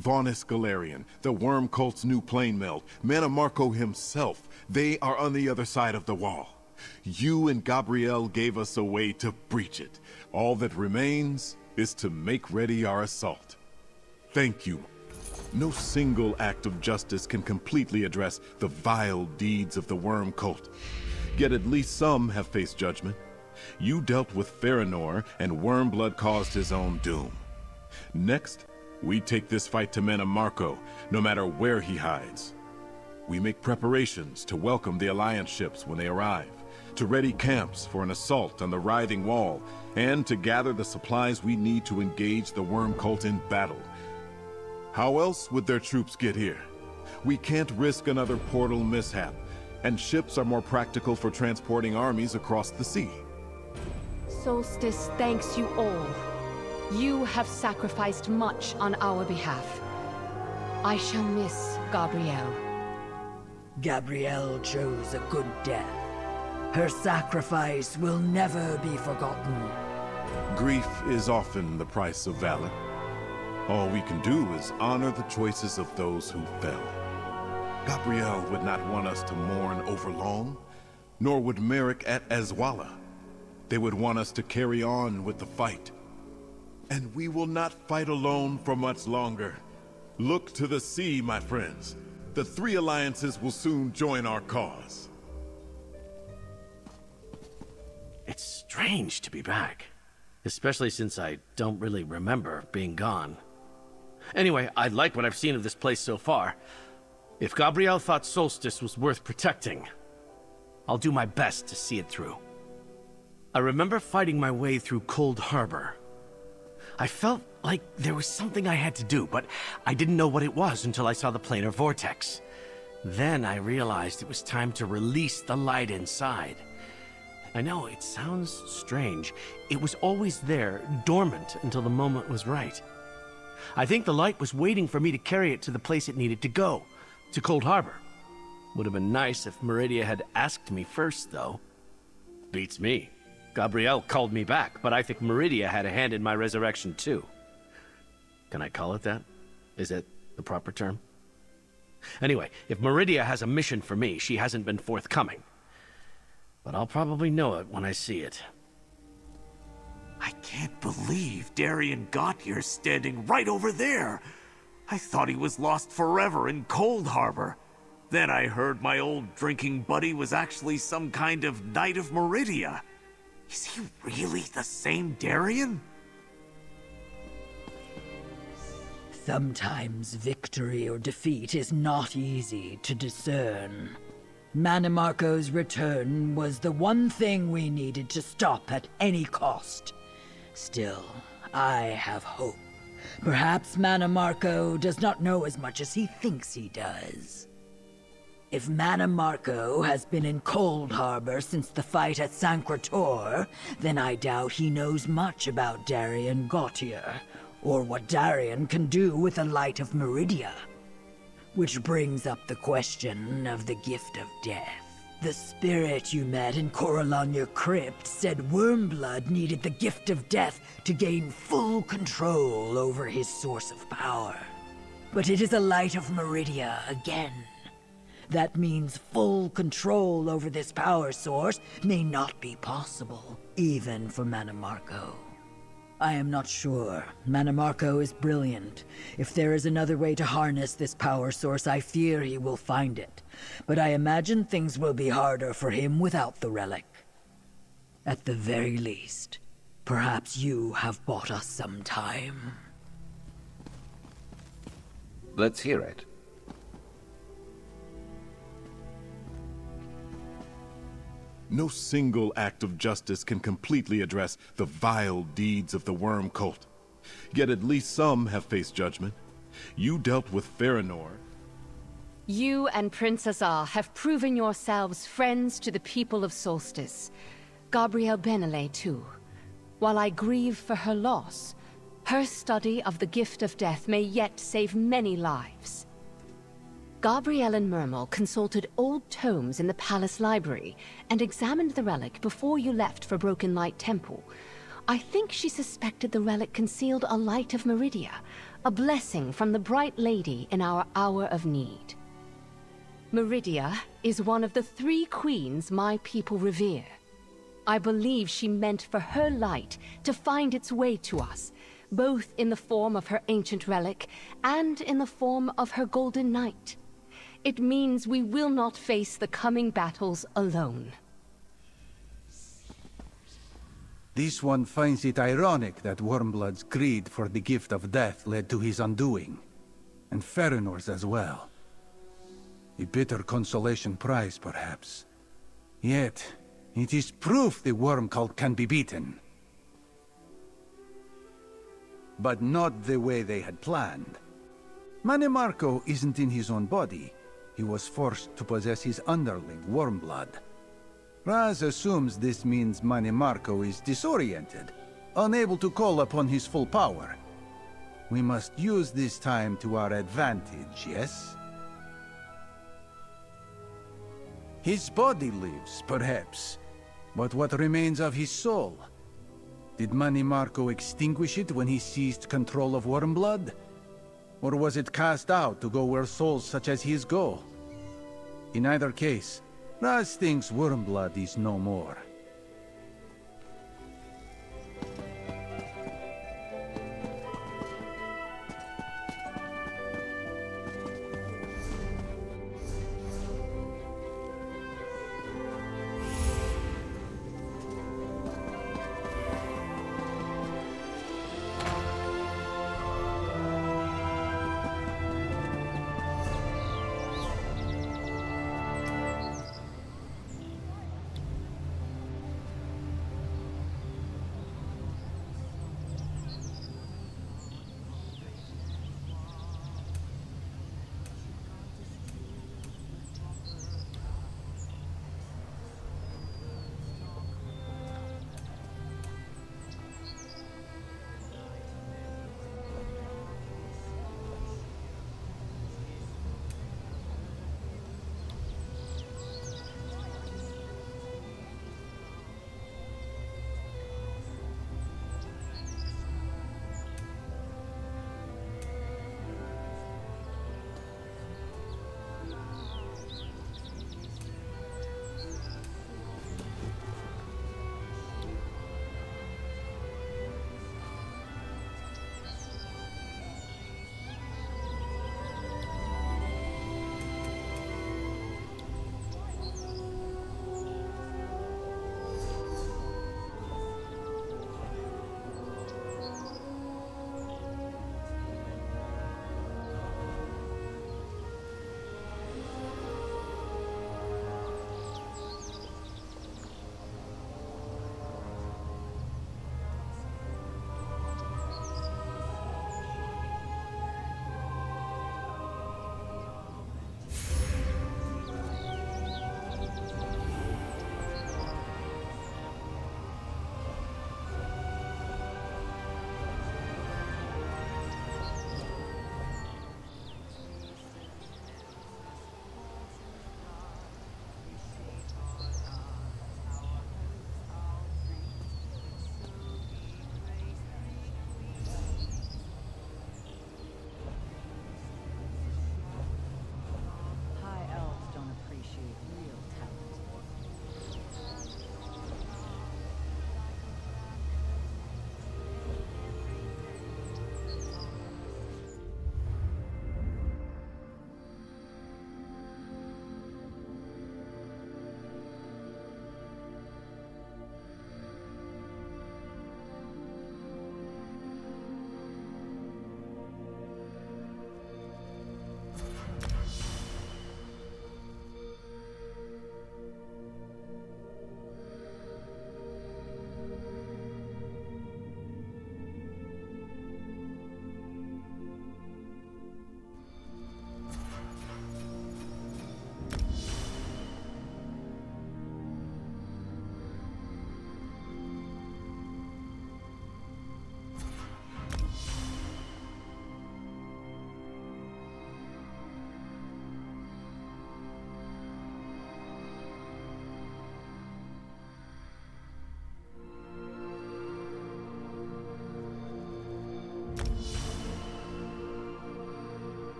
Vanis Galarian, the Worm Cult's new plane meld, Mannimarco himself, they are on the other side of the wall. You and Gabrielle gave us a way to breach it. All that remains is to make ready our assault. Thank you. No single act of justice can completely address the vile deeds of the Worm Cult. Yet at least some have faced judgment. You dealt with Farinor, and Wormblood caused his own doom. Next, We take this fight to Manamarco, no matter where he hides. We make preparations to welcome the Alliance ships when they arrive, to ready camps for an assault on the writhing wall, and to gather the supplies we need to engage the Worm Cult in battle. How else would their troops get here? We can't risk another portal mishap, and ships are more practical for transporting armies across the sea. Solstice thanks you all. You have sacrificed much on our behalf. I shall miss Gabrielle. Gabrielle chose a good death. Her sacrifice will never be forgotten. Grief is often the price of valor. All we can do is honor the choices of those who fell. Gabrielle would not want us to mourn over long, nor would Merrick at Azwala. They would want us to carry on with the fight. And we will not fight alone for much longer. Look to the sea, my friends. The three alliances will soon join our cause. It's strange to be back. Especially since I don't really remember being gone. Anyway, I like what I've seen of this place so far. If Gabrielle thought Solstice was worth protecting, I'll do my best to see it through. I remember fighting my way through Cold Harbor. I felt like there was something I had to do, but I didn't know what it was until I saw the planar vortex. Then I realized it was time to release the light inside. I know, it sounds strange. It was always there, dormant, until the moment was right. I think the light was waiting for me to carry it to the place it needed to go, to Cold Harbor. Would have been nice if Meridia had asked me first, though. Beats me. Gabrielle called me back, but I think Meridia had a hand in my resurrection, too. Can I call it that? Is it the proper term? Anyway, if Meridia has a mission for me, she hasn't been forthcoming. But I'll probably know it when I see it. I can't believe Darien got here standing right over there. I thought he was lost forever in Cold Harbor. Then I heard my old drinking buddy was actually some kind of Knight of Meridia. Is he really the same Darien? Sometimes victory or defeat is not easy to discern. Manamarco's return was the one thing we needed to stop at any cost. Still, I have hope. Perhaps Manamarco does not know as much as he thinks he does. If Manamarco has been in Cold Harbor since the fight at Sancretor, then I doubt he knows much about Darien Gautier, or what Darien can do with the light of Meridia. Which brings up the question of the gift of death. The spirit you met in Coralania Crypt said Wormblood needed the gift of death to gain full control over his source of power. But it is a light of Meridia again. That means full control over this power source may not be possible, even for Manamarco. I am not sure. Manamarco is brilliant. If there is another way to harness this power source, I fear he will find it. But I imagine things will be harder for him without the relic. At the very least, perhaps you have bought us some time. Let's hear it. No single act of justice can completely address the vile deeds of the Worm Cult. Yet at least some have faced judgment. You dealt with Farinor. You and Prince Azar have proven yourselves friends to the people of Solstice. Gabrielle Benelay, too. While I grieve for her loss, her study of the gift of death may yet save many lives. Gabrielle and Mermal consulted old tomes in the palace library and examined the relic before you left for Broken Light Temple. I think she suspected the relic concealed a light of Meridia, a blessing from the Bright Lady in our hour of need. Meridia is one of the 3 queens my people revere. I believe she meant for her light to find its way to us, both in the form of her ancient relic and in the form of her Golden Knight. It means we will not face the coming battles alone. This one finds it ironic that Wormblood's greed for the gift of death led to his undoing. And Fëanor's as well. A bitter consolation prize, perhaps. Yet, it is proof the worm cult can be beaten. But not the way they had planned. Mannimarco isn't in his own body. He was forced to possess his underling, Wormblood. Raz assumes this means Mannimarco is disoriented, unable to call upon his full power. We must use this time to our advantage, yes? His body lives, perhaps, but what remains of his soul? Did Mannimarco extinguish it when he seized control of Wormblood? Or was it cast out to go where souls such as his go? In either case, Raz thinks Wormblood is no more.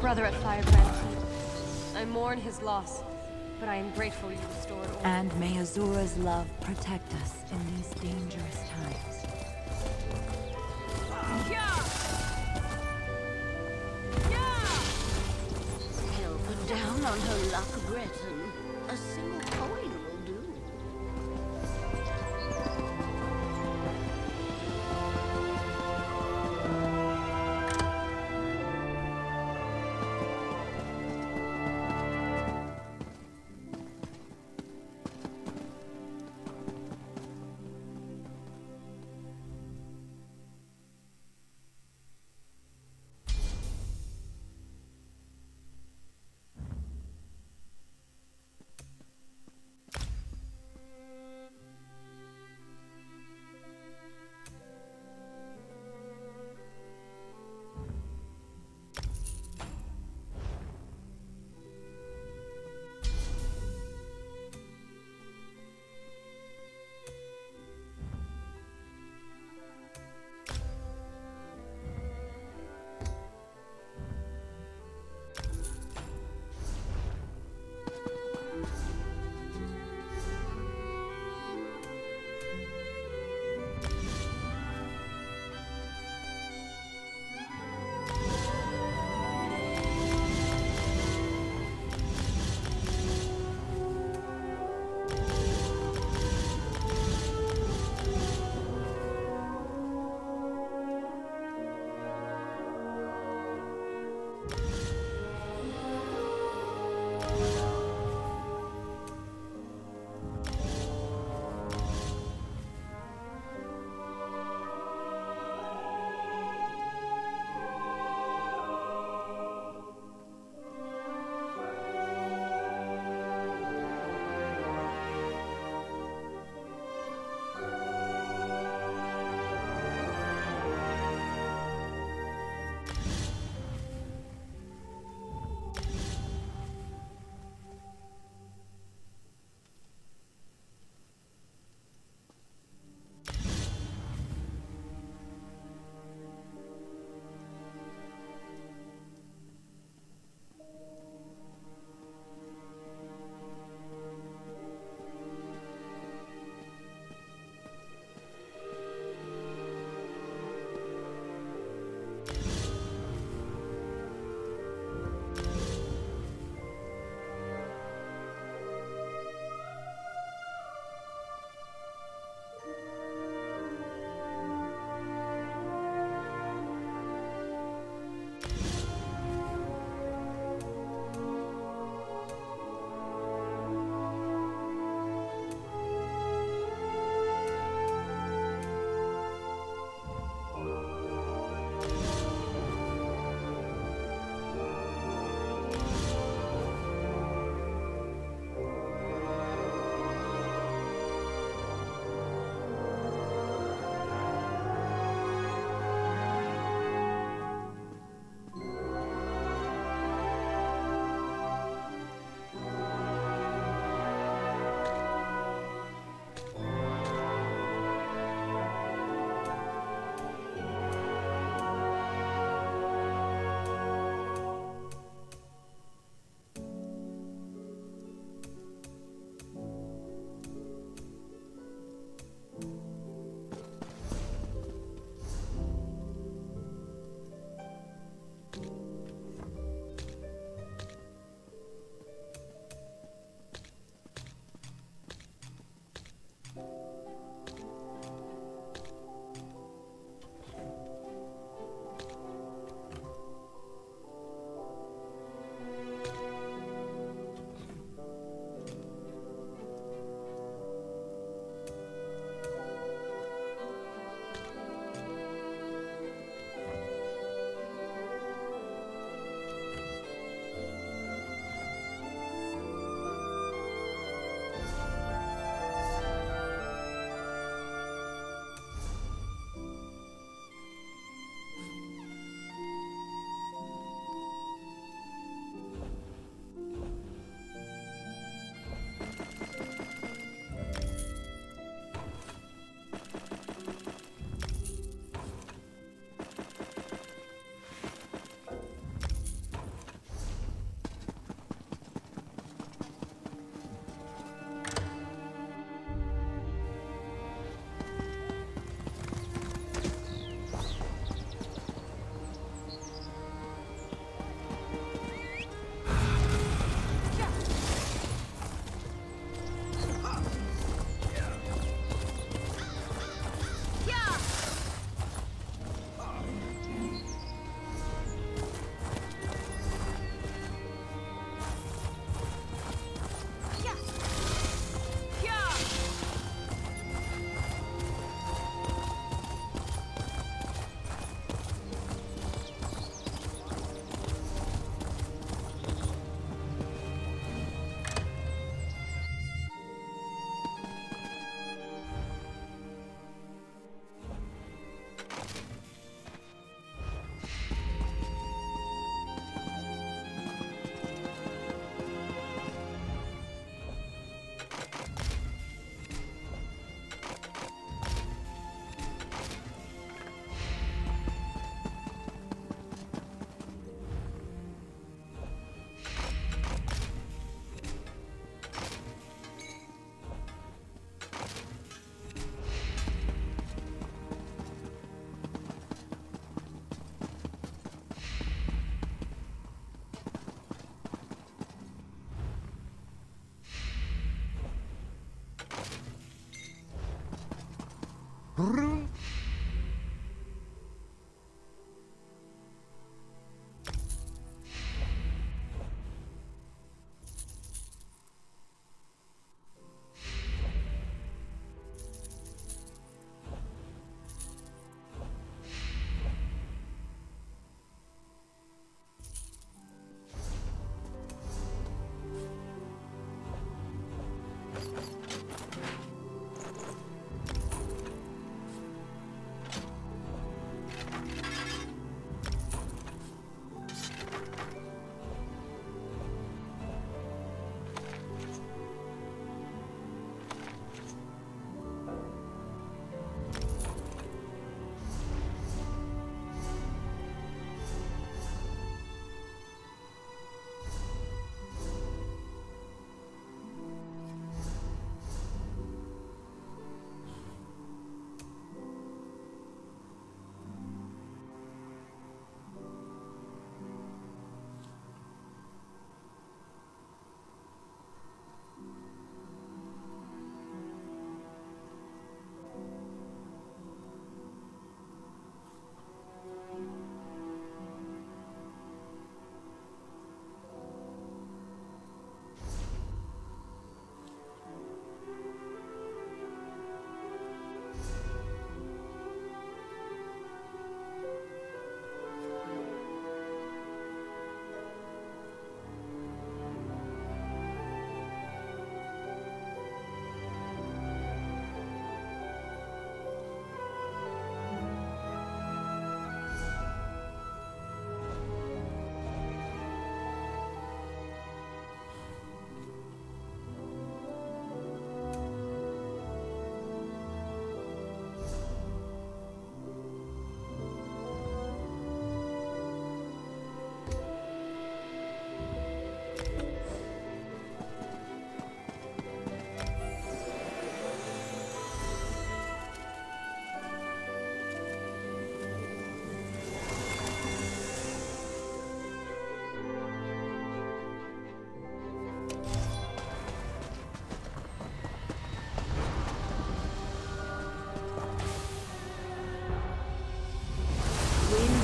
brother at Firebrand Keep. I mourn his loss, but I am grateful you restored order. And may Azura's love protect us in these dangerous times. Hell put down on her luck, Breton. A single coin will do.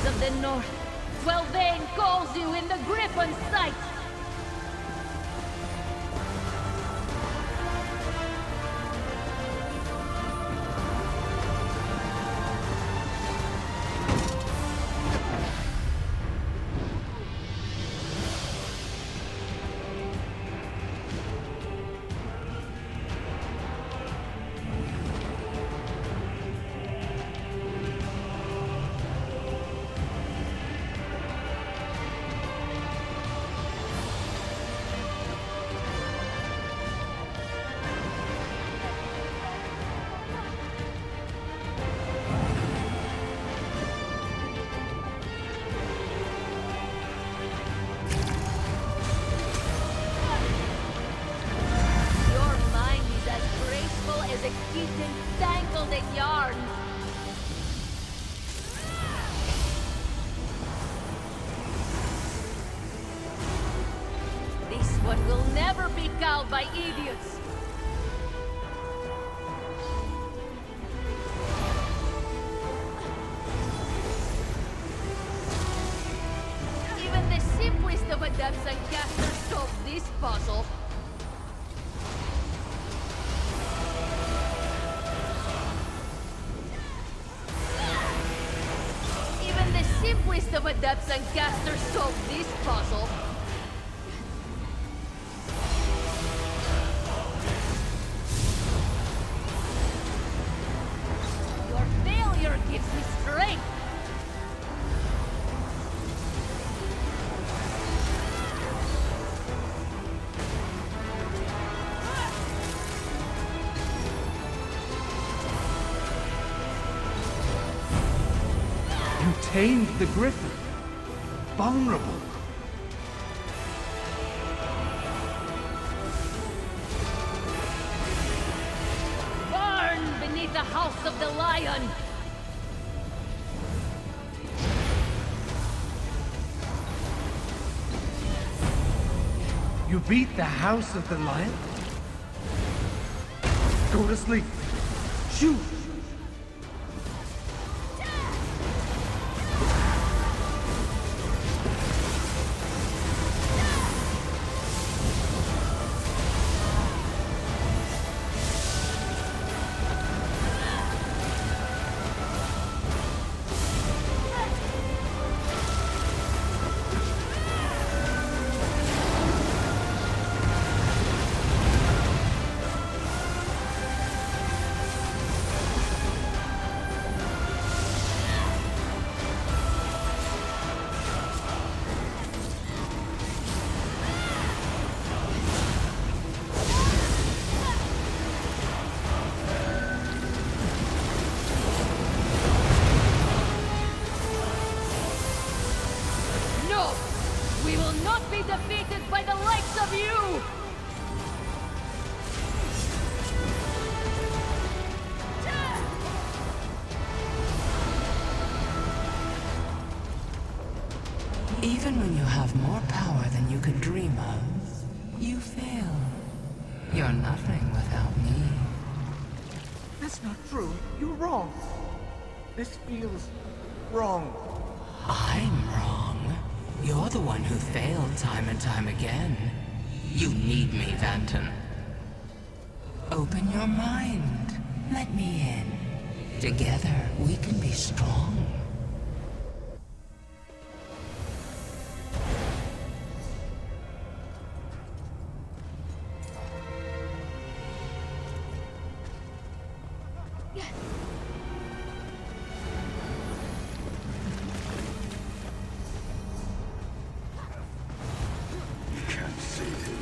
Of the North, Twelvain calls you in the Griffin sight! Tangled in yarn. This one will never be cowed by idiots. Even the simplest of adepts and casters solve this puzzle. Simplest of adepts and casters solve this puzzle. Your failure gives me strength. You tamed the griffin. Vulnerable. Burn beneath the house of the lion! You beat the House of the Lion? Go to sleep. Shoot! No! We will not be defeated by the likes of you! Even when you have more power than you could dream of, you fail. You're nothing without me. That's not true. You're wrong. This feels wrong. I'm wrong. You're the one who failed time and time again. You need me, Vanton. Open your mind. Let me in. Together, we can be strong. Can't save him.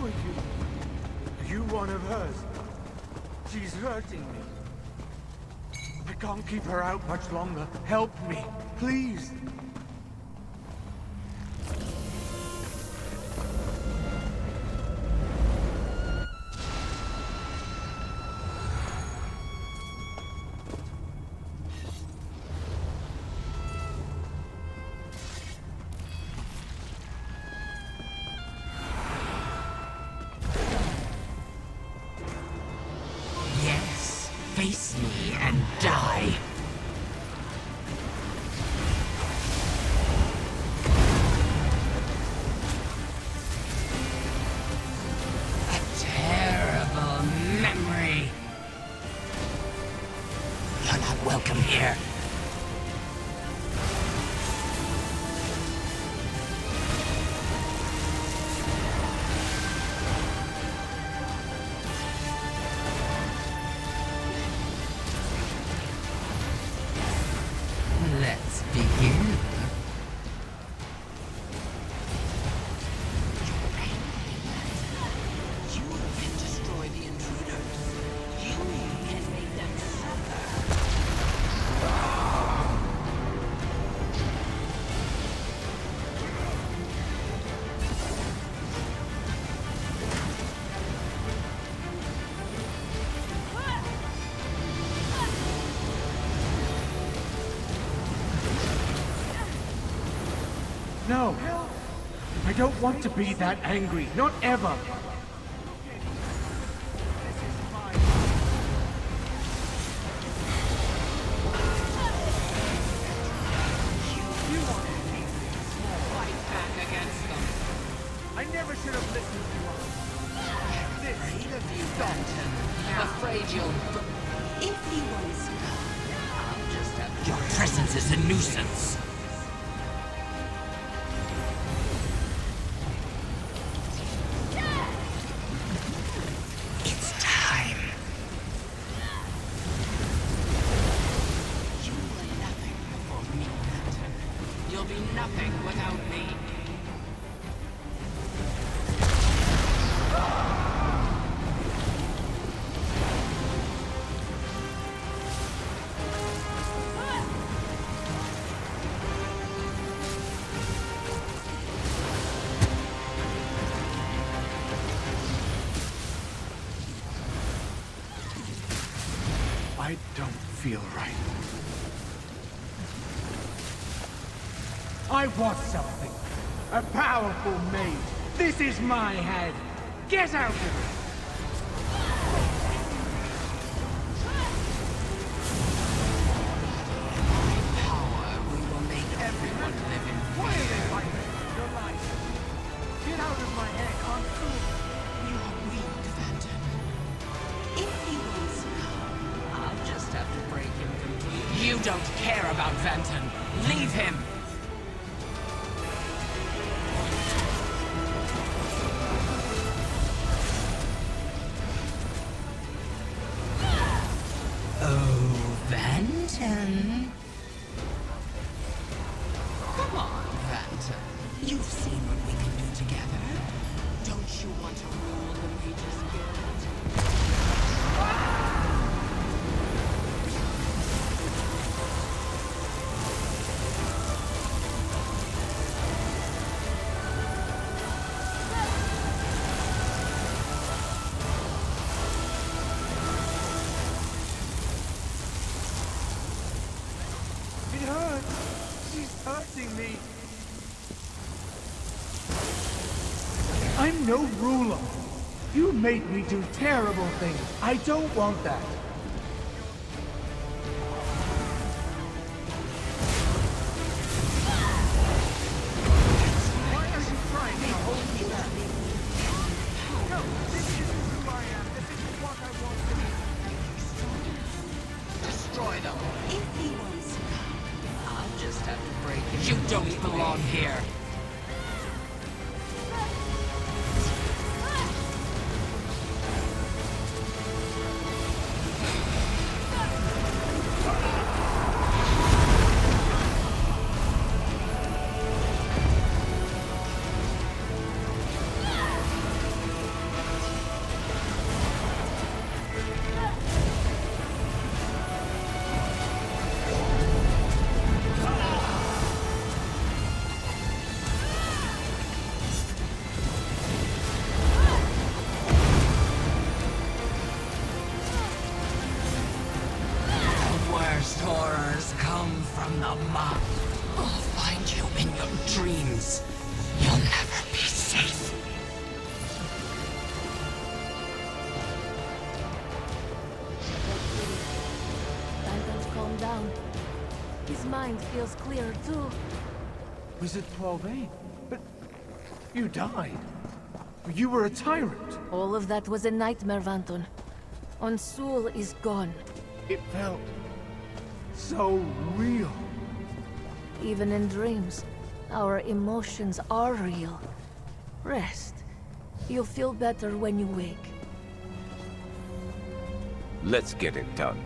are you? Are you one of hers? She's hurting me. I can't keep her out much longer. Help me, please. Yes, face me and die. A terrible memory. You're not welcome here. Let's begin. You can destroy the intruders. You can make them suffer. No. I don't want to be that angry. Not ever. I never should have listened to her. Afraid of you, Benton. Afraid you'll... If he wants to, I'll just have... Your presence is a nuisance. It's time. You were nothing before me, Benton. You'll be nothing without me. I don't feel right. I want something. A powerful maid. This is my head. Get out of it! Power, we will make everyone live in Why are they fear. fighting? You're lying. Get out of my head. I'm through. You're weak, Benton. If he wants to come, I'll just have to break him completely. You don't care about Benton. Leave him! Oh, Benton. Come on, Benton. You've seen what we can do together. Don't you want to rule the Mages Guild? It hurts. She's hurting me. I'm no ruler. You made me do terrible things. I don't want that. Why are you trying to hold me back? No, this isn't who I am. This isn't what I want to be. Destroy them. If he wants to come, I'll just have to break him. You don't belong here. mind feels clearer too. Was it Paul Vane? But you died. You were a tyrant. All of that was a nightmare, Vanton. Onsul is gone. It felt so real. Even in dreams, our emotions are real. Rest. You'll feel better when you wake. Let's get it done.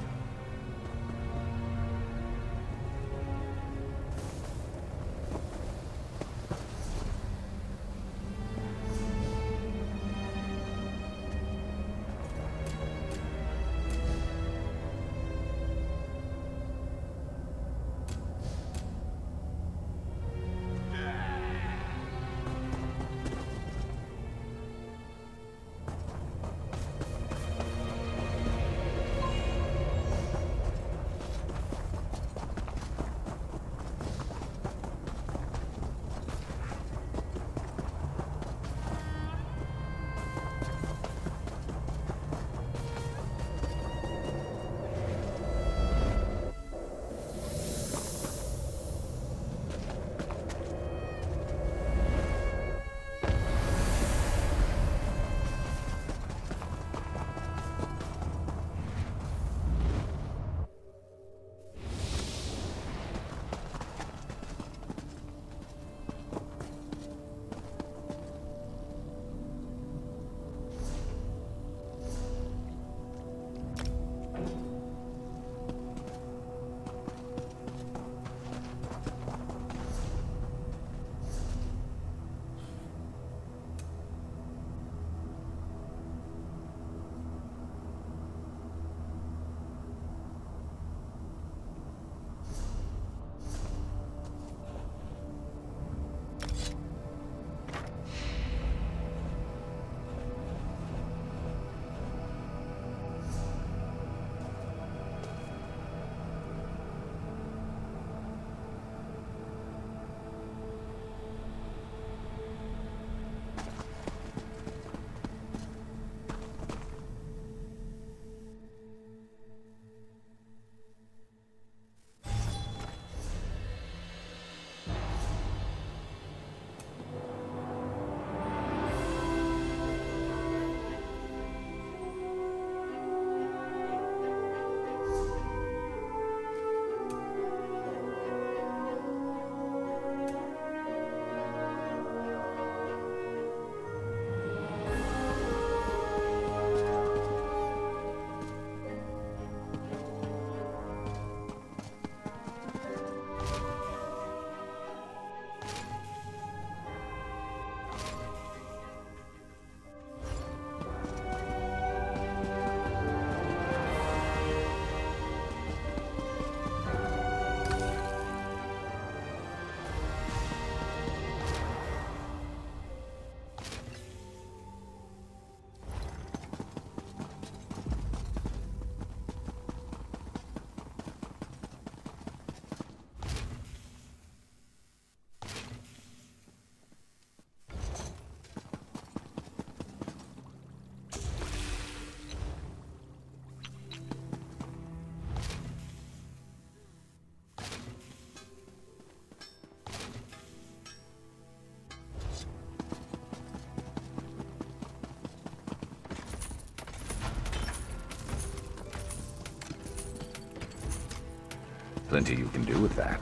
Plenty you can do with that.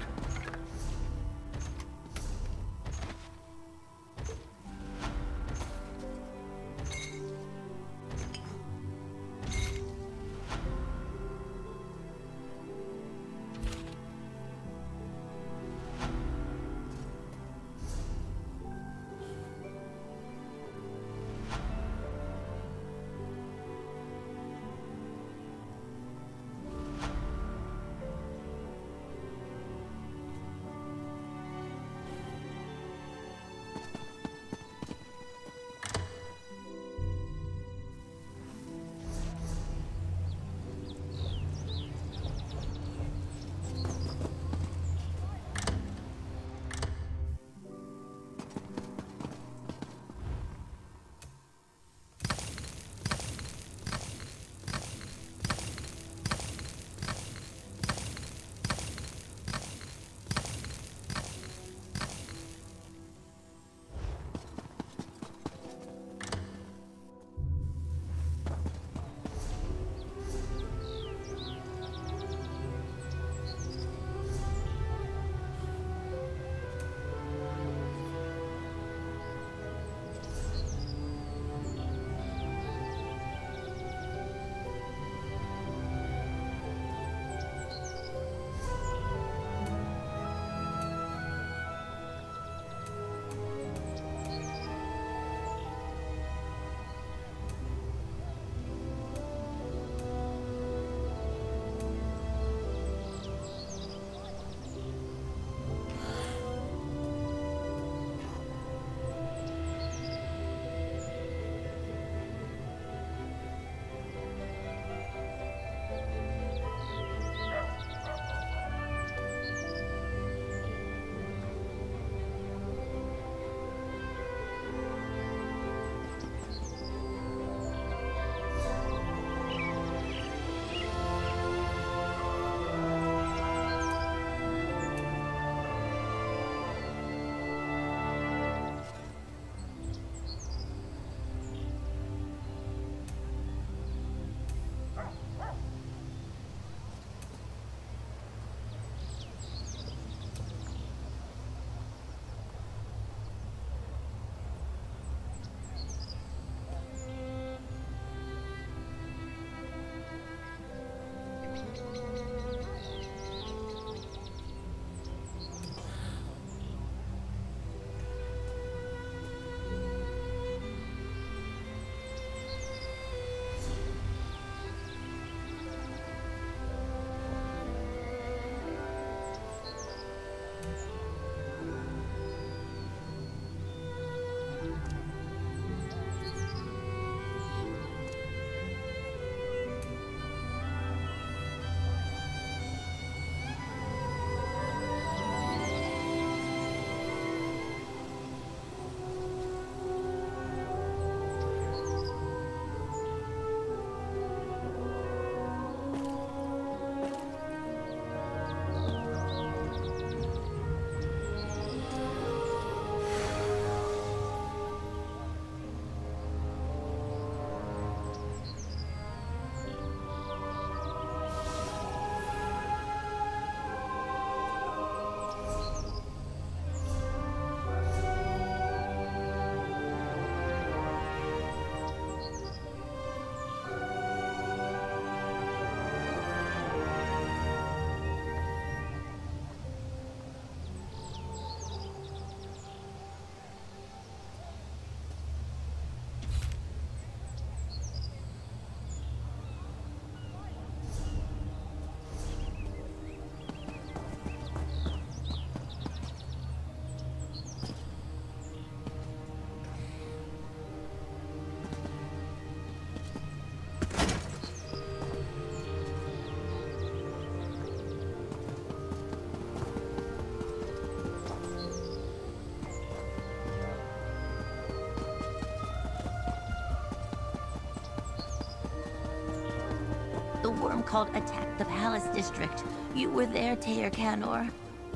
the worm cult attacked the palace district. You were there, Tayer Canor.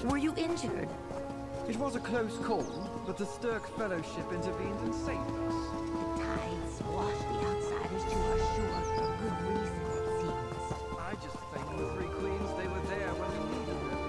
Were you injured? It was a close call, but the Sturk Fellowship intervened and saved us. The tides washed the outsiders to our shore for good reason, it seems. I just thanked the three queens they were there when we needed them.